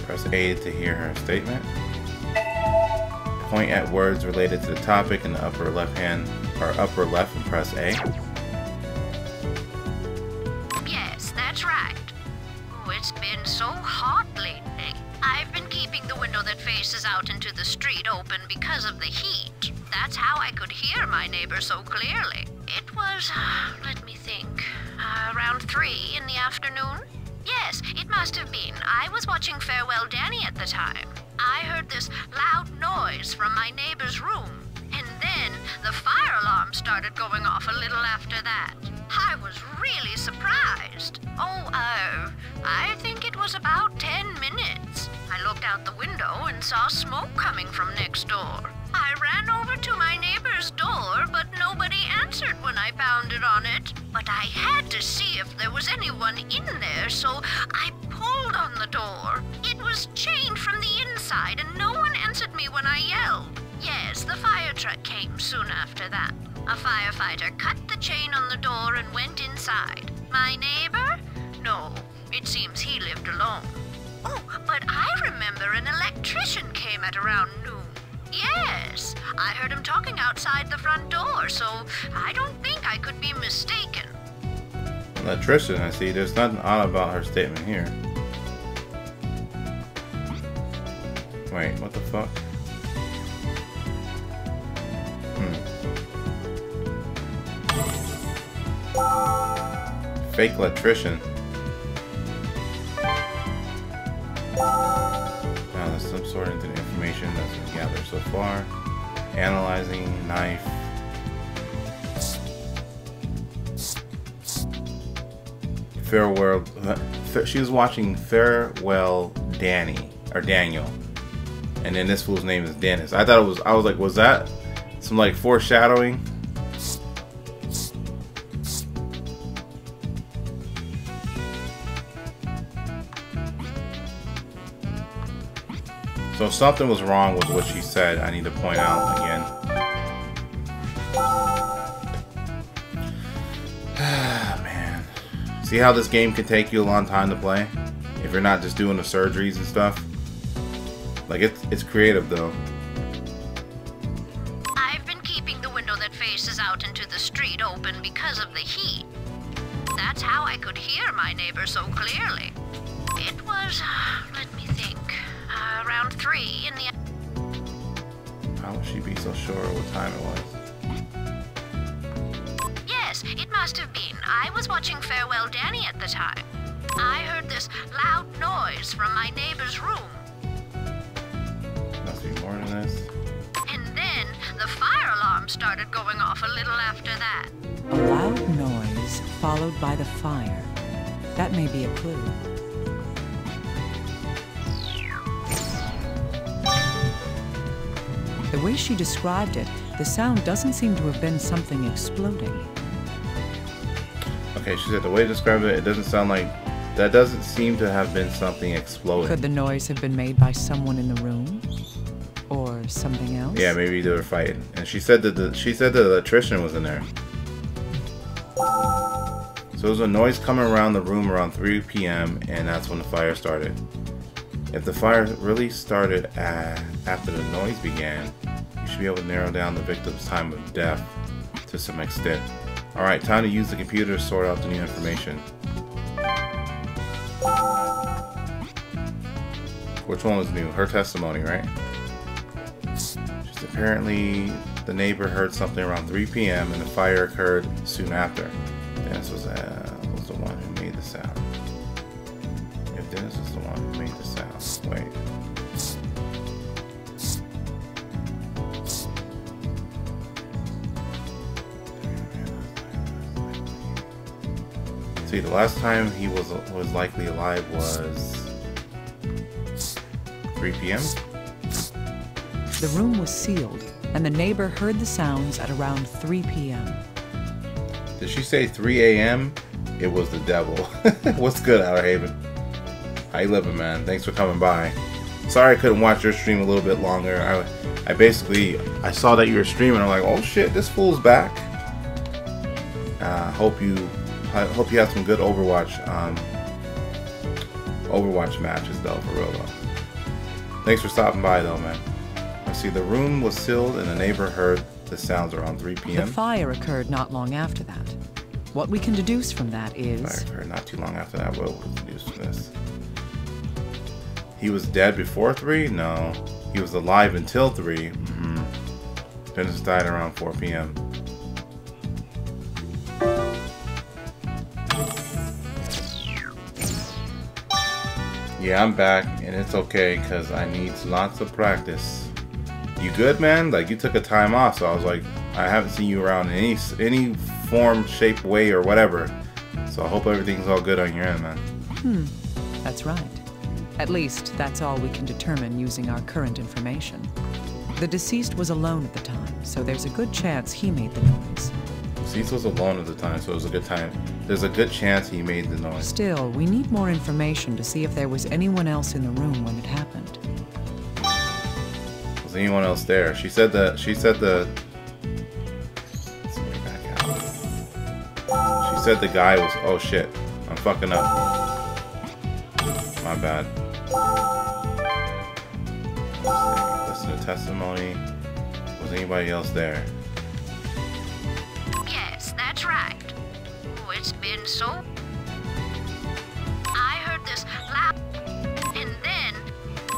A: Press A to hear her statement. Point at words related to the topic in the upper left hand or upper left and press A.
U: Yes, that's right. Oh, it's been so hot lately. I've been keeping the window that faces out into the street open because of the heat. That's how I could hear my neighbor so clearly. It was, let me think, around 3 in the afternoon? Yes, it must have been. I was watching Farewell Danny at the time. I heard this loud noise from my neighbor's room, and then the fire alarm started going off a little after that. I was really surprised. Oh, I think it was about 10 minutes. I looked out the window and saw smoke coming from next door. I ran over to my neighbor's door, but nobody answered when I pounded on it. But I had to see if there was anyone in there, so I pulled on the door. It was chained from the inside, and no one answered me when I yelled. Yes, the fire truck came soon after that. A firefighter cut the chain on the door and went inside. My neighbor? No, it seems he lived alone. Oh, but I remember an electrician came at around noon. Yes, I heard him talking outside the front door, so I don't think I could be mistaken.
A: Electrician, I see. There's nothing odd about her statement here. Wait, what the fuck? Fake electrician. Now there's some sort of information that's been gathered so far. Analyzing knife. Farewell. She was watching Farewell Danny or Daniel, and then this fool's name is Dennis. I thought it was. I was like, was that some like foreshadowing? So something was wrong with what she said. I need to point out again. Man. See how this game can take you a long time to play? If you're not just doing the surgeries and stuff? Like, it's creative, though.
U: I've been keeping the window that faces out into the street open because of the heat. That's how I could hear my neighbor so clearly. It was, let me think, around 3 in the...
A: How would she be so sure what time it was?
U: Yes, it must have been. I was watching Farewell Danny at the time. I heard this loud noise from my neighbor's room.
A: Must be more than this.
U: And then the fire alarm started going off a little after that.
S: A loud noise followed by the fire. That may be a clue. The way she described it, the sound doesn't seem to have been something exploding.
A: Okay, she said the way to describe it, it doesn't sound like... That doesn't seem to have been something exploding.
S: Could the noise have been made by someone in the room? Or something else?
A: Yeah, maybe they were fighting. And she said that the electrician was in there. So there was a noise coming around the room around 3 p.m. and that's when the fire started. If the fire really started after the noise began, you should be able to narrow down the victim's time of death to some extent. Alright, time to use the computer to sort out the new information. Which one was new? Her testimony, right? Just apparently the neighbor heard something around 3 p.m. and the fire occurred soon after. Dennis was the one who made the sound. If Dennis was the one who made the sound. Wait. See, the last time he was likely alive was 3 p.m.
S: The room was sealed, and the neighbor heard the sounds at around 3 p.m.
A: Did she say 3 a.m.? It was the devil. What's good, Outer Haven? How you living, man? Thanks for coming by. Sorry I couldn't watch your stream a little bit longer. I saw that you were streaming. I'm like, oh shit, this fool's back. I hope you have some good Overwatch matches though, for real though. Thanks for stopping by though, man. I see the room was sealed and the neighbor heard the sounds around 3 p.m.
S: The fire occurred not long after that. What we can deduce from that is...
A: The fire occurred not too long after that. What we deduce from this? He was dead before 3? No. He was alive until 3. Dennis died around 4 p.m. Yeah, I'm back, and it's okay because I need lots of practice. You good, man? Like, you took a time off, so I was like, I haven't seen you around in any form, shape, way, or whatever. So I hope everything's all good on your end, man.
S: That's right. At least, that's all we can determine using our current information. The deceased was alone at the time, so there's a good chance he made the noise.
A: Deceased was alone at the time, so it was a good time. There's a good chance he made the noise.
S: Still, we need more information to see if there was anyone else in the room when it happened.
A: Was anyone else there? She said the... Let's see, back out. She said the guy was... Oh shit. I'm fucking up. My bad. Listen to testimony. Was anybody else there?
U: Yes, that's right. Oh, it's been so... I heard this loud... And then...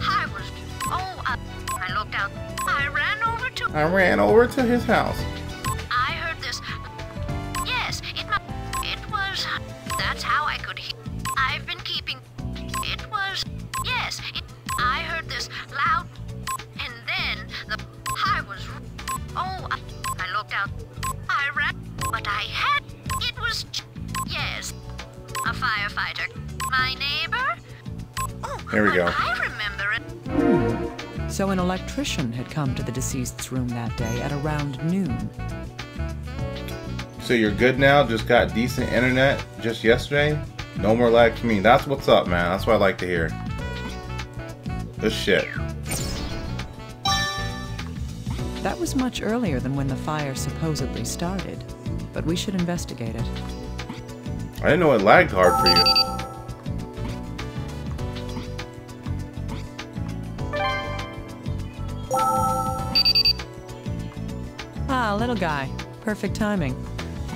U: I was... Oh, I looked out. I ran over to
A: his house.
U: I heard this... Yes, it was... That's how I could hear... I've been keeping... It was... Yes, I heard this loud... And then the... I was... Oh, I looked out. I ran... But I had... It was... Yes. A firefighter. My neighbor? Oh,
A: here we go.
U: I remember it.
S: So an electrician had come to the deceased's room that day at around noon.
A: So you're good now? Just got decent internet just yesterday? No more lag for me. That's what's up, man. That's what I like to hear. Good shit.
S: That was much earlier than when the fire supposedly started, but we should investigate it.
A: I didn't know it lagged hard for you.
S: Ah, little guy. Perfect timing.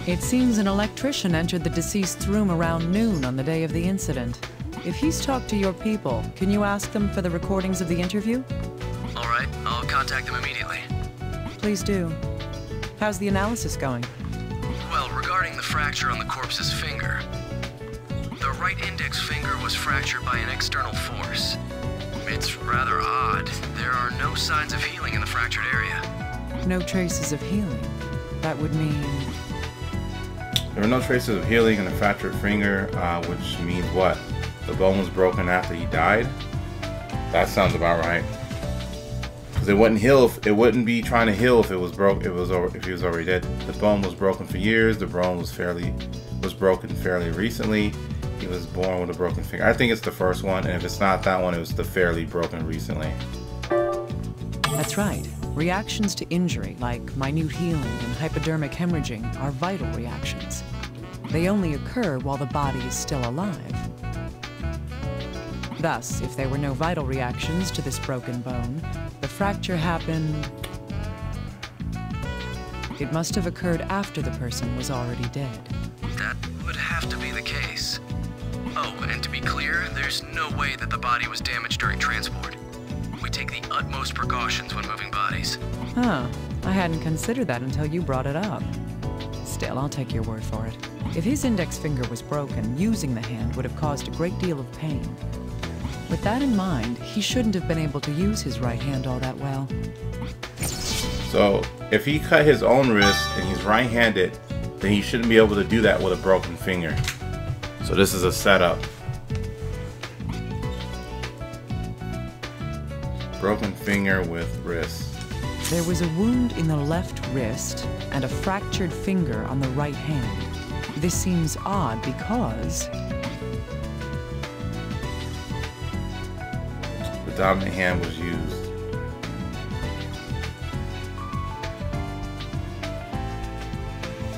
S: It seems an electrician entered the deceased's room around noon on the day of the incident. If he's talked to your people, can you ask them for the recordings of the interview?
T: All right, I'll contact them immediately.
S: Please do. How's the analysis going?
T: Well, regarding the fracture on the corpse's finger, the right index finger was fractured by an external force. It's rather odd. There are no signs of healing in the fractured area.
S: No traces of healing. That would mean...
A: There were no traces of healing in the fractured finger, which means what? The bone was broken after he died? That sounds about right. Because it wouldn't heal. It wouldn't be trying to heal if it was broke. If he was already dead. The bone was broken for years. The bone was broken fairly recently. He was born with a broken finger. I think it's the first one, and if it's not that one, it was the fairly broken recently.
S: That's right. Reactions to injury, like minute healing and hypodermic hemorrhaging, are vital reactions. They only occur while the body is still alive. Thus, if there were no vital reactions to this broken bone, the fracture happened... It must have occurred after the person was already dead.
T: That would have to be the case. Oh, and to be clear, there's no way that the body was damaged during transport. We take the utmost precautions when moving bodies.
S: Huh. I hadn't considered that until you brought it up. Still, I'll take your word for it. If his index finger was broken, using the hand would have caused a great deal of pain. With that in mind, he shouldn't have been able to use his right hand all that well.
A: So, if he cut his own wrist and he's right-handed, then he shouldn't be able to do that with a broken finger. So this is a setup. Broken finger with wrist.
S: There was a wound in the left wrist and a fractured finger on the right hand. This seems odd because...
A: the dominant hand was used.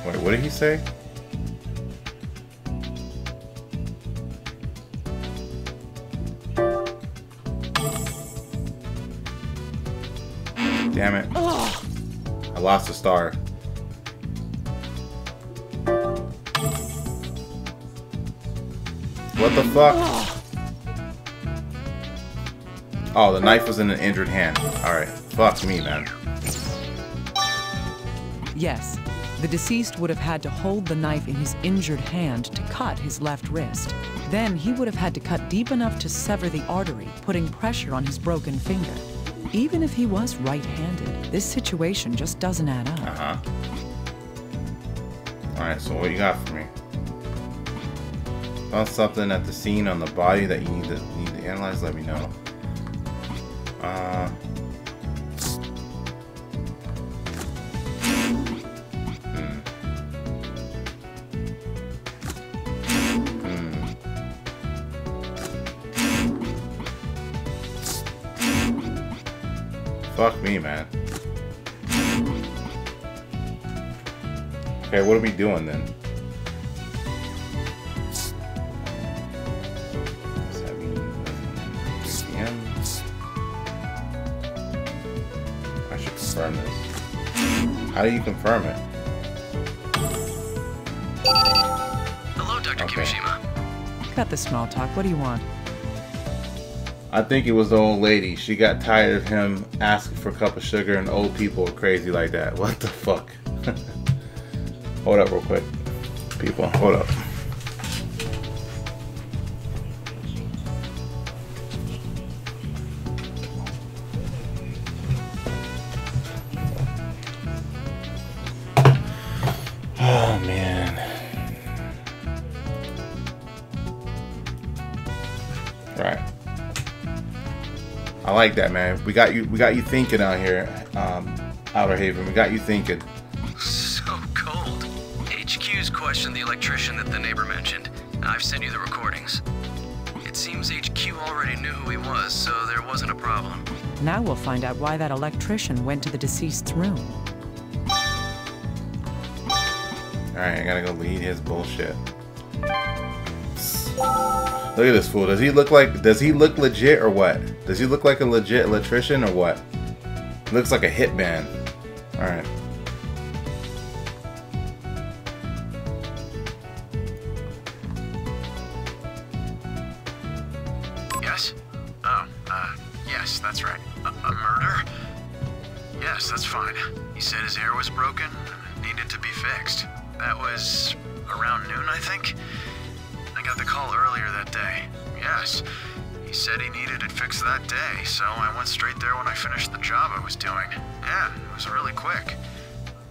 A: Wait, what did he say? Damn it. I lost a star. What the fuck? Oh, the knife was in an injured hand. Alright. Fuck me, man.
S: Yes, The deceased would have had to hold the knife in his injured hand to cut his left wrist. Then he would have had to cut deep enough to sever the artery, putting pressure on his broken finger. Even if he was right-handed, this situation just doesn't add up.
A: Alright, so what you got for me? Found something at the scene on the body that you need to analyze, let me know. Fuck me, man. Okay, what are we doing then? What's that mean? 3 p.m. I should confirm this. How do you confirm it?
T: Hello, Dr. Kimishima.
S: Cut the small talk. What do you want?
A: I think it was the old lady. She got tired of him asking for a cup of sugar, and old people are crazy like that. What the fuck? Hold up real quick. People, hold up. Oh man. Right. I like that, man. We got you thinking out here, Outer Haven. We got you thinking.
T: So cold. HQ's questioned the electrician that the neighbor mentioned. I've sent you the recordings. It seems HQ already knew who he was, so there wasn't a problem.
S: Now we'll find out why that electrician went to the deceased's room.
A: Alright, I gotta go lead his bullshit. Look at this fool. Does he look legit or what? Does he look like a legit electrician or what? Looks like a hitman. Alright.
D: Yes? Oh, yes, that's right. A murder? Yes, that's fine. He said his hair was broken and needed to be fixed. That was around noon, I think? I got the call earlier that day. Yes. He said he needed it fixed that day, so I went straight there when I finished the job I was doing. Yeah, it was really quick.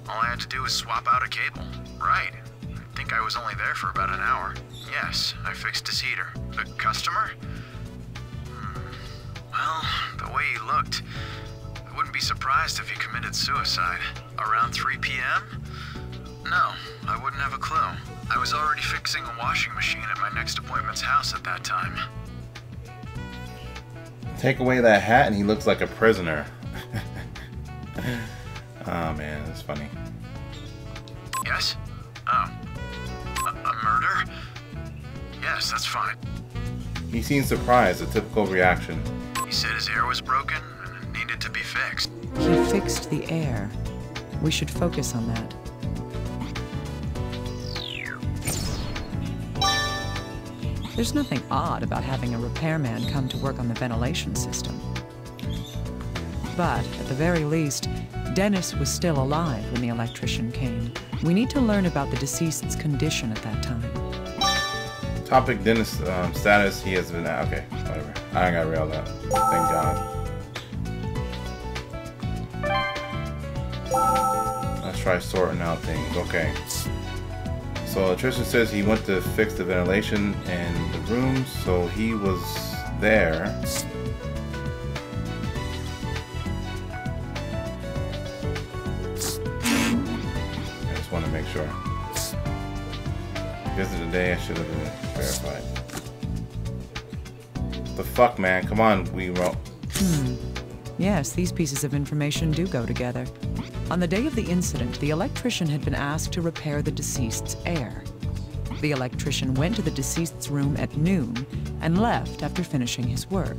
D: All I had to do was swap out a cable. Right. I think I was only there for about an hour. Yes, I fixed his heater. The customer? Well, the way he looked, I wouldn't be surprised if he committed suicide. Around 3 p.m.? No, I wouldn't have a clue. I was already fixing a washing machine at my next appointment's house at that time.
A: Take away that hat and he looks like a prisoner. Oh man, that's funny.
D: Yes? Oh. A murder? Yes, that's fine.
A: He seems surprised, a typical reaction.
D: He said his air was broken and needed to be fixed.
S: He fixed the air. We should focus on that. There's nothing odd about having a repairman come to work on the ventilation system. But, at the very least, Dennis was still alive when the electrician came. We need to learn about the deceased's condition at that time.
A: Topic Dennis status, he has been, okay, whatever. I ain't gotta read all that. Thank God. Let's try sorting out things, okay. So electrician says he went to fix the ventilation in the room, so he was there. I just want to make sure. Visit today, I should have been verified. The fuck, man? Come on, we wrote.
S: Yes, these pieces of information do go together. On the day of the incident, the electrician had been asked to repair the deceased's air. The electrician went to the deceased's room at noon and left after finishing his work.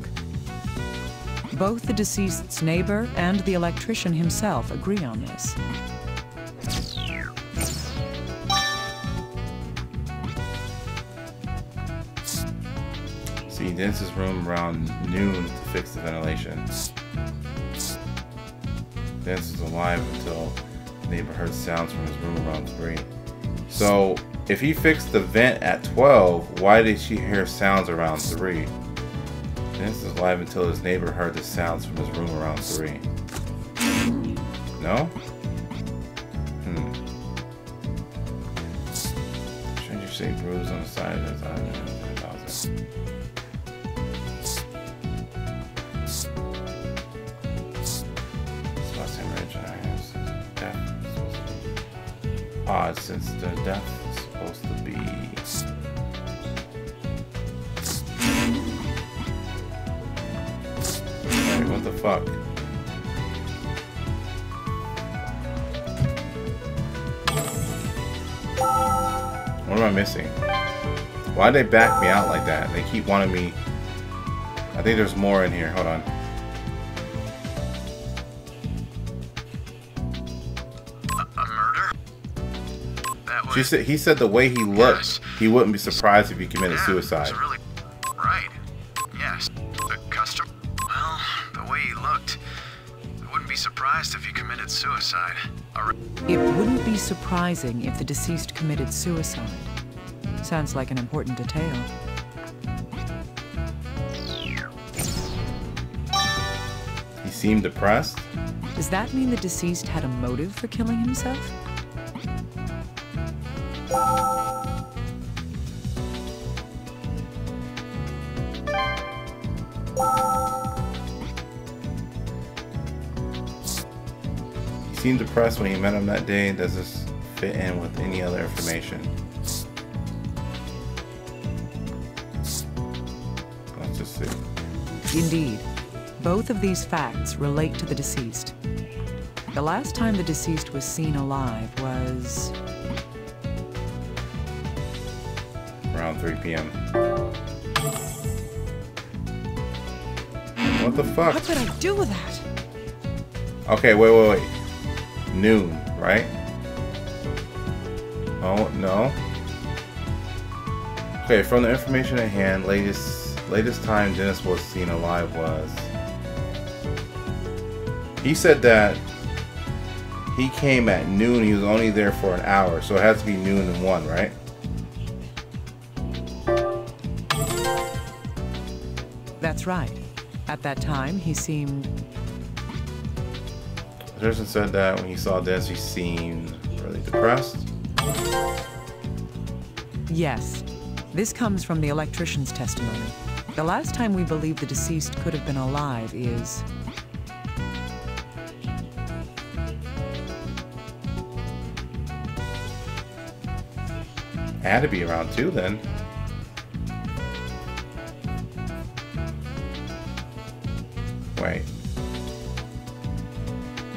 S: Both the deceased's neighbor and the electrician himself agree on this.
A: See, Dennis's room around noon to fix the ventilation. Dennis was alive until Neighbor heard sounds from his room around 3. So, if he fixed the vent at 12, why did she hear sounds around 3? Dennis is alive until his neighbor heard the sounds from his room around 3. No? Stranger shaped bruise on the side of his eye. Odd, since the death is supposed to be. Wait, what the fuck? What am I missing? Why'd they back me out like that? They keep wanting me. I think there's more in here. Hold on. He said the way he looked, he wouldn't be surprised if he committed suicide.
D: Really right. Yes. The customer. Well, the way he looked, I wouldn't be surprised if he committed suicide.
S: It wouldn't be surprising if the deceased committed suicide. Sounds like an important detail.
A: He seemed depressed.
S: Does that mean the deceased had a motive for killing himself?
A: He seemed depressed when he met him that day. Does this fit in with any other information? Let's just see.
S: Indeed. Both of these facts relate to the deceased. The last time the deceased was seen alive was...
A: around 3 p.m. What the fuck?
S: What could I do with that?
A: Okay, wait. Noon, right? Oh, no. Okay, from the information at hand, latest time Dennis was seen alive was... He said that he came at noon, he was only there for an hour, so it has to be noon and 1, right?
S: That's right. At that time, he seemed...
A: The person said that when he saw Dennis, he seemed really depressed.
S: Yes. This comes from the electrician's testimony. The last time we believe the deceased could have been alive is...
A: Had to be around 2 then. Wait.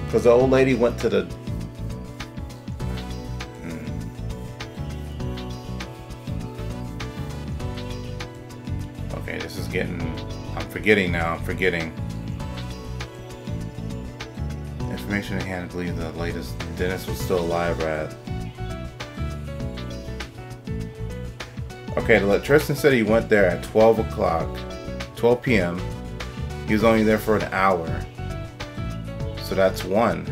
A: Because the old lady went to the... Okay, this is getting... I'm forgetting now. I'm forgetting. Information in hand, I believe the latest Dennis was still alive at... Okay, the electrician said he went there at 12 p.m. He was only there for an hour. So that's 1.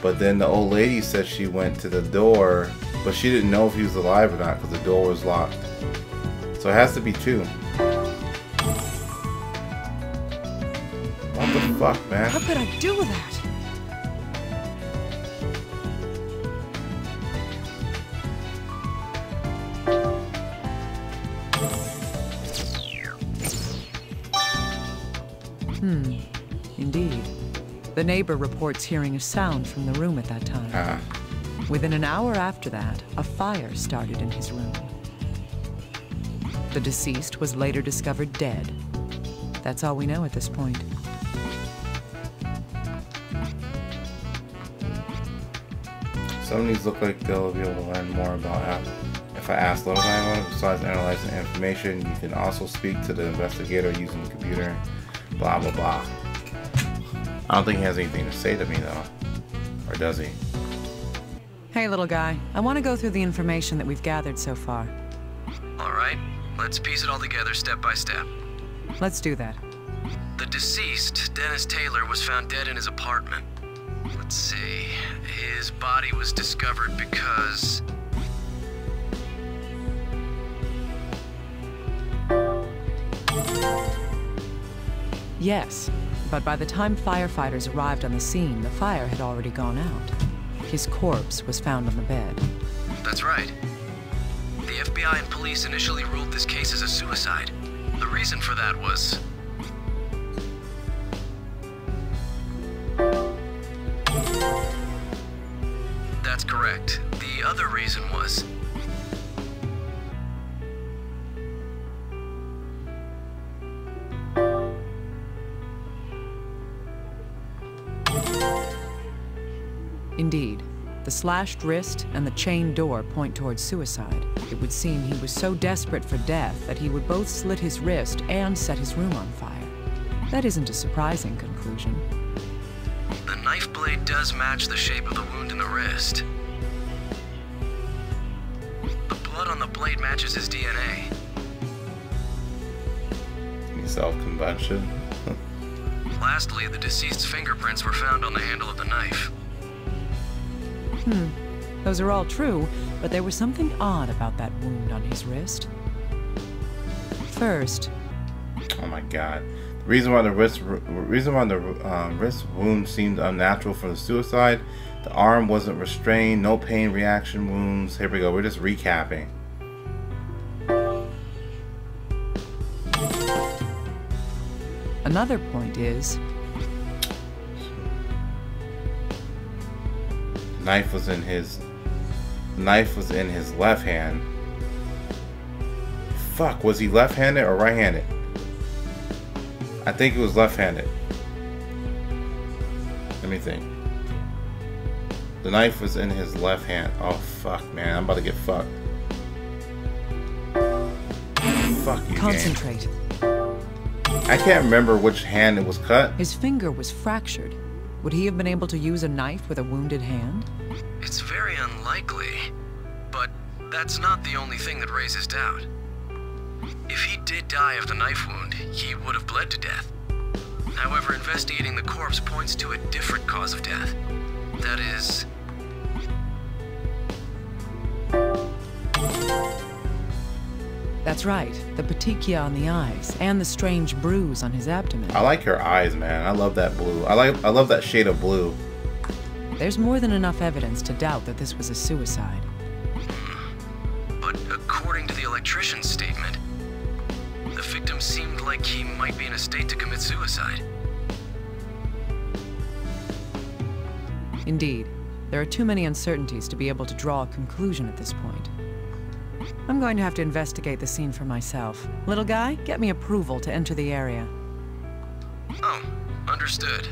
A: But then the old lady said she went to the door, but she didn't know if he was alive or not because the door was locked. So it has to be 2. What the fuck, man?
S: What could I do with that? Indeed. The neighbor reports hearing a sound from the room at that time. Within an hour after that, a fire started in his room. The deceased was later discovered dead. That's all we know at this point.
A: Some of these look like they'll be able to learn more about how. If I ask little guy, besides analyzing the information, you can also speak to the investigator using the computer. Blah blah blah. I don't think he has anything to say to me though. Or does he?
S: Hey little guy, I want to go through the information that we've gathered so far.
T: Alright, let's piece it all together step by step.
S: Let's do that.
T: The deceased, Dennis Taylor, was found dead in his apartment. Let's see. His body was discovered because...
S: Yes, but by the time firefighters arrived on the scene, the fire had already gone out. His corpse was found on the bed.
T: That's right. The FBI and police initially ruled this case as a suicide. The reason for that was... That's correct. The other reason was...
S: Indeed, the slashed wrist and the chained door point towards suicide. It would seem he was so desperate for death that he would both slit his wrist and set his room on fire. That isn't a surprising conclusion.
T: The knife blade does match the shape of the wound in the wrist. The blood on the blade matches his DNA.
A: Self-combustion.
T: Lastly, the deceased's fingerprints were found on the handle of the knife.
S: Those are all true, but there was something odd about that wound on his wrist. First...
A: Oh my god. The reason why the wrist wound seemed unnatural for the suicide, the arm wasn't restrained, no pain reaction wounds. Here we go, we're just recapping.
S: Another point is...
A: The knife was in his left hand. Fuck, was he left-handed or right-handed? I think it was left-handed. Let me think. The knife was in his left hand. Oh fuck, man, I'm about to get fucked. Fuck you,
S: Concentrate.
A: Game. I can't remember which hand it was cut.
S: His finger was fractured. Would he have been able to use a knife with a wounded hand?
T: It's very unlikely, but that's not the only thing that raises doubt. If he did die of the knife wound, he would have bled to death. However, investigating the corpse points to a different cause of death. That is...
S: That's right, the petechia on the eyes, and the strange bruise on his abdomen.
A: I like her eyes, man. I love that blue. I love that shade of blue.
S: There's more than enough evidence to doubt that this was a suicide.
T: But according to the electrician's statement, the victim seemed like he might be in a state to commit suicide.
S: Indeed, there are too many uncertainties to be able to draw a conclusion at this point. I'm going to have to investigate the scene for myself. Little guy, get me approval to enter the area.
T: Oh, understood.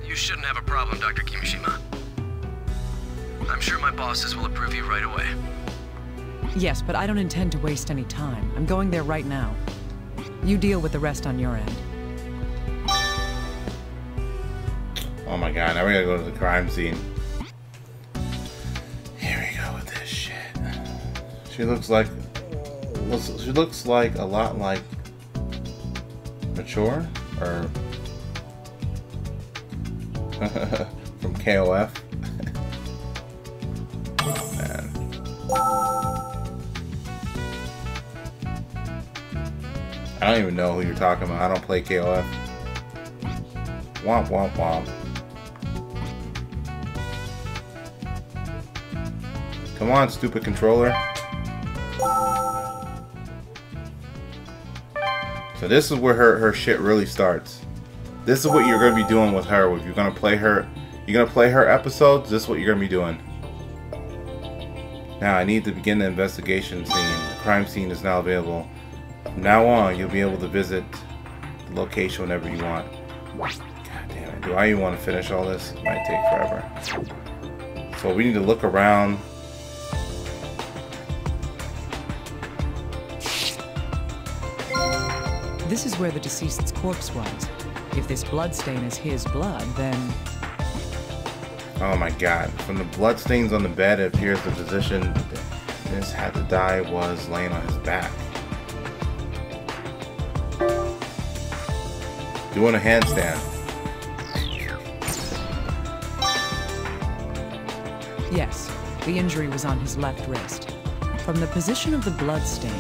T: You shouldn't have a problem, Dr. Kimishima. I'm sure my bosses will approve you right away.
S: Yes, but I don't intend to waste any time. I'm going there right now. You deal with the rest on your end.
A: Oh my god, now we gotta go to the crime scene. Here we go with this shit. She looks like a lot like Mature or from KOF. Oh man. I don't even know who you're talking about. I don't play KOF. Womp womp womp. Come on, stupid controller. So this is where her shit really starts. This is what you're gonna be doing with her. If you're gonna play her episodes, this is what you're gonna be doing. Now I need to begin the investigation scene. The crime scene is now available. From now on, you'll be able to visit the location whenever you want. God damn it. Do I even want to finish all this? It might take forever. So we need to look around.
S: This is where the deceased's corpse was. If this bloodstain is his blood, then...
A: Oh my god. From the bloodstains on the bed, it appears the physician Dennis had to die was laying on his back. Doing a handstand.
S: Yes, the injury was on his left wrist. From the position of the blood stain,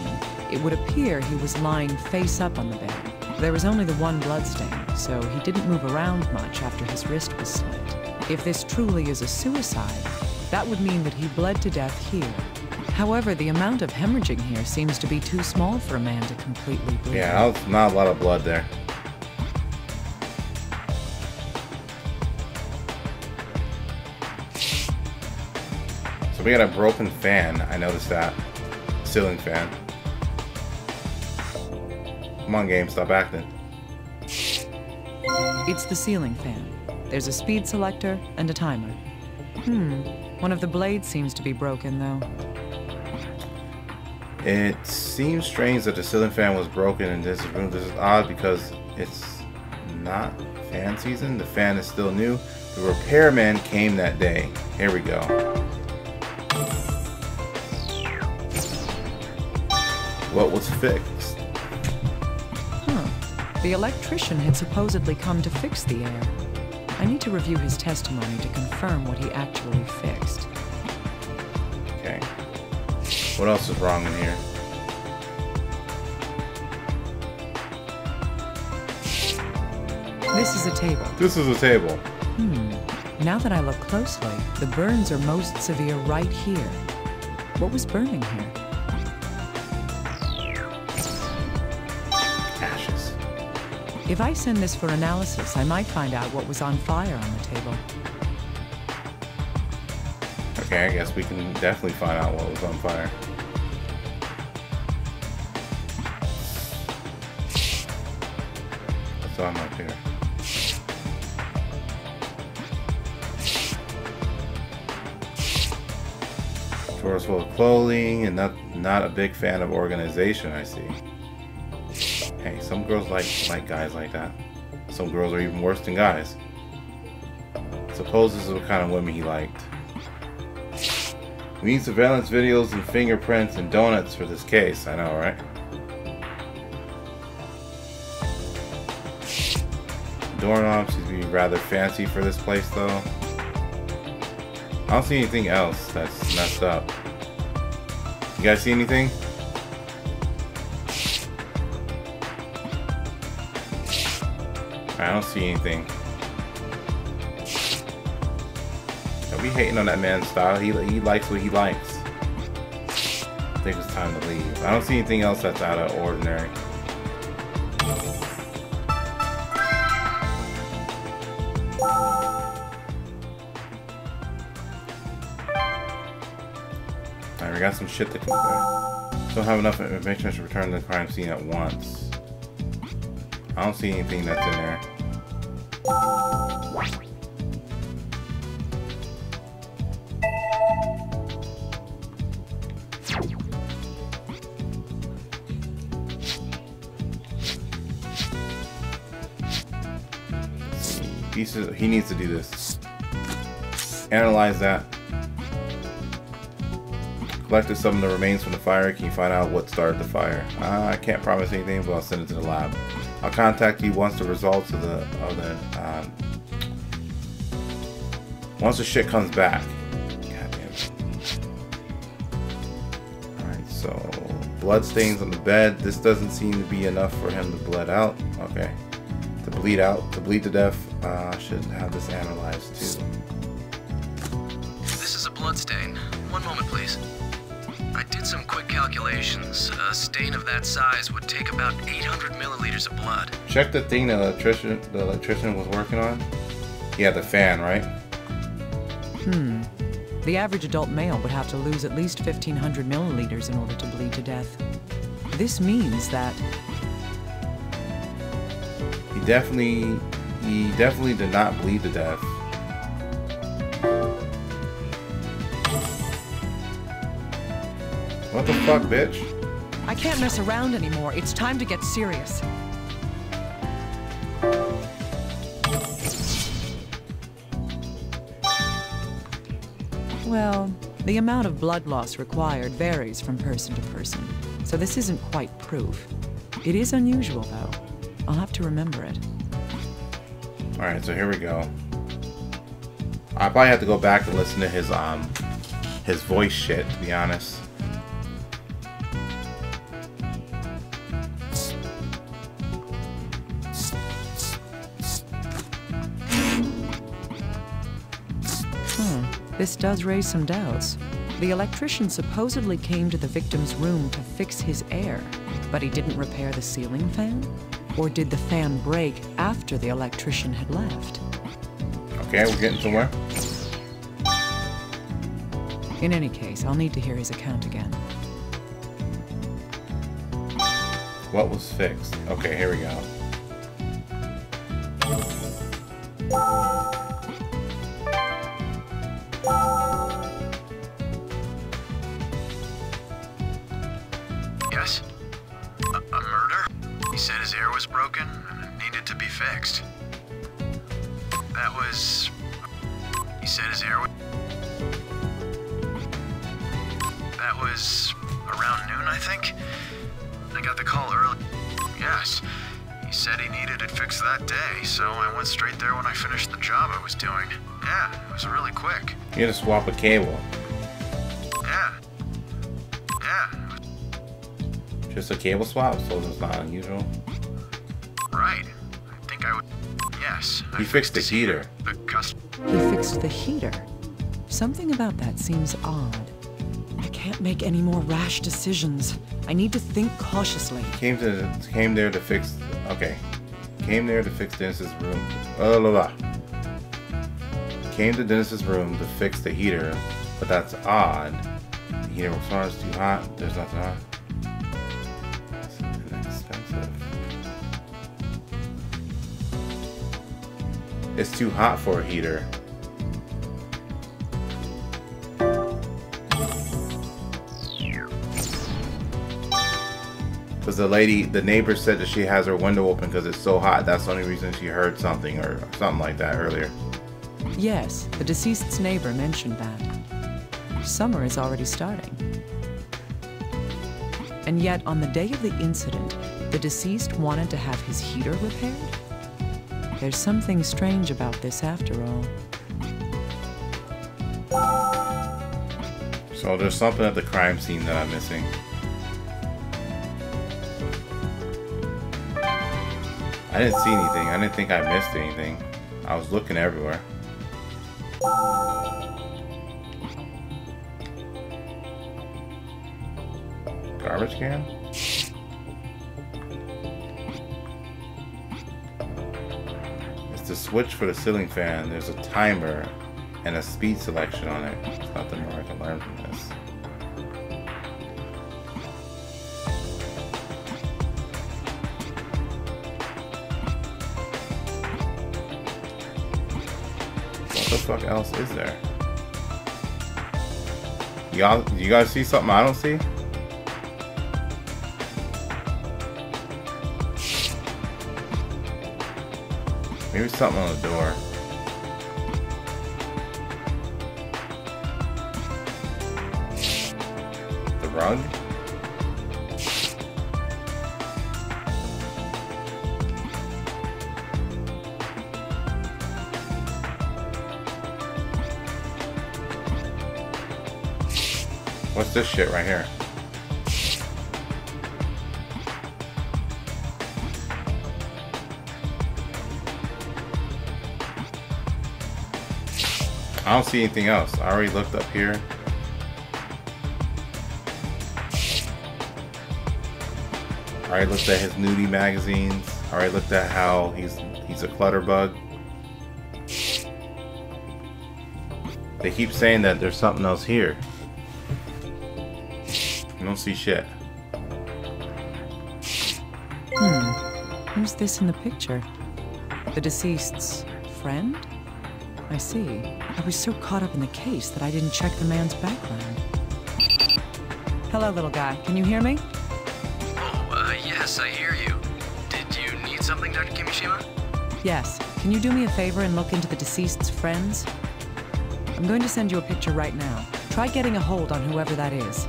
S: it would appear he was lying face up on the bed. There was only the one blood stain, so he didn't move around much after his wrist was slit. If this truly is a suicide, that would mean that he bled to death here. However, the amount of hemorrhaging here seems to be too small for a man to completely bleed.
A: Yeah, that was not a lot of blood there. So we got a broken fan. I noticed that. Ceiling fan. Come on, game, stop acting.
S: It's the ceiling fan. There's a speed selector and a timer. One of the blades seems to be broken, though.
A: It seems strange that the ceiling fan was broken in this room. This is odd because it's not fan season. The fan is still new. The repairman came that day. Here we go. What was fixed?
S: The electrician had supposedly come to fix the air. I need to review his testimony to confirm what he actually fixed.
A: Okay. What else is wrong in here?
S: This is a table.
A: This is a table.
S: Now that I look closely, the burns are most severe right here. What was burning here?
A: Ashes.
S: If I send this for analysis, I might find out what was on fire on the table.
A: Okay, I guess we can definitely find out what was on fire. What's on up here? Drawers full of clothing, and not a big fan of organization, I see. Hey, some girls like guys like that. Some girls are even worse than guys. Suppose this is what kind of women he liked. We need surveillance videos and fingerprints and donuts for this case. I know, right? Doorknob seems to be rather fancy for this place, though. I don't see anything else that's messed up. You guys see anything? I don't see anything. Don't be hating on that man's style. He likes what he likes. I think it's time to leave. I don't see anything else that's out of ordinary. Alright, we got some shit to compare. Don't have enough information to return to the crime scene at once. I don't see anything that's in there. He needs to do this. Analyze that. Collected some of the remains from the fire. Can you find out what started the fire? I can't promise anything, but I'll send it to the lab. I'll contact you once the results of once the shit comes back. God damn it. Alright, so blood stains on the bed. This doesn't seem to be enough for him to bleed out. Okay. To bleed to death. I should have this analyzed too.
T: This is a blood stain. One moment, please. I did some quick calculations. A stain of that size would take about 800 milliliters of blood.
A: Check the thing the electrician was working on. Yeah, the fan, right?
S: The average adult male would have to lose at least 1,500 milliliters in order to bleed to death. This means that
A: he definitely did not bleed to death. What the fuck, bitch?
S: I can't mess around anymore. It's time to get serious. Well, the amount of blood loss required varies from person to person, so this isn't quite proof. It is unusual, though. I'll have to remember it.
A: Alright, so here we go. I probably have to go back and listen to his voice shit, to be honest.
S: This does raise some doubts. The electrician supposedly came to the victim's room to fix his air, but he didn't repair the ceiling fan? Or did the fan break after the electrician had left?
A: Okay, we're getting somewhere.
S: In any case, I'll need to hear his account again.
A: What was fixed? Okay, here we go.
D: Yes? A murder? He said his air was broken and needed to be fixed. That was... He said his air was... That was around noon, I think? I got the call early. Yes. He said he needed it fixed that day, so I went straight there when I finished the job I was doing. Yeah, it was really quick.
A: You had to swap a cable.
D: Yeah. Yeah.
A: Just a cable swap, so it's not unusual.
D: Right. I think I would... Yes.
A: He fixed the heater.
S: He fixed the heater? Something about that seems odd. I can't make any more rash decisions. I need to think cautiously.
A: Came there to fix... Okay. Came there to fix Dennis's room. Blah, blah, blah. Came to Dennis's room to fix the heater, but that's odd. The heater was too hot. There's nothing on. It's inexpensive. It's too hot for a heater. Because the neighbor said that she has her window open because it's so hot. That's the only reason she heard something or something like that earlier.
S: Yes, the deceased's neighbor mentioned that. Summer is already starting. And yet, on the day of the incident, the deceased wanted to have his heater repaired? There's something strange about this after all.
A: So there's something at the crime scene that I'm missing. I didn't see anything. I didn't think I missed anything. I was looking everywhere. Garbage can? It's the switch for the ceiling fan. There's a timer and a speed selection on it. There's nothing more I can learn from this. What the fuck else is there? You guys see something I don't see? Maybe something on the door. The rug? What's this shit right here? I don't see anything else. I already looked up here. I already looked at his nudie magazines. I already looked at how he's a clutter bug. They keep saying that there's something else here. I don't see shit.
S: Who's this in the picture? The deceased's friend? I see. I was so caught up in the case that I didn't check the man's background. Hello, little guy. Can you hear me?
T: Oh, yes, I hear you. Did you need something, Dr. Kimishima?
S: Yes. Can you do me a favor and look into the deceased's friends? I'm going to send you a picture right now. Try getting a hold on whoever that is.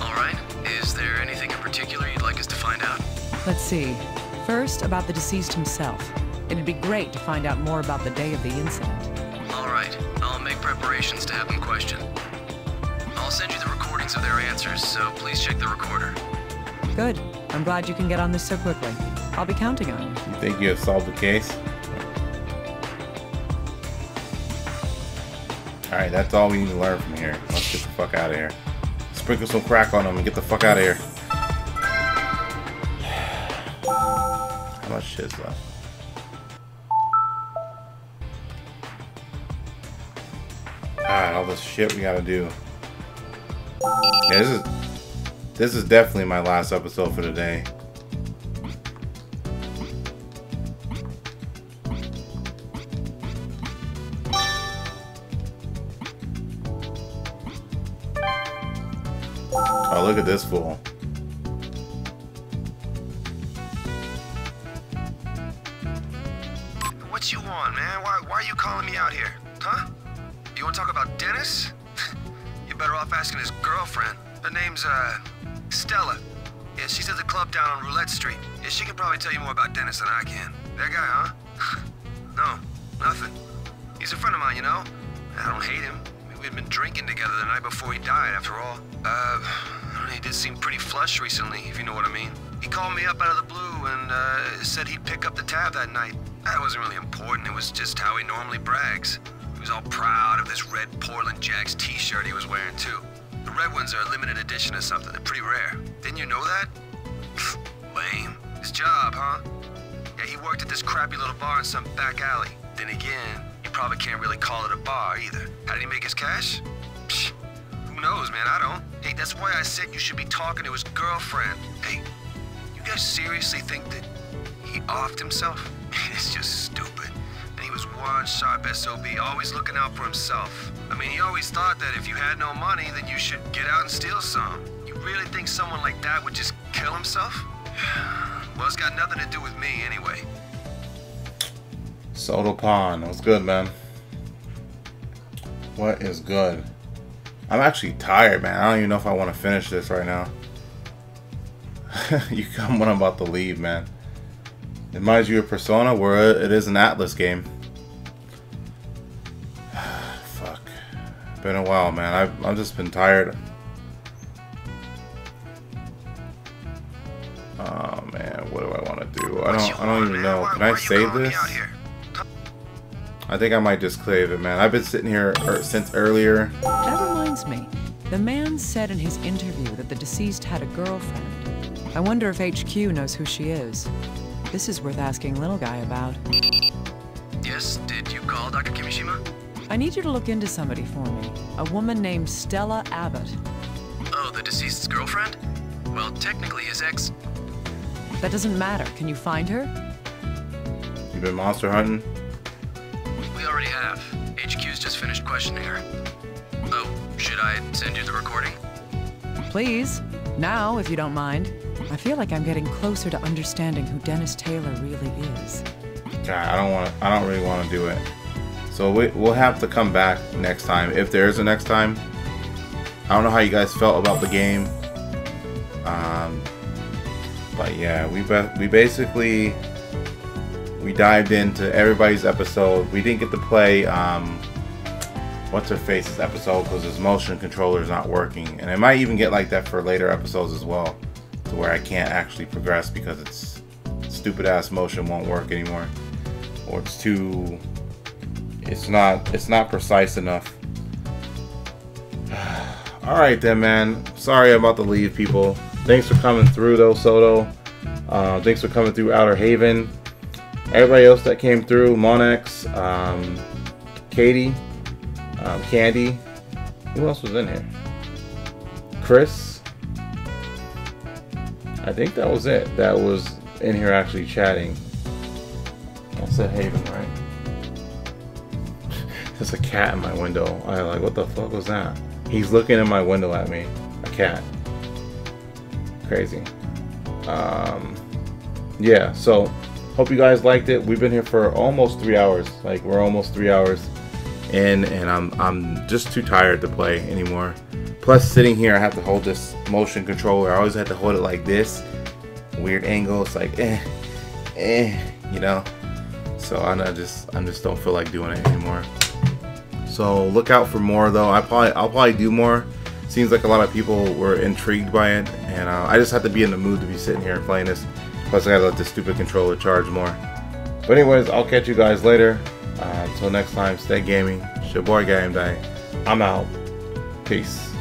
T: All right. Is there anything in particular you'd like us to find out?
S: Let's see. First, about the deceased himself. It'd be great to find out more about the day of the incident.
T: All right, I'll make preparations to have them questioned. I'll send you the recordings of their answers, so please check the recorder.
S: Good. I'm glad you can get on this so quickly. I'll be counting on you.
A: You think you have solved the case? Alright, that's all we need to learn from here. Let's get the fuck out of here. Sprinkle some crack on them and get the fuck out of here. How much shit's left? Alright, all this shit we gotta do. Yeah, this is definitely my last episode for the day. Oh, look at this fool.
D: What you want, man? Why are you calling me out here? Huh? You want to talk about Dennis? You're better off asking his girlfriend. Her name's, Stella. Yeah, she's at the club down on Roulette Street. Yeah, she can probably tell you more about Dennis than I can. That guy, huh? No, nothing. He's a friend of mine, you know? I don't hate him. We'd been drinking together the night before he died, after all. He did seem pretty flush recently, if you know what I mean. He called me up out of the blue and, said he'd pick up the tab that night. That wasn't really important. It was just how he normally brags. He was all proud of this red Portland Jacks t-shirt he was wearing, too. The red ones are a limited edition or something. They're pretty rare. Didn't you know that? Lame. His job, huh? Yeah, he worked at this crappy little bar in some back alley. Then again, you probably can't really call it a bar either. How did he make his cash? Psh, who knows, man? I don't. Hey, that's why I said you should be talking to his girlfriend. Hey, you guys seriously think that he offed himself? It's just stupid. And he was one sharp SOB, always looking out for himself. I mean, he always thought that if you had no money, then you should get out and steal some. You really think someone like that would just kill himself? Well, it's got nothing to do with me anyway.
A: Soda Pond. What's good, man? What is good? I'm actually tired, man. I don't even know if I want to finish this right now. You come when I'm about to leave, man. It reminds you of Persona, where it is an Atlas game. Fuck. Been a while, man. I've just been tired. Oh man, what do I want to do? I don't even know. Can I save this? I think I might just save it, man. I've been sitting here since earlier.
S: That reminds me. The man said in his interview that the deceased had a girlfriend. I wonder if HQ knows who she is. This is worth asking little guy about.
T: Yes, did you call Dr. Kimishima?
S: I need you to look into somebody for me. A woman named Stella Abbott.
T: Oh, the deceased's girlfriend? Well, technically his ex...
S: That doesn't matter. Can you find her?
A: You been monster hunting?
T: We already have. HQ's just finished questioning her. Oh, should I send you the recording?
S: Please. Now, if you don't mind. I feel like I'm getting closer to understanding who Dennis Taylor really is.
A: God, I don't really want to do it. So we'll have to come back next time, if there is a next time. I don't know how you guys felt about the game. But yeah, we basically dived into everybody's episode. We didn't get to play what's her face's episode because his motion controller is not working, and it might even get like that for later episodes as well, to where I can't actually progress because it's stupid ass motion won't work anymore, or it's not precise enough. All right then, man. Sorry I'm about to leave, people. Thanks for coming through though, Soto. Thanks for coming through Outer Haven. Everybody else that came through, Monex, Katie, Candy. Who else was in here? Chris. I think that was it. That was in here actually chatting. I said Haven, right? There's a cat in my window. I'm like, what the fuck was that? He's looking in my window at me. A cat. Crazy. Yeah, so hope you guys liked it. We've been here for almost 3 hours. Like, we're almost 3 hours in, and I'm just too tired to play anymore. Plus, sitting here, I have to hold this motion controller. I always had to hold it like this. Weird angle. It's like, you know. So I just don't feel like doing it anymore. So look out for more though. I'll probably do more. Seems like a lot of people were intrigued by it, and I just have to be in the mood to be sitting here and playing this. Plus I gotta let this stupid controller charge more. But anyways, I'll catch you guys later. Until next time, stay gaming. It's your boy Gameday. I'm out. Peace.